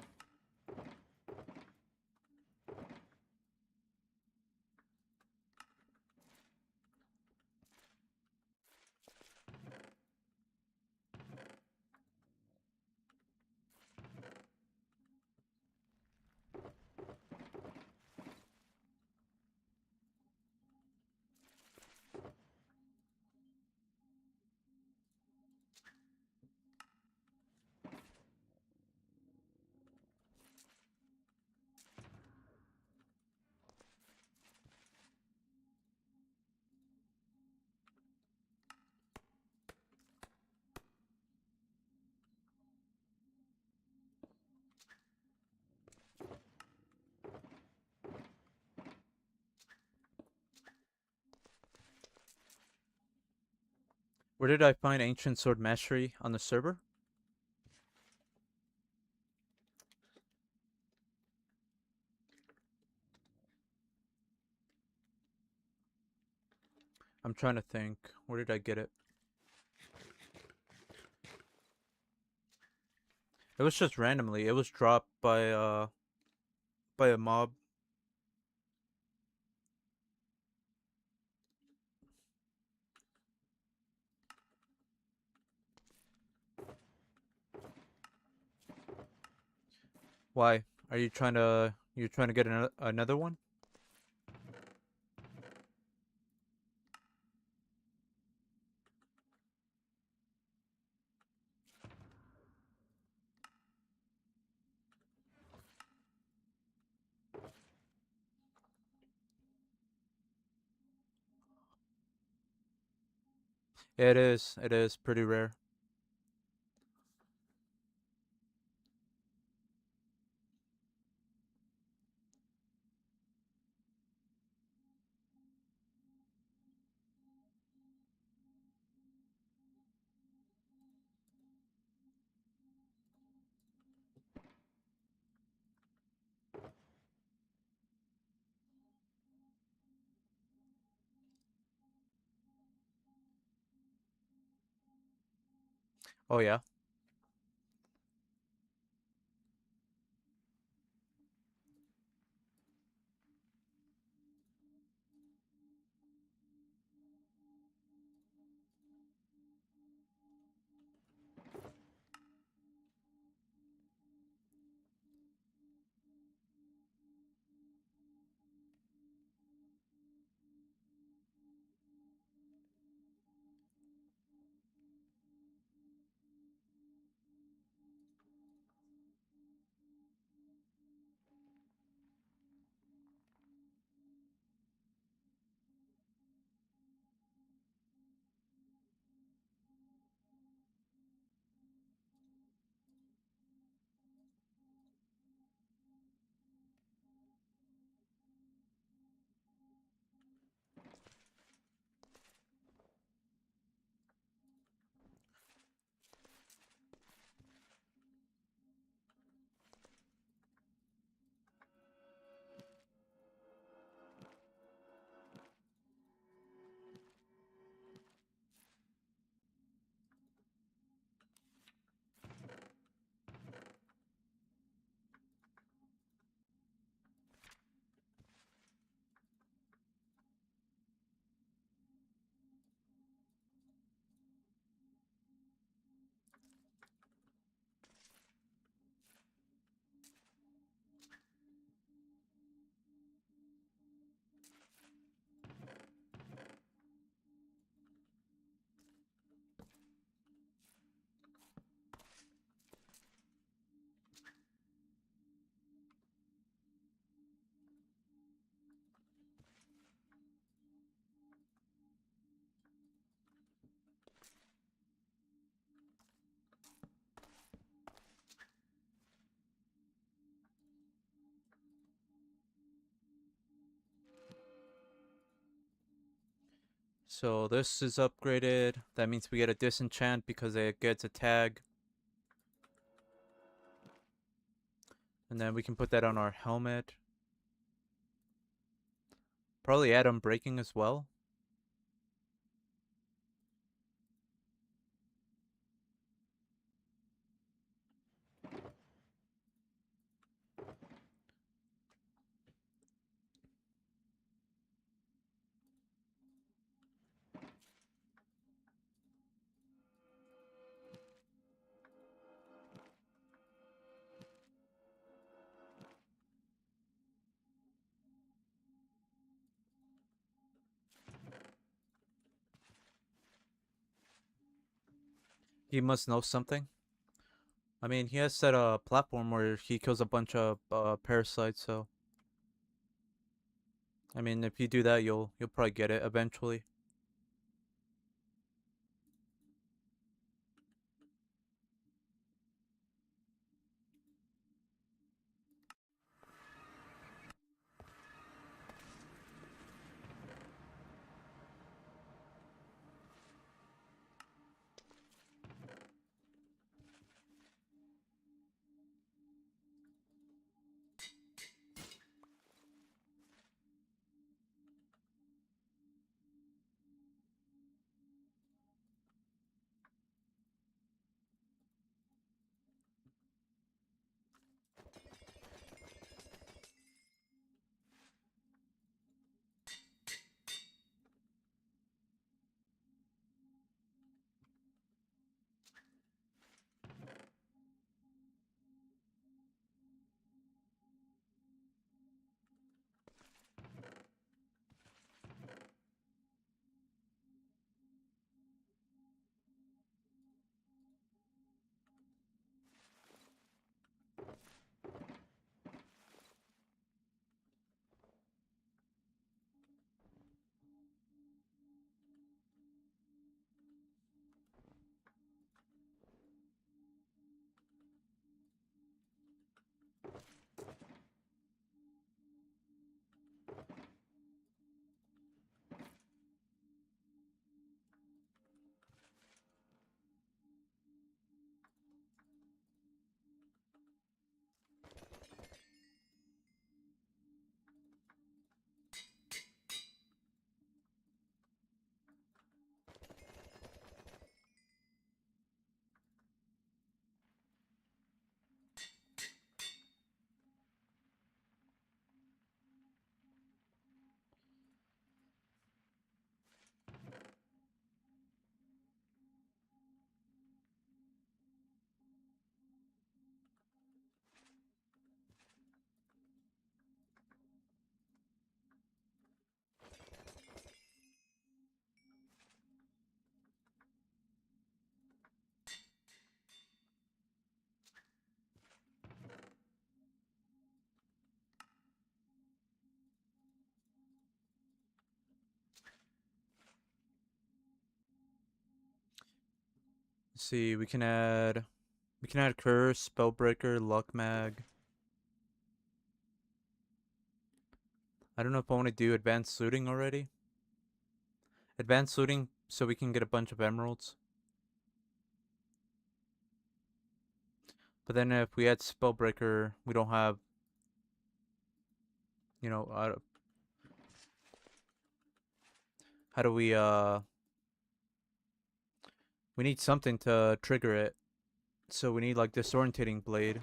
Speaker 1: Where did I find Ancient Sword Mastery on the server? I'm trying to think. Where did I get it? It was just randomly. It was dropped by a mob. Why? Are you trying to get another one? Yeah, it is. It is pretty rare. Oh yeah. So this is upgraded. That means we get a disenchant because it gets a tag. And then we can put that on our helmet. Probably add unbreaking as well. He must know something. I mean, he has set a platform where he kills a bunch of parasites, so I mean, if you do that, you'll probably get it eventually. Let's see, we can add curse, spellbreaker, luck mag. I don't know if I want to do advanced looting already. Advanced looting so we can get a bunch of emeralds. But then if we add spellbreaker, we don't have, you know, how do we need something to trigger it. So we need like disorientating blade.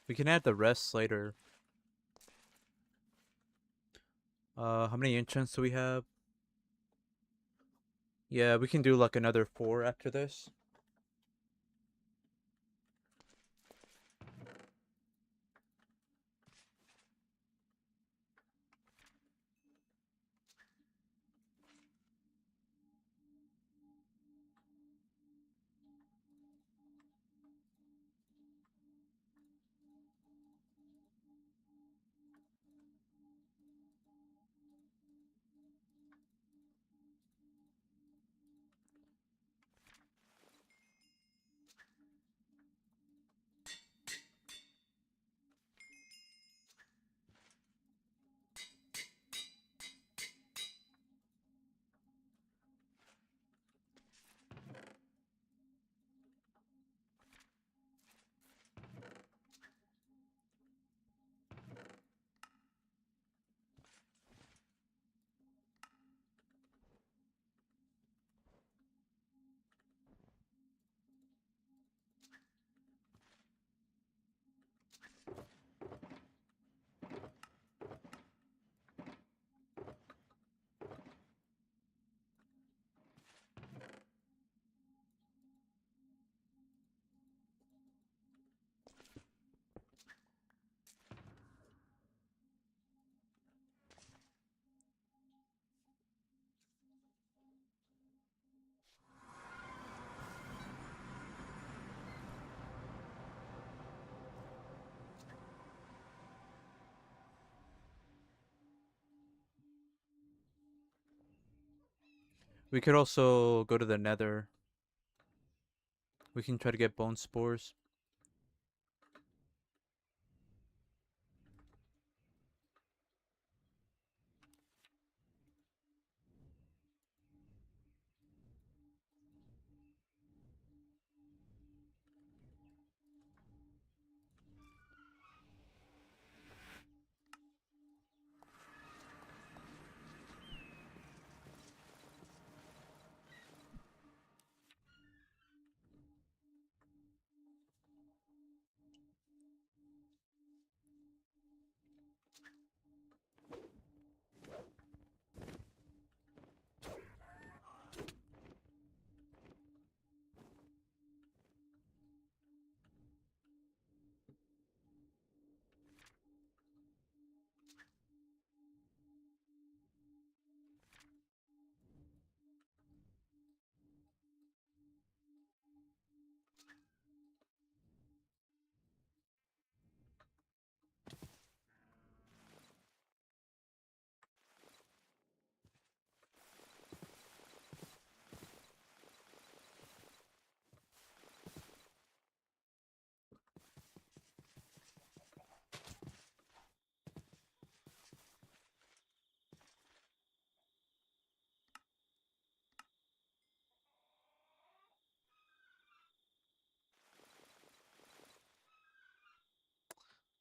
Speaker 1: We can add the rest later. How many enchants do we have? Yeah, we can do like another 4 after this. We could also go to the nether. We can try to get bone spores.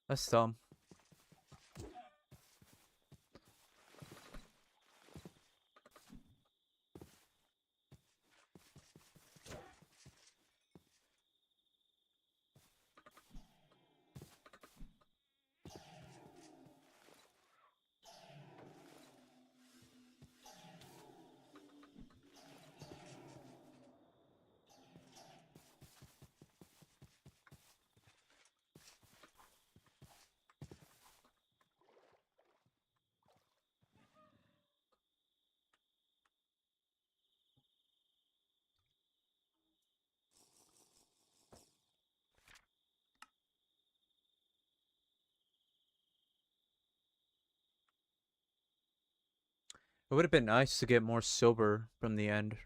Speaker 1: That's dumb. It would have been nice to get more silver from the end.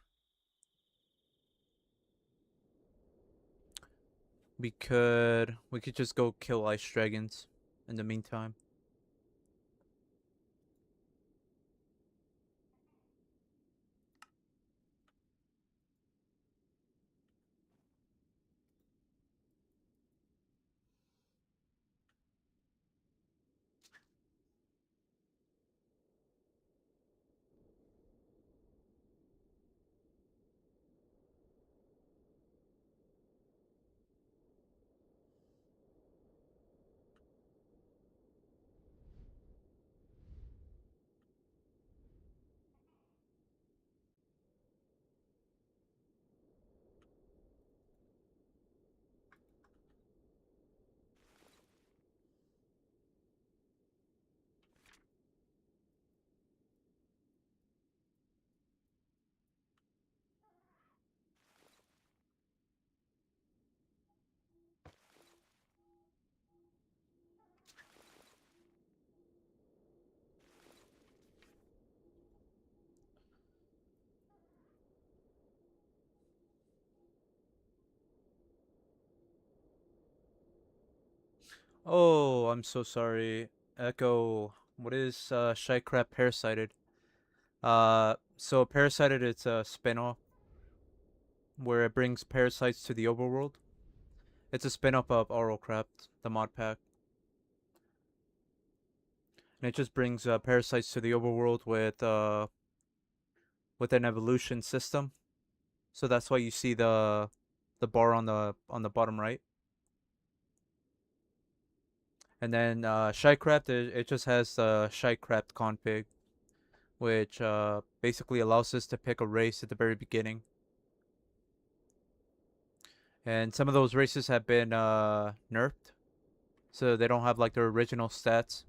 Speaker 1: We could just go kill ice dragons in the meantime. Oh, I'm so sorry. Echo, what is Shycraft Parasited? So Parasited it's a spin-off where it brings parasites to the overworld. It's a spin-off of Rlcraft, the mod pack. And it just brings parasites to the overworld with an evolution system. So that's why you see the bar on the bottom right. And then Shycraft, it just has the Shycraft config, which basically allows us to pick a race at the very beginning. And some of those races have been nerfed, so they don't have like their original stats.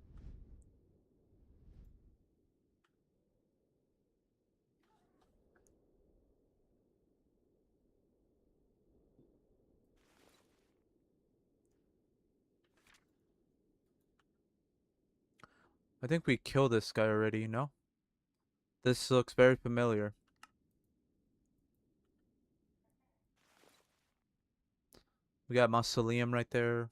Speaker 1: I think we killed this guy already, no? This looks very familiar. We got Mausoleum right there.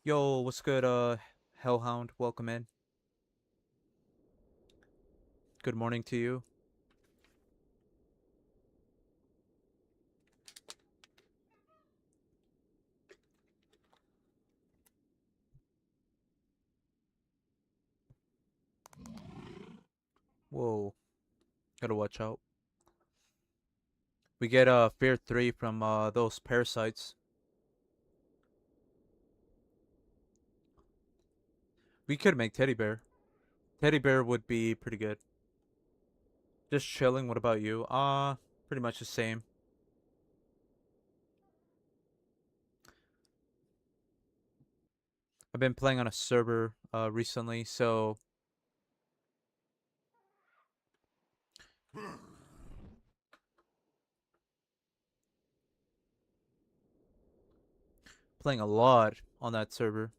Speaker 1: Yo, what's good, Hellhound? Welcome in. Good morning to you. Whoa, gotta watch out. We get Fear 3 from those parasites. We could make Teddy Bear. Teddy Bear would be pretty good. Just chilling. What about you? Pretty much the same. I've been playing on a server recently, so playing a lot on that server.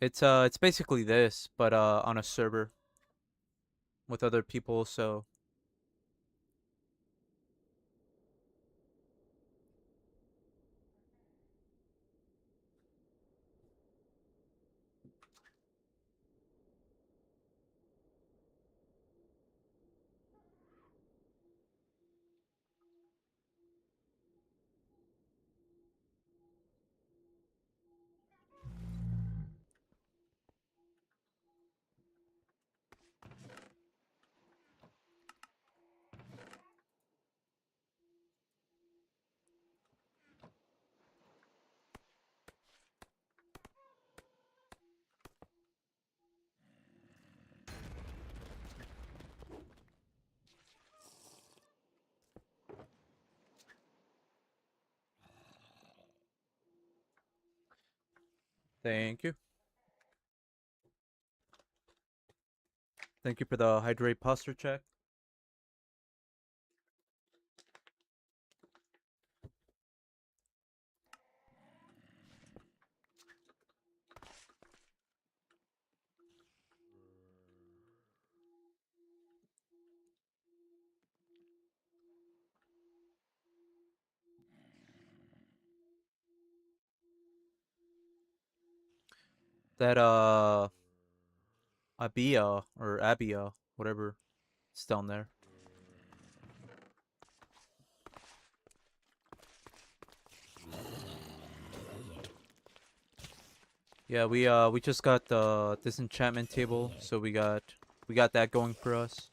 Speaker 1: It's basically this, but on a server with other people. So thank you, thank you for the hydrate posture check. That Abia or Abia, whatever, it's down there. Yeah, we just got the disenchantment table, so we got that going for us.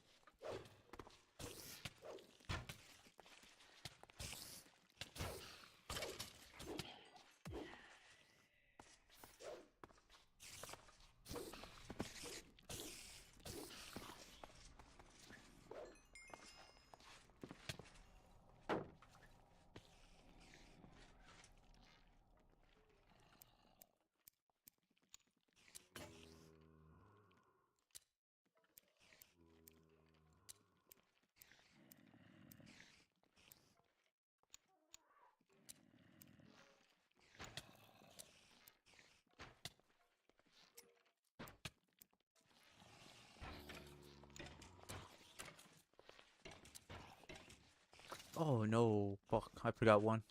Speaker 1: Oh no, fuck, I forgot one.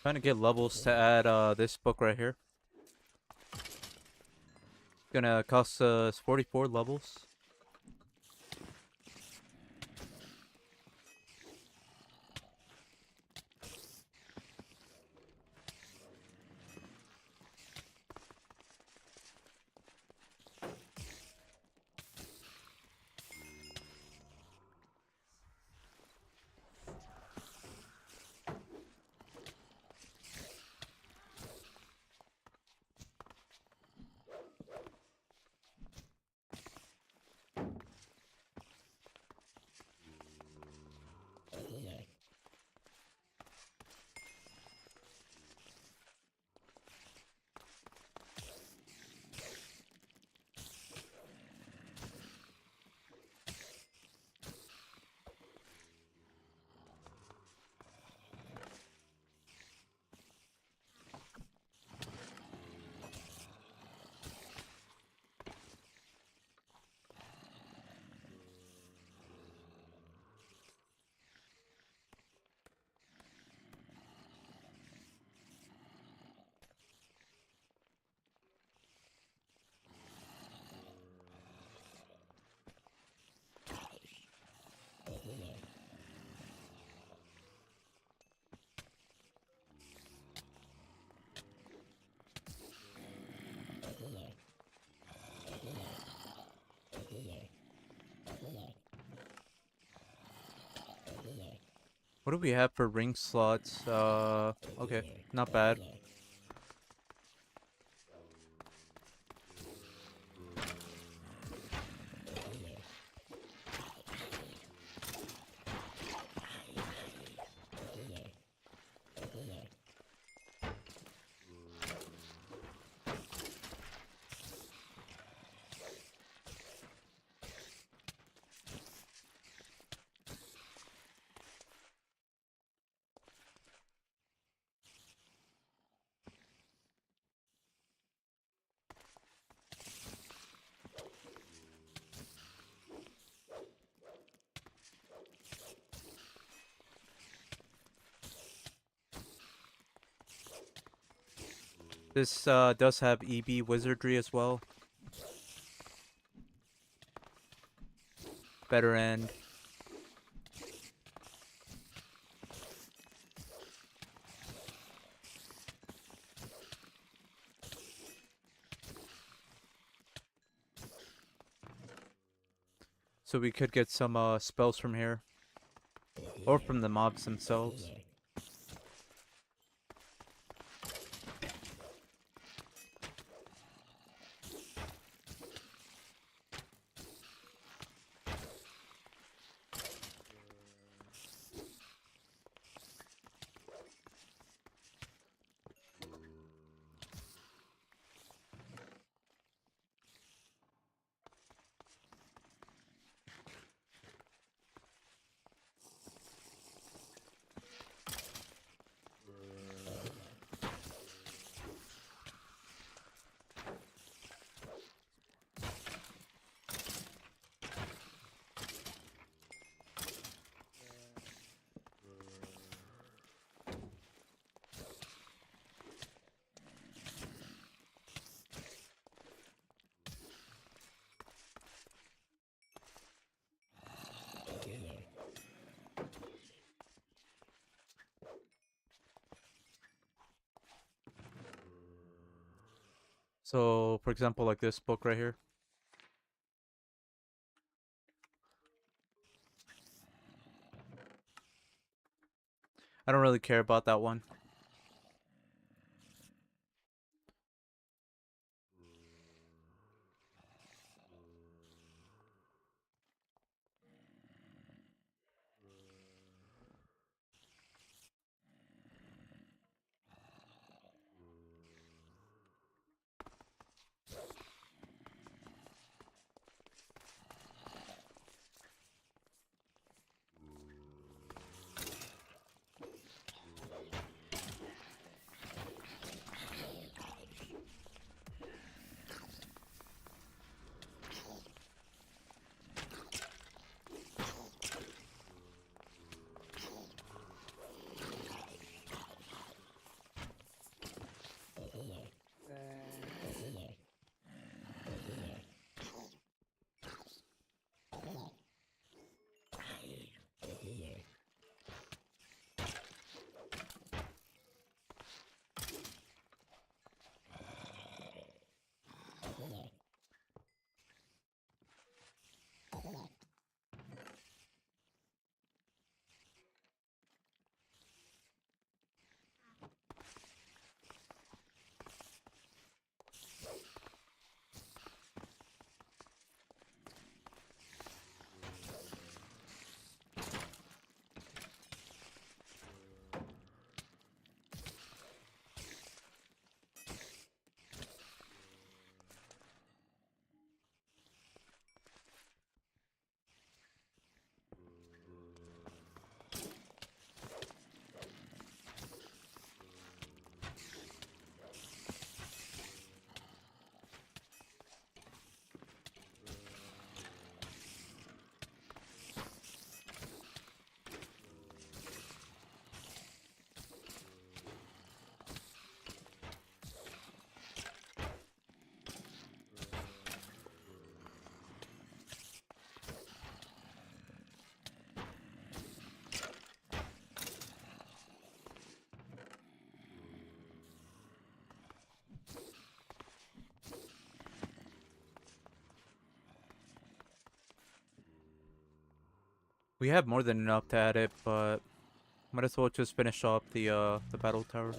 Speaker 1: Trying to get levels to add this book right here. Gonna cost us 44 levels. What do we have for ring slots? Okay, not bad. This does have EB wizardry as well. Better end. So we could get some spells from here. Or from the mobs themselves. So, for example, like this book right here. I don't really care about that one. We have more than enough to add it, but Might as well just finish off the battle tower.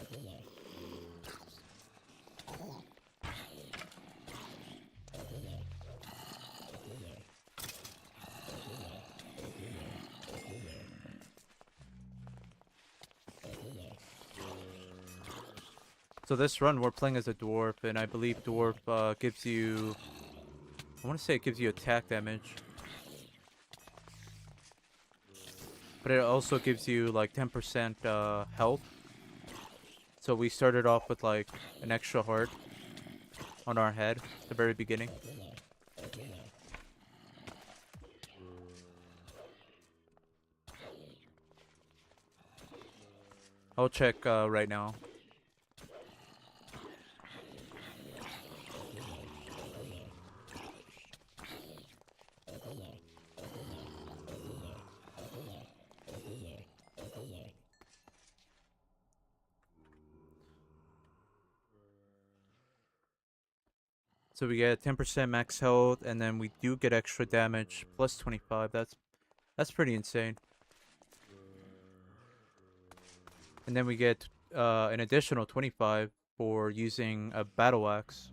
Speaker 1: So this run we're playing as a dwarf, and I believe dwarf gives you, I want to say it gives you attack damage, but it also gives you like 10% health. So we started off with like an extra heart on our head at the very beginning. I'll check right now. So we get 10% max health, and then we do get extra damage plus 25. That's pretty insane. And then we get an additional 25 for using a battle axe.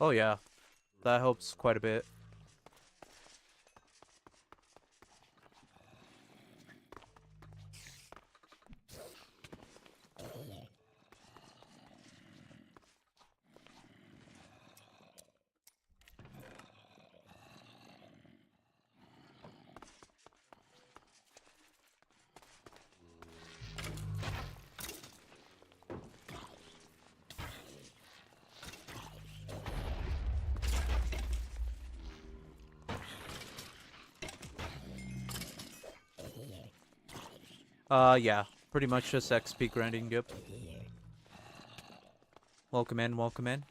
Speaker 1: Oh yeah, that helps quite a bit. Yeah, pretty much just XP grinding. Yep. Welcome in, welcome in.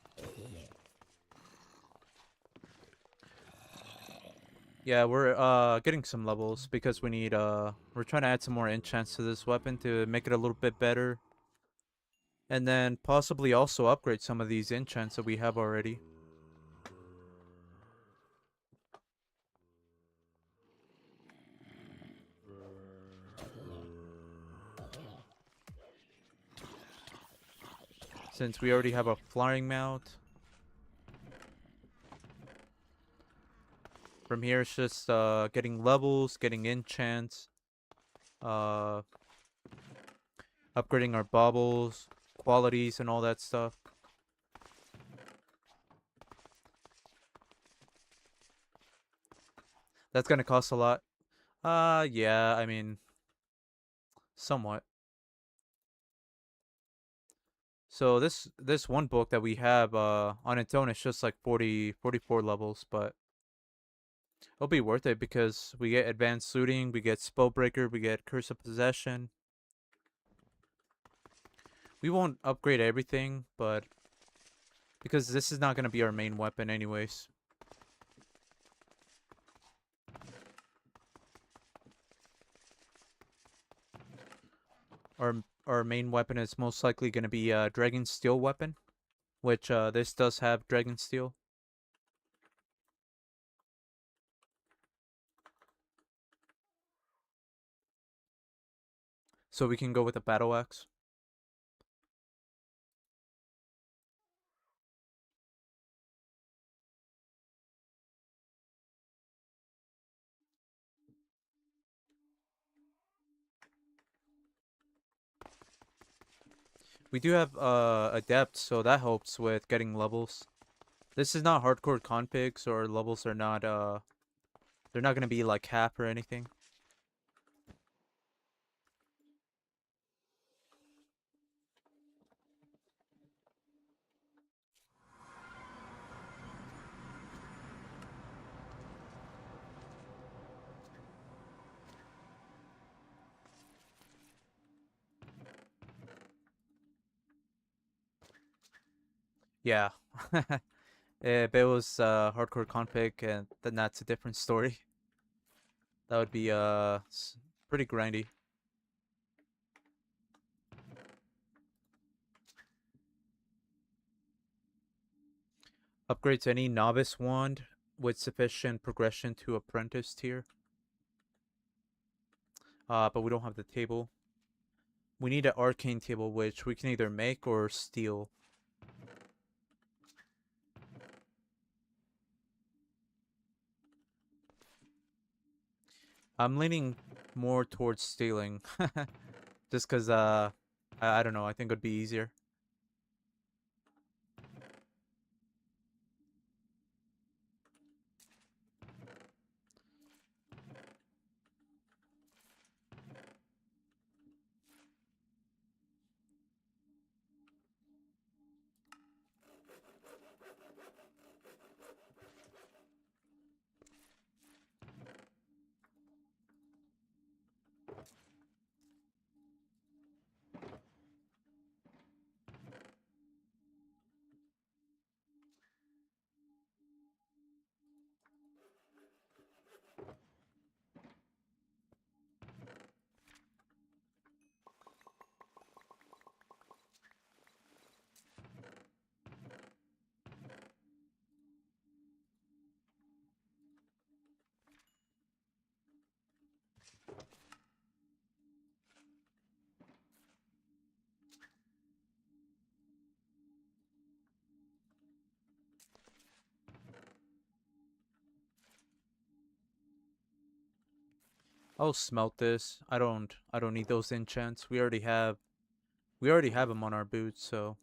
Speaker 1: Yeah, we're getting some levels because we need we're trying to add some more enchants to this weapon to make it a little bit better. And then possibly also upgrade some of these enchants that we have already. Since we already have a flying mount. From here it's just getting levels, getting enchants, uh upgrading our baubles, qualities and all that stuff. That's gonna cost a lot. Yeah, I mean, somewhat. So this one book that we have on its own is just like 44 levels, but it'll be worth it because we get advanced looting, we get spellbreaker, we get curse of possession. We won't upgrade everything, but because this is not going to be our main weapon anyways. Our main weapon is most likely going to be a dragon steel weapon, which this does have dragon steel. So we can go with a battle axe. We do have adept, so that helps with getting levels. This is not hardcore config, so our levels are not they're not gonna be like half or anything. Yeah. If it was hardcore config, and then that's a different story. That would be pretty grindy. Upgrade to any novice wand with sufficient progression to apprentice tier. But we don't have the table. We need an arcane table, which we can either make or steal. I'm leaning more towards stealing, just because I don't know. I think it would be easier. I'll smelt this. I don't need those enchants. We already have them on our boots, so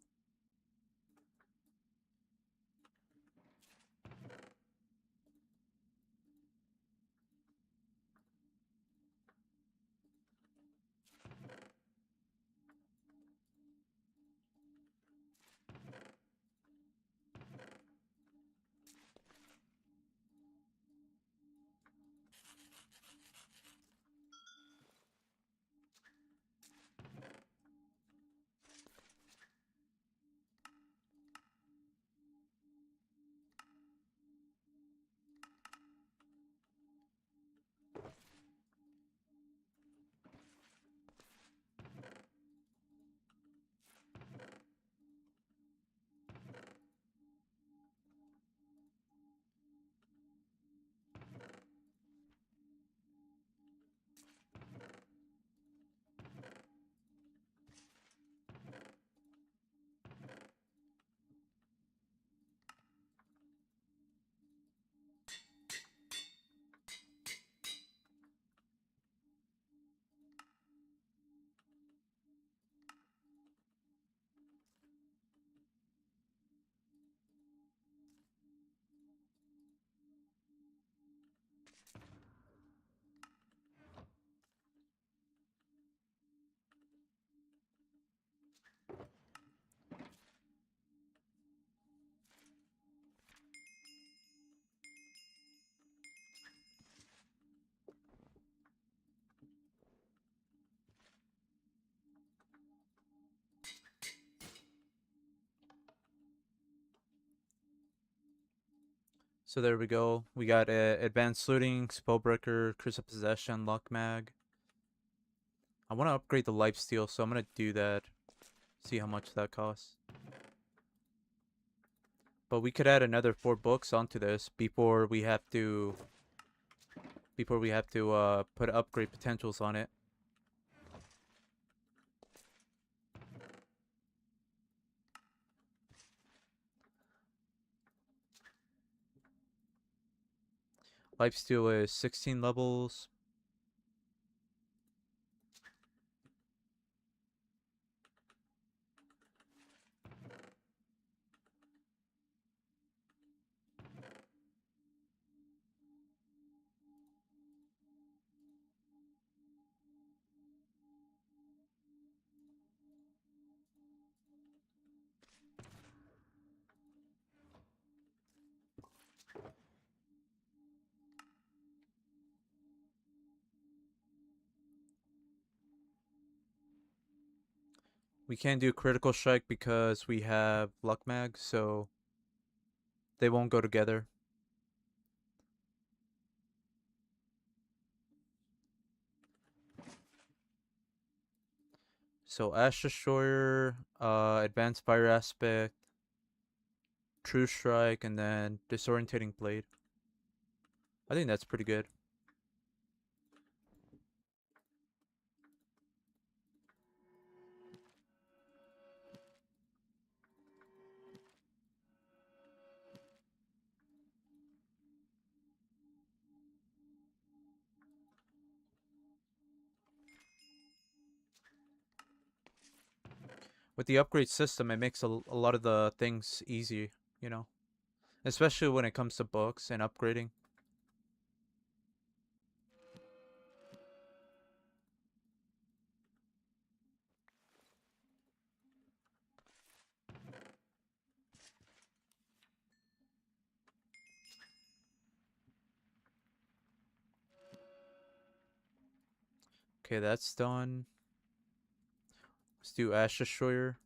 Speaker 1: there we go. We got advanced looting, spellbreaker, curse of possession, luck mag. I want to upgrade the lifesteal, so I'm gonna do that. See how much that costs. But we could add another 4 books onto this before we have to put upgrade potentials on it. Lifesteal is 16 levels. We can't do critical strike because we have luck mag, so they won't go together. So Ash Destroyer, Advanced Fire Aspect, True Strike, and then Disorientating Blade. I think that's pretty good. With the upgrade system, it makes a lot of the things easy, you know? Especially when it comes to books and upgrading. Okay, that's done. Let's do Ash Destroyer.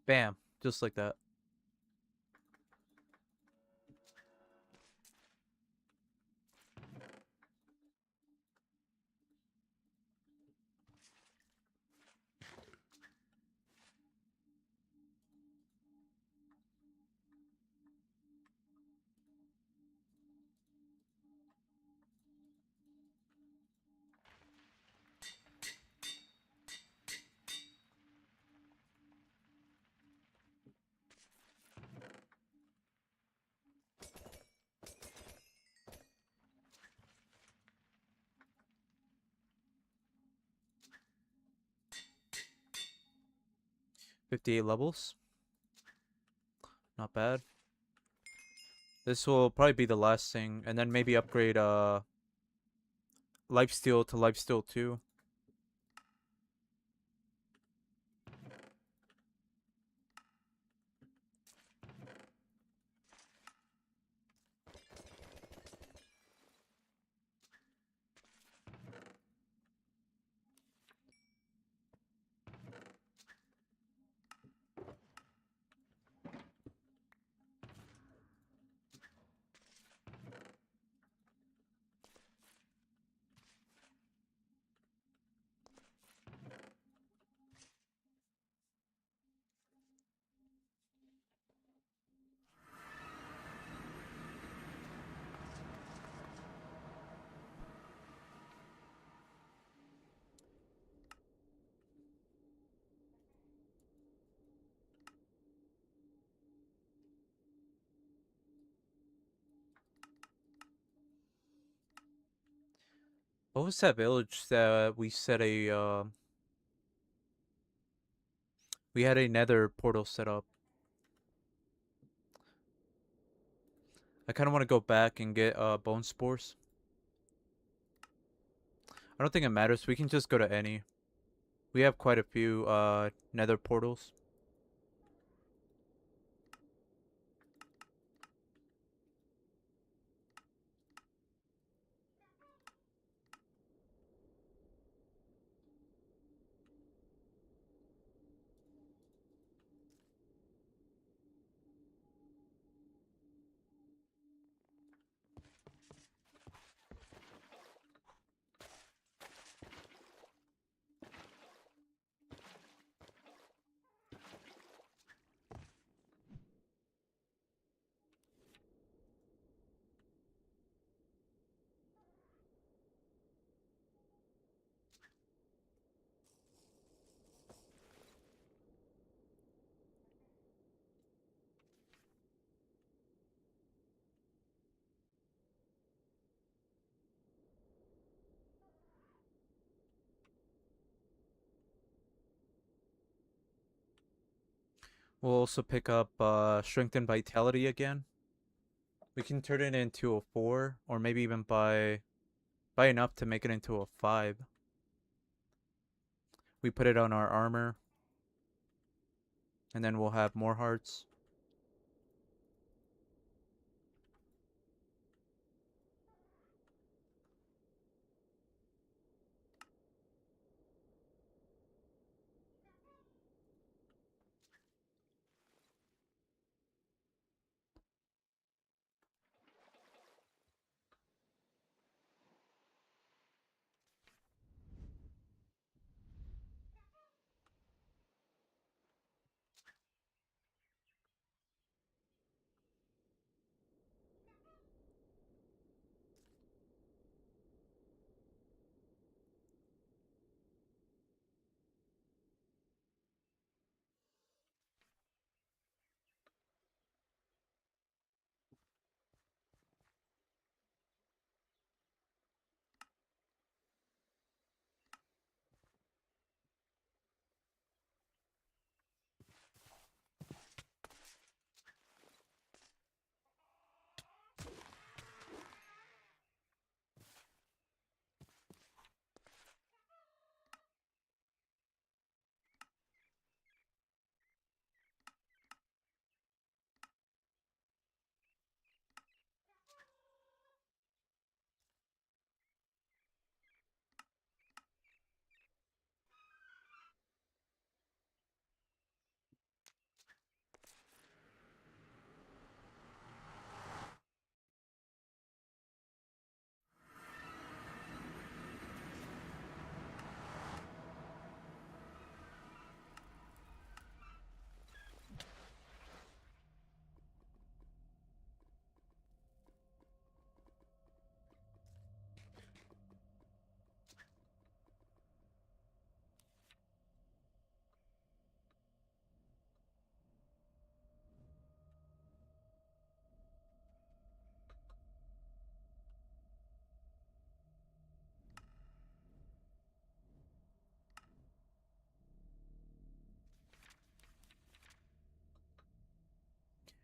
Speaker 1: Bam. Just like that. $58 levels. Not bad. This will probably be the last thing, and then maybe upgrade Lifesteal to Lifesteal 2. What was that village that we set a we had a nether portal set up? I kind of want to go back and get bone spores. I don't think it matters. We can just go to any. We have quite a few nether portals. We'll also pick up Strength and Vitality again. We can turn it into a 4, or maybe even by enough to make it into a 5. We put it on our armor, and then we'll have more hearts.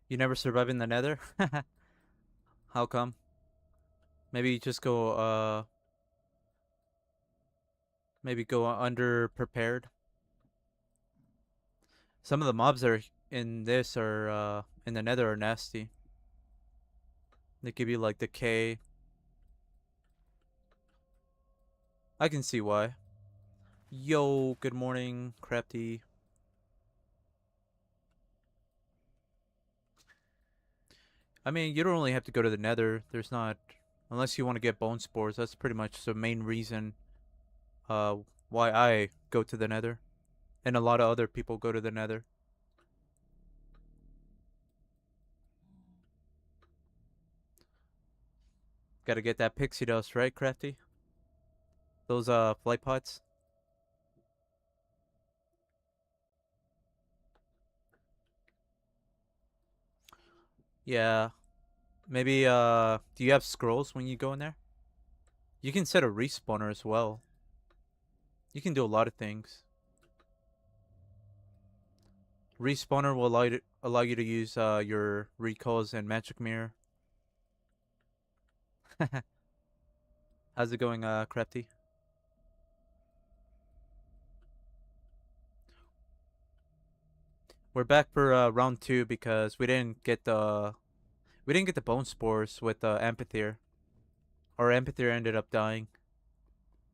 Speaker 1: You never survive in the Nether? How come? Maybe you just go under prepared. Some of the mobs that are in this are in the Nether are nasty. They give you like decay. I can see why. Yo, good morning, Crafty. I mean, you don't really have to go to the Nether. There's not, unless you want to get bone spores. That's pretty much the main reason uh why I go to the Nether, and a lot of other people go to the Nether. Got to get that pixie dust, right, Crafty? Those flight pots. Yeah. Maybe do you have scrolls when you go in there? You can set a respawner as well. You can do a lot of things. Respawner will allow you to use your recalls and magic mirror. How's it going, Crafty? We're back for round 2 because we didn't get the bone spores with amphitheater. Our amphitheater ended up dying,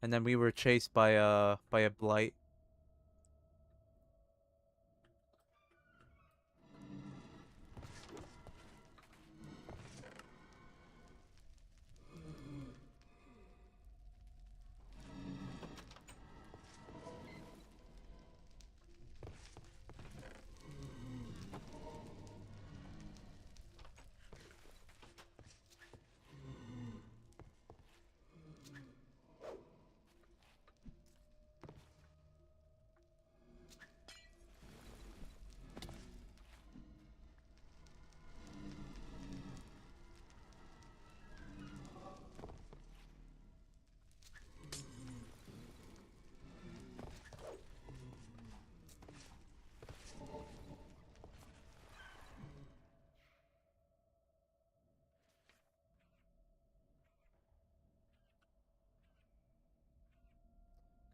Speaker 1: and then we were chased by a blight.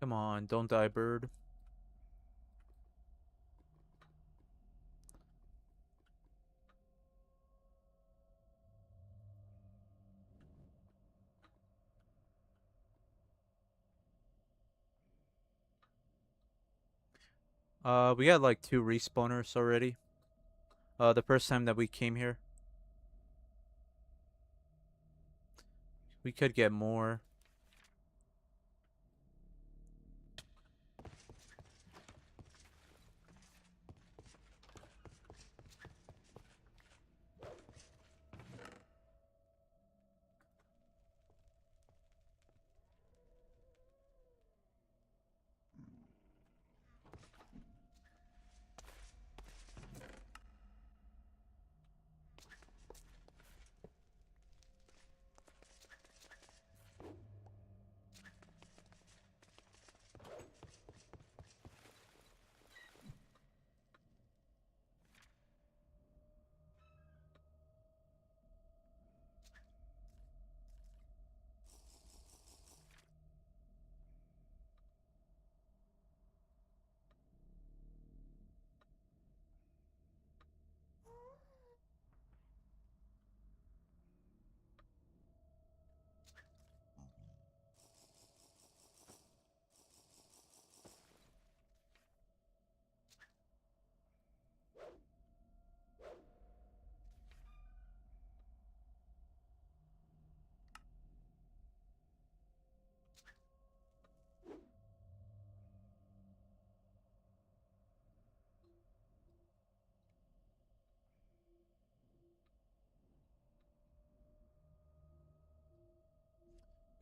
Speaker 1: Come on, don't die, bird. We got like 2 respawners already. The first time that we came here. We could get more.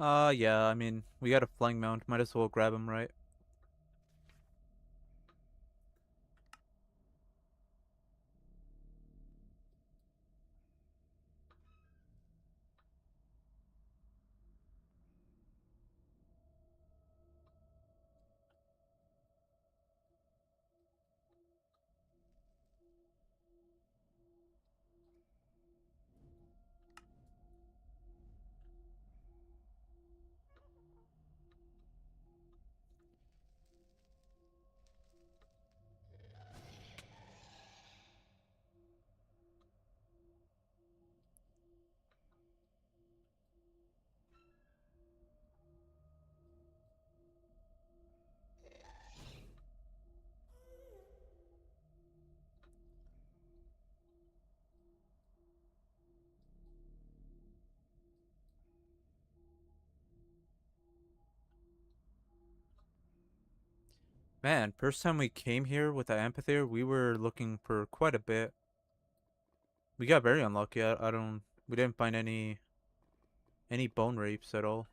Speaker 1: Yeah, I mean, we got a flying mount. Might as well grab him, right? Man, first time we came here with the amphitheater, we were looking for quite a bit. We got very unlucky. I don't. We didn't find any bone rapes at all.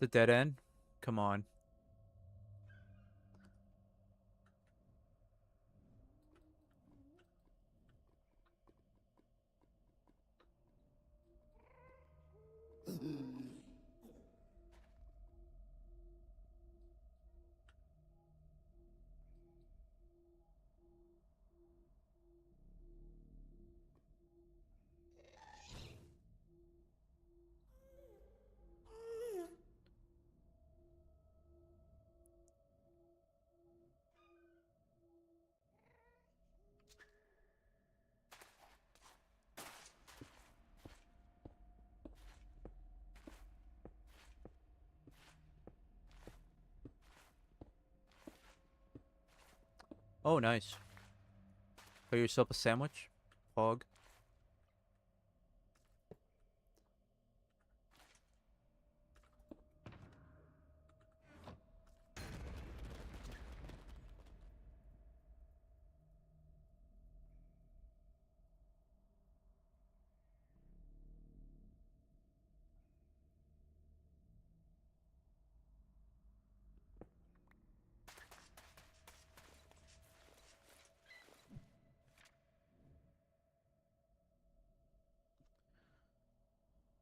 Speaker 1: The dead end. Come on. Oh, nice. Got yourself a sandwich? Hog.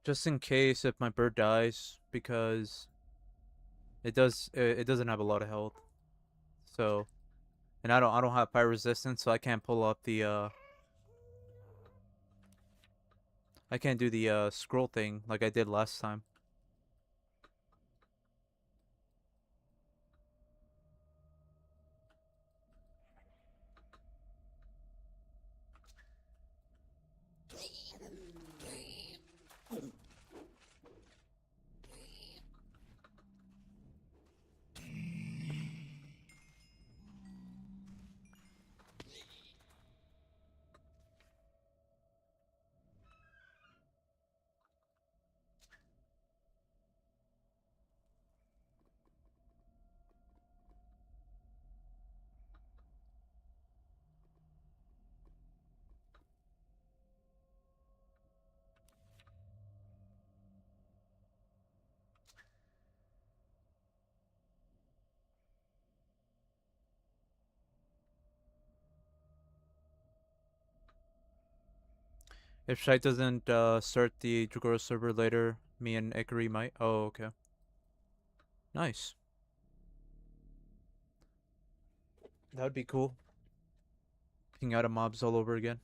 Speaker 1: Just in case if my bird dies, because it doesn't have a lot of health. So, and I don't have fire resistance, so I can't pull up the I can't do the scroll thing like I did last time. If Shite doesn't start the Dragora server later, me and Ikari might. Oh, okay. Nice. That would be cool. King out of mobs all over again.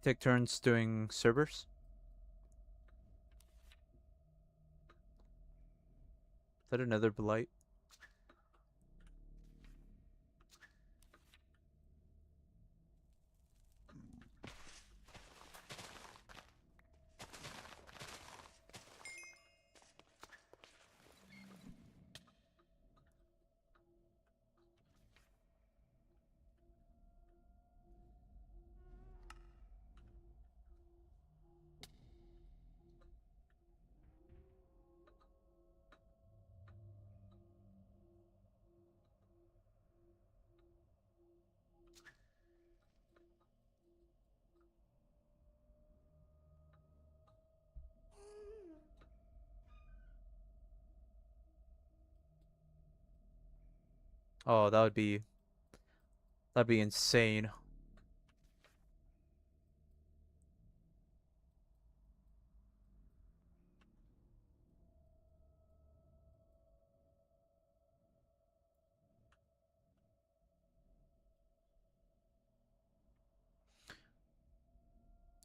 Speaker 1: Take turns doing servers. Is that another blight? Oh, that'd be insane.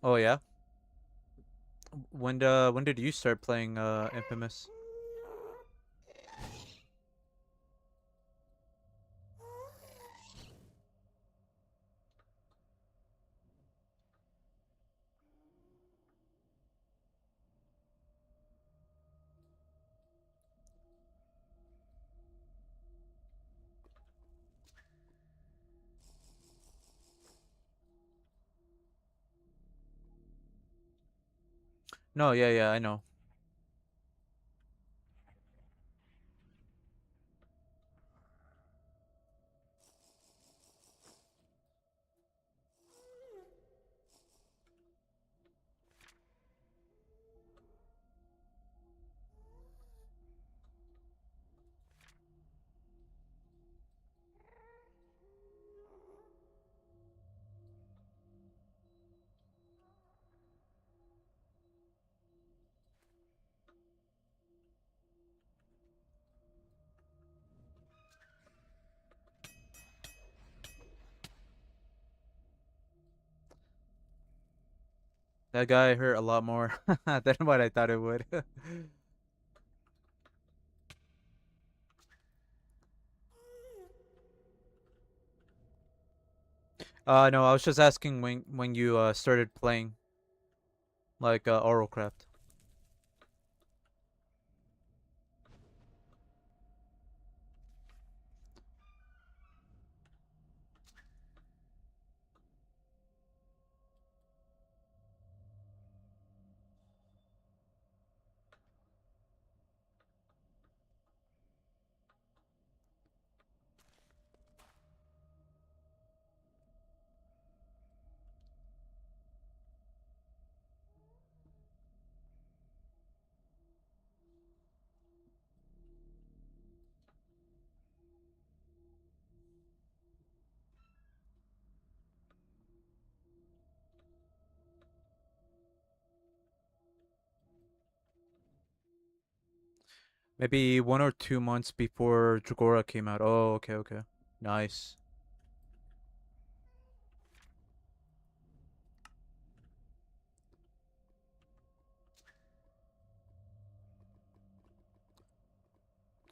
Speaker 1: Oh yeah. When did you start playing Infamous? No, yeah, yeah, I know. That guy hurt a lot more than what I thought it would. No, I was just asking when you started playing like Rlcraft. Maybe 1 or 2 months before Dragora came out. Oh, okay, okay. Nice.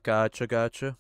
Speaker 1: Gotcha, gotcha.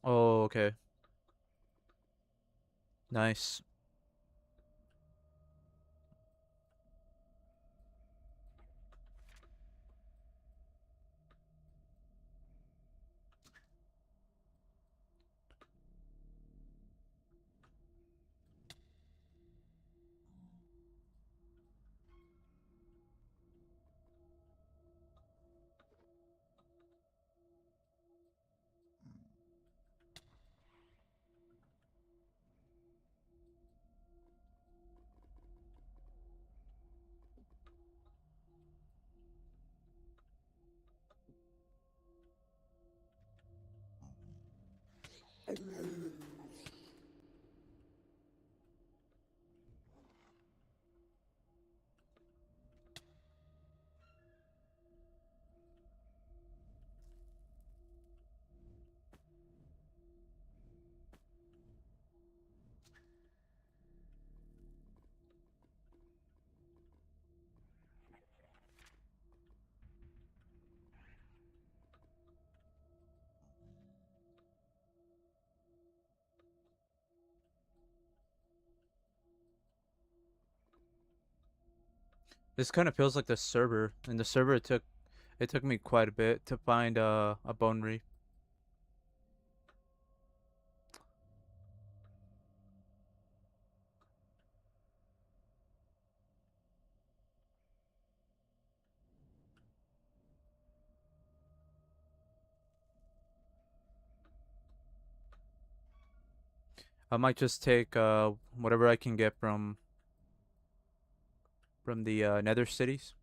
Speaker 1: Oh, okay. Nice. This kind of feels like the server. And the server it took me quite a bit to find a bone reef. I might just take whatever I can get from the nether cities.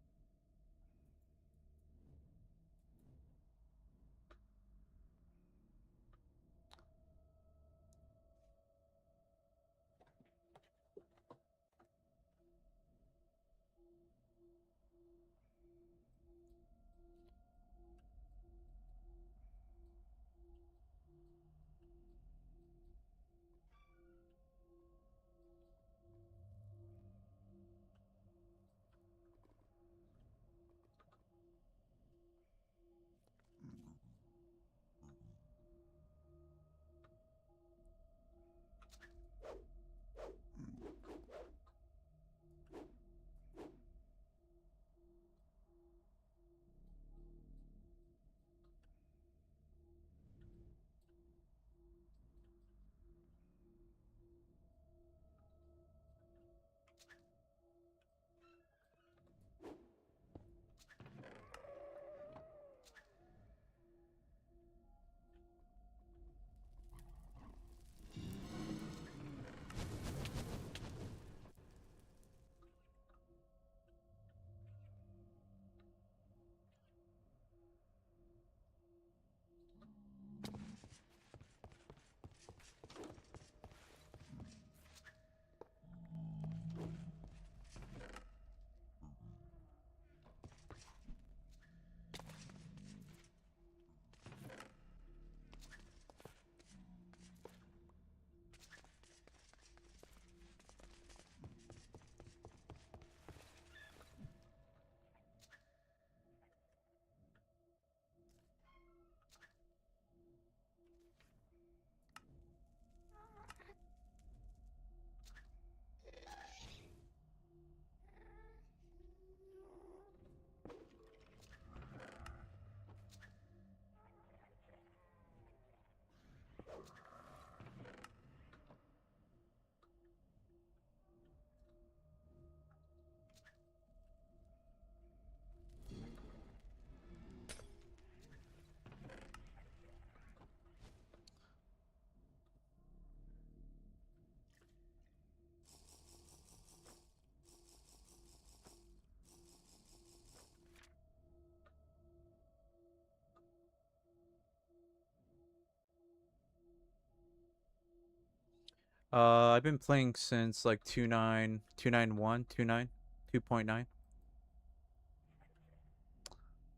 Speaker 1: I've been playing since like 2.9, 2.9.1, 2.9, 2.9.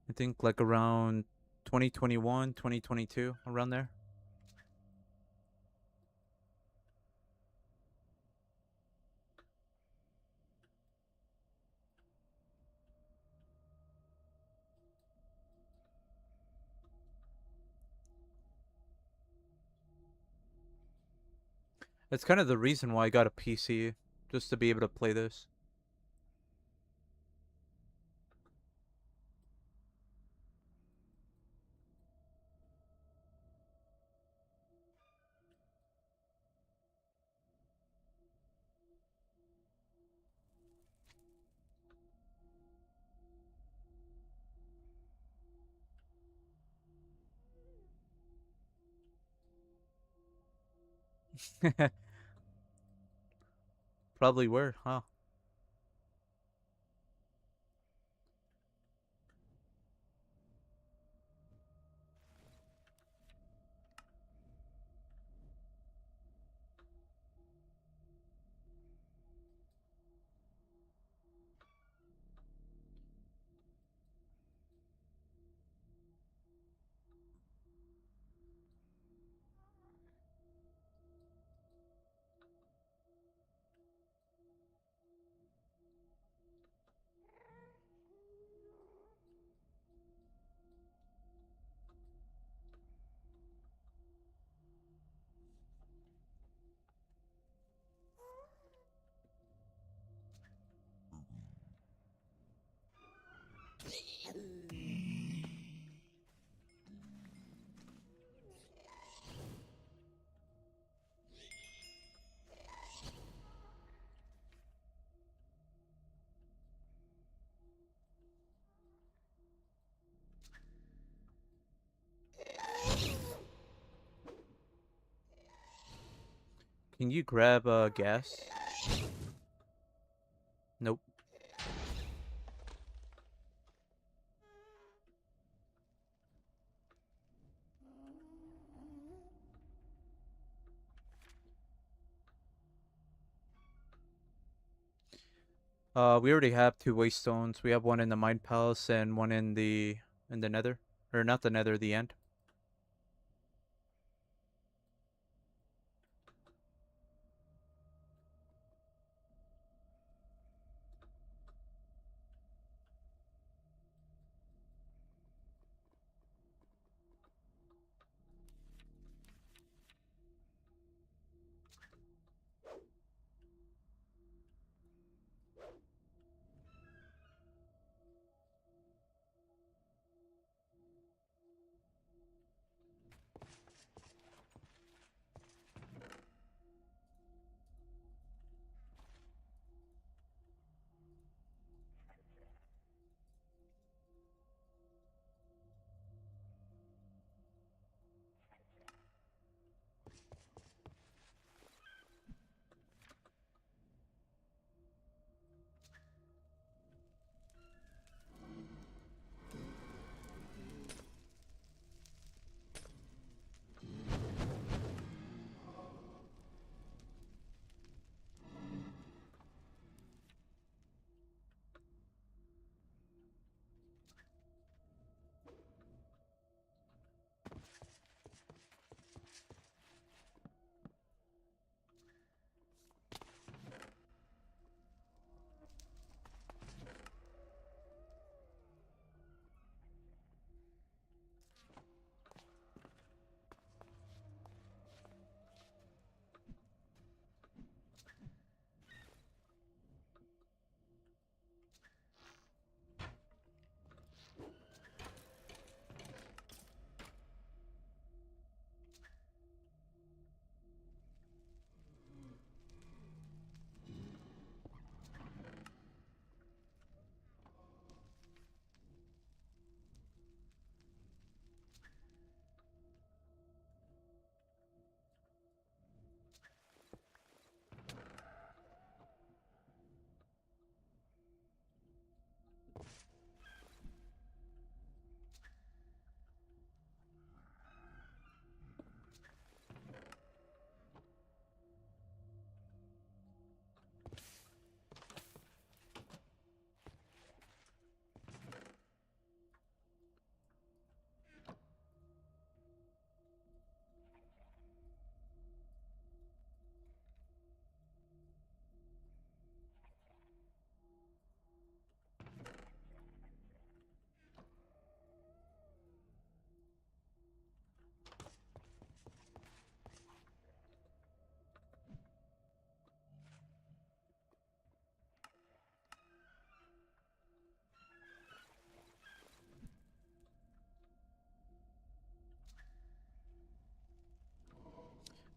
Speaker 1: I think like around 2021, 2022, around there. That's kind of the reason why I got a PC, just to be able to play this. Probably were, huh? Can you grab gas? Nope. We already have two waste stones. We have one in the mine palace and one in the nether. Or not the nether, the end.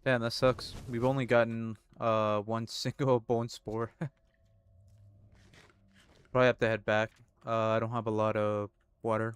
Speaker 1: Damn, that sucks. We've only gotten one single bone spore. Probably have to head back. I don't have a lot of water.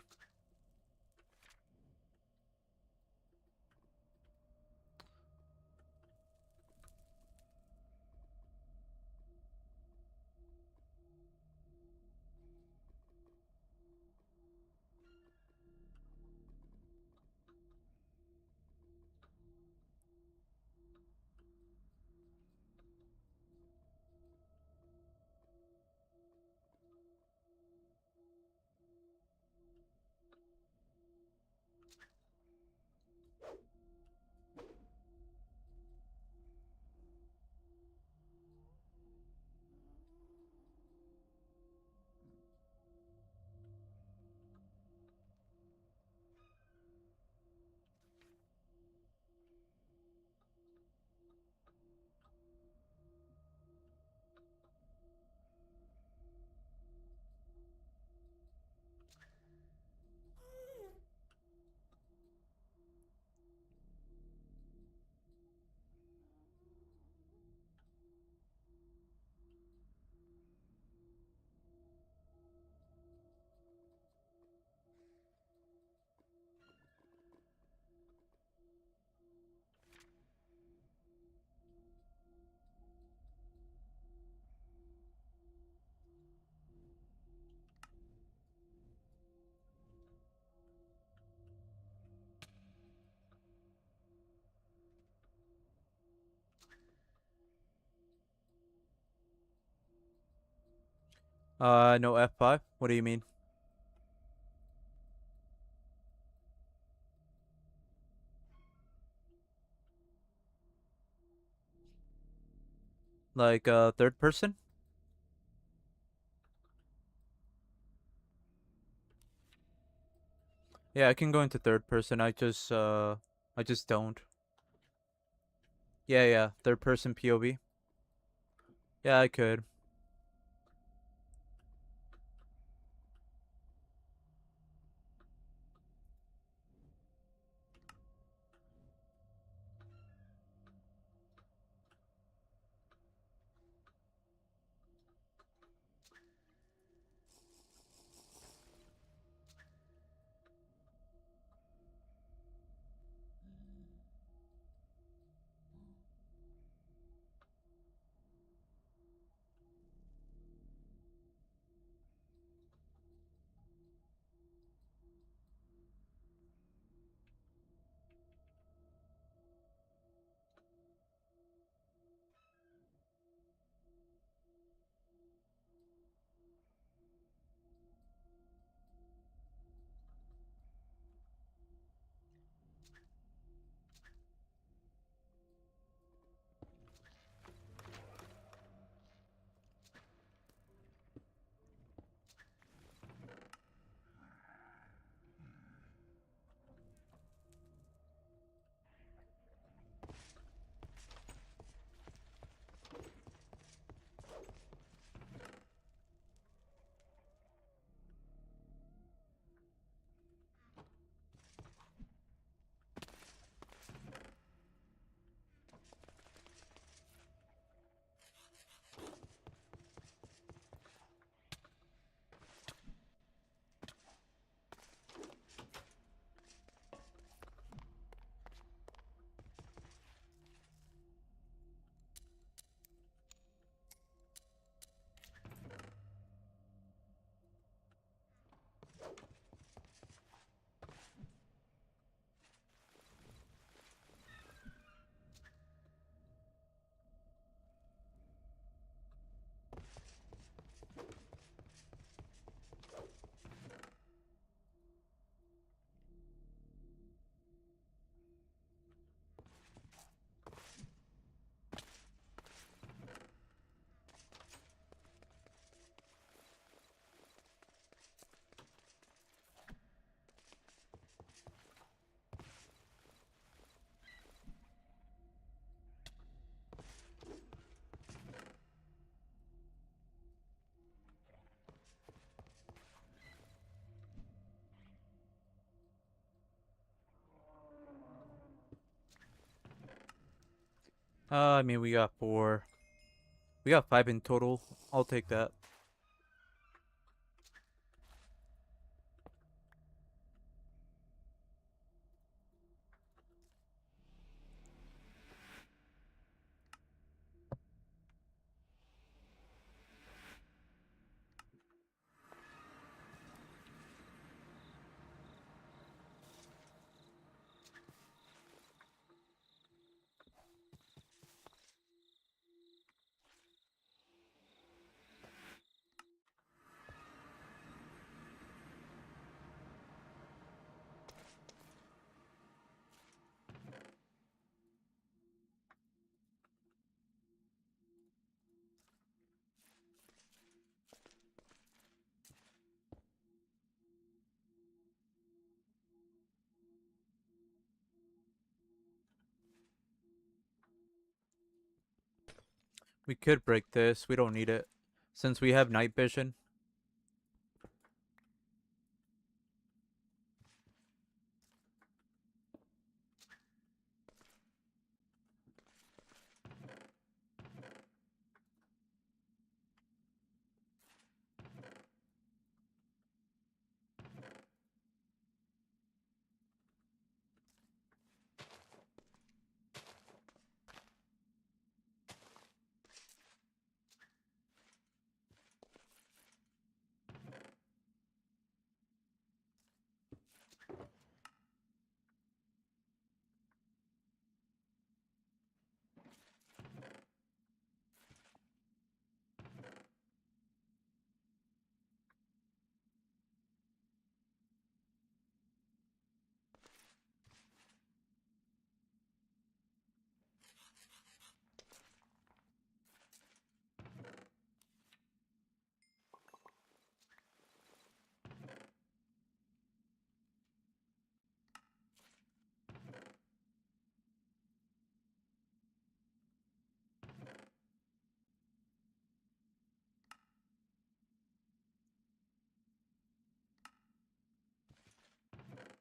Speaker 1: No F5. What do you mean? Like third person? Yeah, I can go into third person. I just don't. Yeah, yeah, third person POV. Yeah, I could. I mean, we got 4. We got 5 in total. I'll take that. We could break this. We don't need it. Since we have night vision.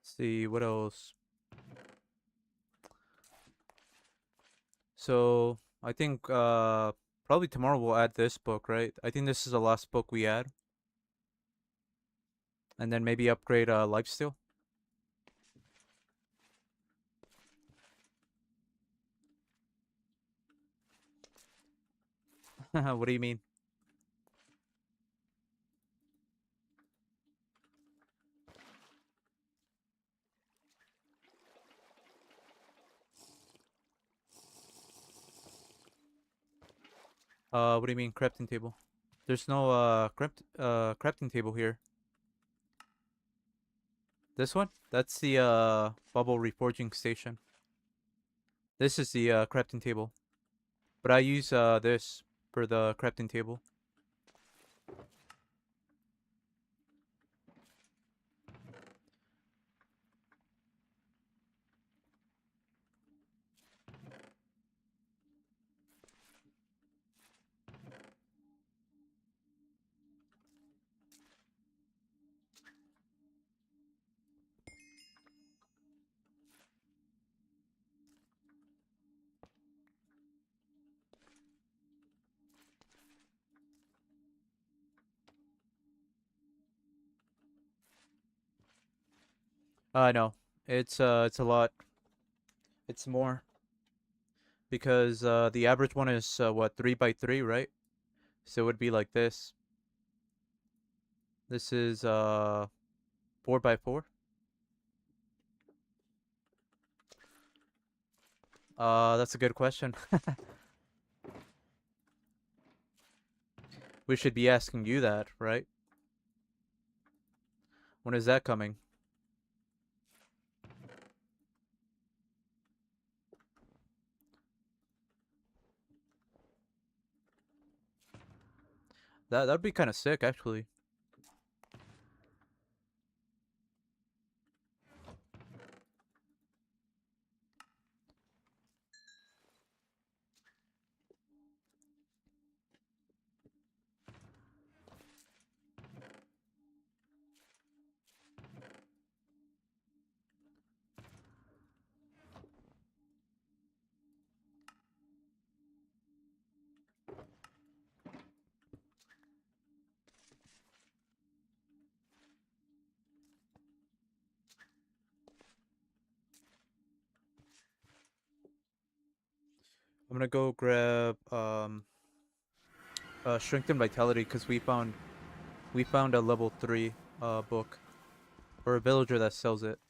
Speaker 1: Let's see, what else? So, I think probably tomorrow we'll add this book, right? I think this is the last book we add. And then maybe upgrade lifesteal. What do you mean? What do you mean crafting table? There's no crafting table here. This one? That's the bubble reforging station. This is the crafting table. But I use this for the crafting table. No. It's a lot. It's more because the average one is what 3 by 3, right? So it would be like this. This is 4 by 4. That's a good question. We should be asking you that, right? When is that coming? That'd be kind of sick, actually. I'm gonna go grab strength and vitality because we found a level 3 book or a villager that sells it.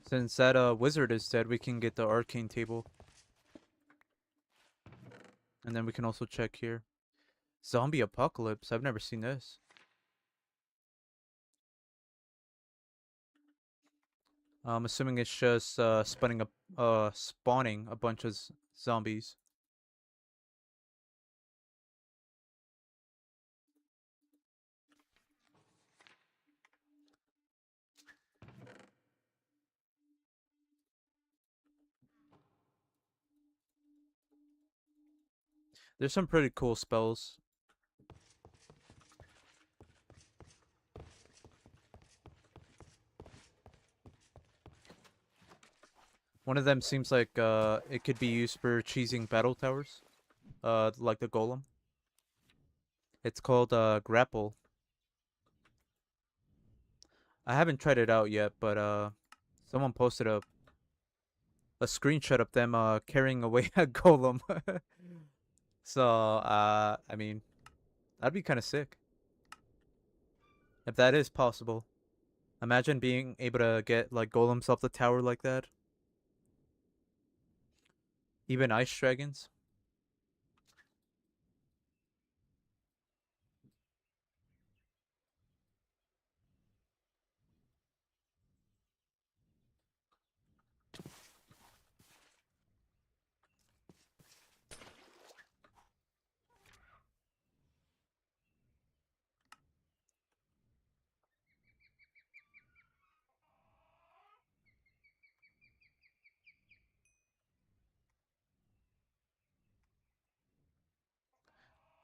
Speaker 1: Since that wizard is dead, we can get the arcane table, and then we can also check here. Zombie apocalypse. I've never seen this. I'm assuming it's just spawning a bunch of zombies. There's some pretty cool spells. One of them seems like it could be used for cheesing battle towers, like the golem. It's called grapple. I haven't tried it out yet, but someone posted a screenshot of them carrying away a golem. So I mean, that'd be kind of sick if that is possible. Imagine being able to get like golems off the tower like that. Even ice dragons.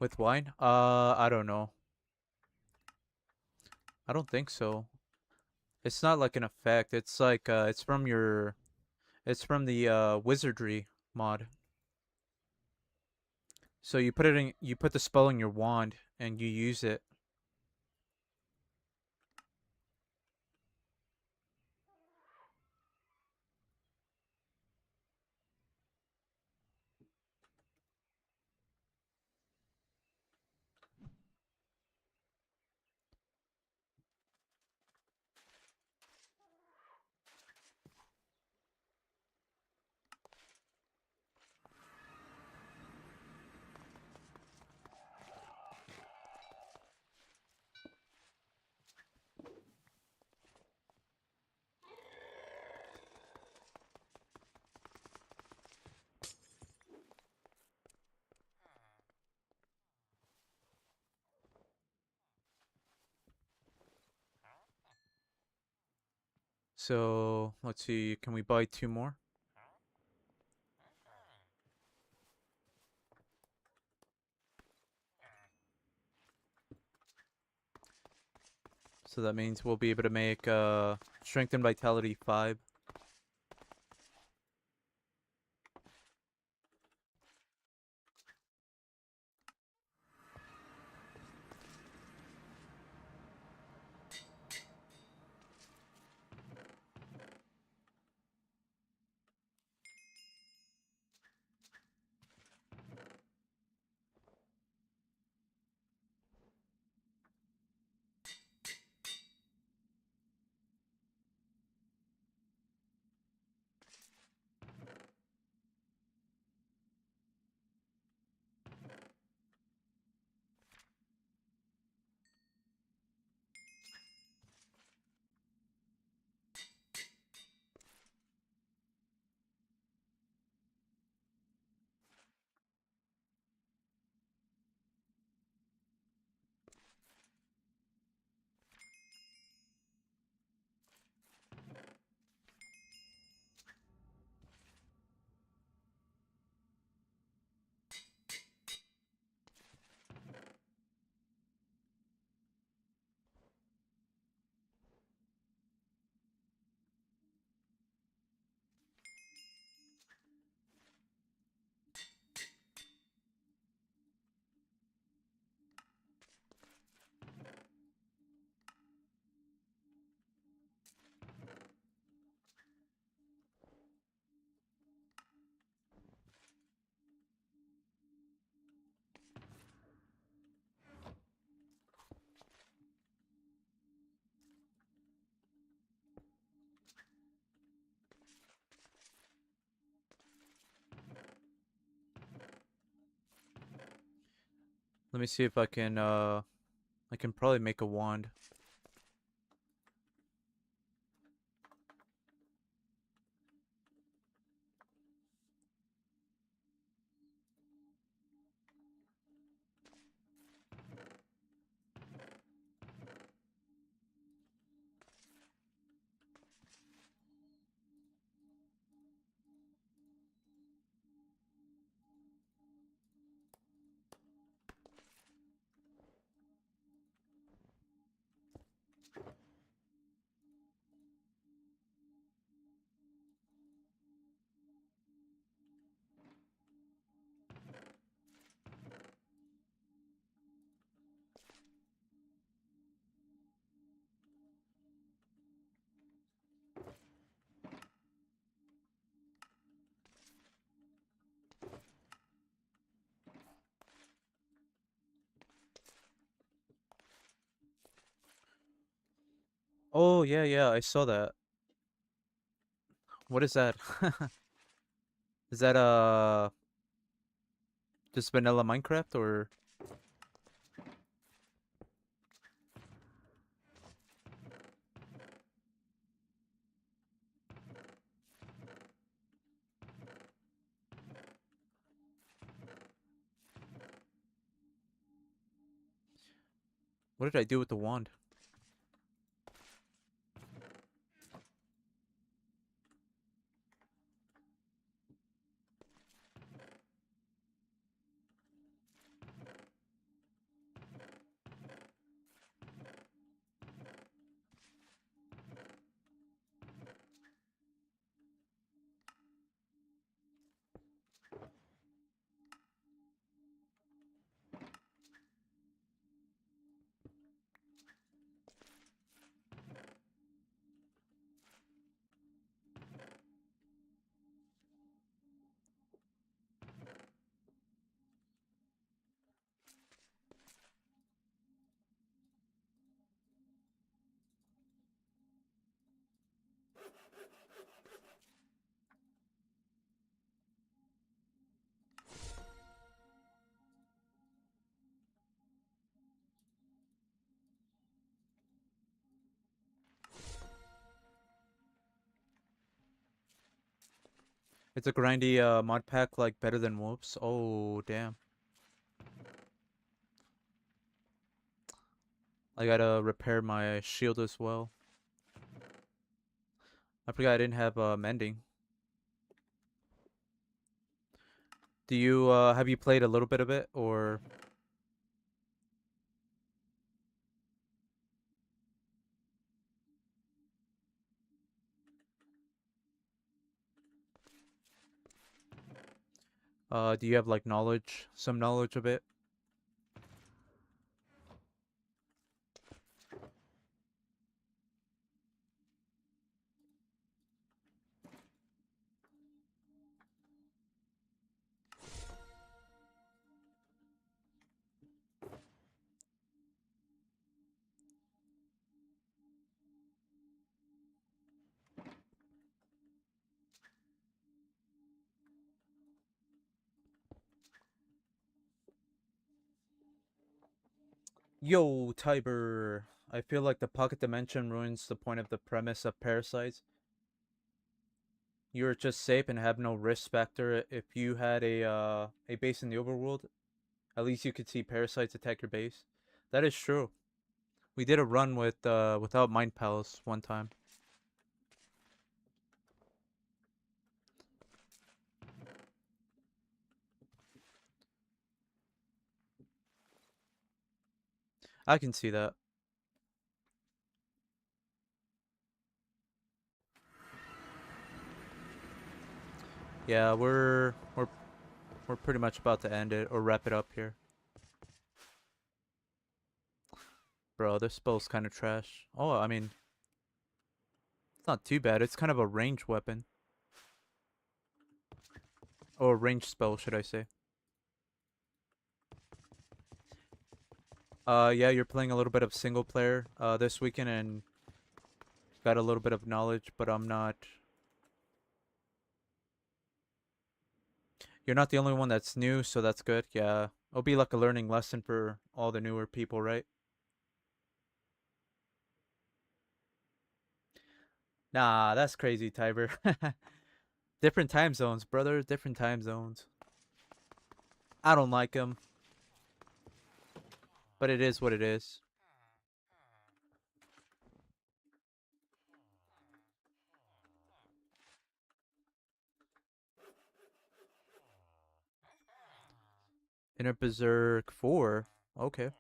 Speaker 1: With wine? I don't know. I don't think so. It's not like an effect. It's like it's from the wizardry mod. So you put the spell in your wand and you use it. So let's see, can we buy 2 more? So that means we'll be able to make strength and vitality 5. Let me see if I can probably make a wand. Oh yeah, yeah, I saw that. What is that? Is that just vanilla Minecraft or what did I do with the wand? It's a grindy mod pack like better than Wolves. Oh damn. I gotta repair my shield as well. I forgot I didn't have mending. Do you have you played a little bit of it or do you have like knowledge, some knowledge of it? Yo, Tiber. I feel like the pocket dimension ruins the point of the premise of Parasites. You're just safe and have no risk factor. If you had a base in the overworld, at least you could see parasites attack your base. That is true. We did a run with without Mind Palace one time. I can see that. Yeah, we're pretty much about to end it or wrap it up here. Bro, this spell's kind of trash. Oh, I mean, it's not too bad. It's kind of a ranged weapon. Or ranged spell, should I say. Yeah, you're playing a little bit of single player this weekend and got a little bit of knowledge, but I'm not. You're not the only one that's new, so that's good. Yeah, it'll be like a learning lesson for all the newer people, right? Nah, that's crazy, Tiber. Different time zones, brother. Different time zones. I don't like them, but it is what it is. Inner Berserk 4. Okay.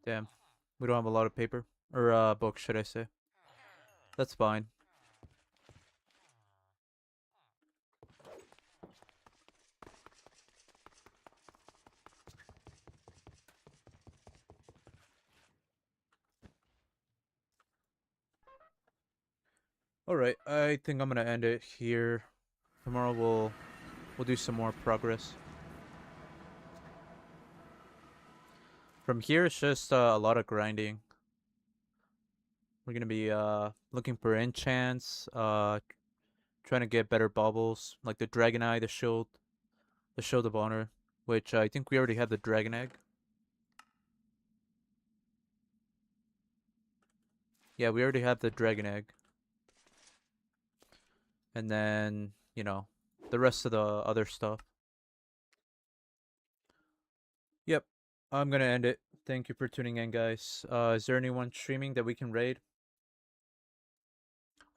Speaker 1: Damn. We don't have a lot of paper. Or books, should I say. That's fine. Alright, I think I'm gonna end it here. Tomorrow we'll do some more progress. From here it's just a lot of grinding. We're gonna be looking for enchants, trying to get better baubles, like the Dragon Eye, the Shield of Honor, which I think we already have the Dragon Egg. Yeah, we already have the Dragon Egg. And then, the rest of the other stuff. Yep, I'm gonna end it. Thank you for tuning in, guys. Is there anyone streaming that we can raid?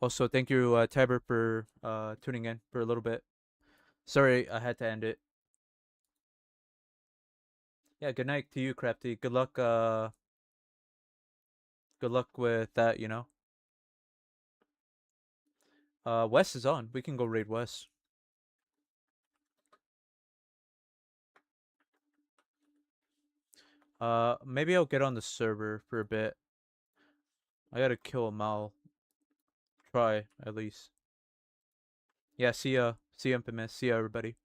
Speaker 1: Also, thank you, Tiber, for tuning in for a little bit. Sorry, I had to end it. Yeah, good night to you, Crafty. Good luck with that. Wes is on. We can go raid Wes. Maybe I'll get on the server for a bit. I gotta kill a Mal. Try, at least. Yeah, see ya. See ya, Infamous. See ya, everybody.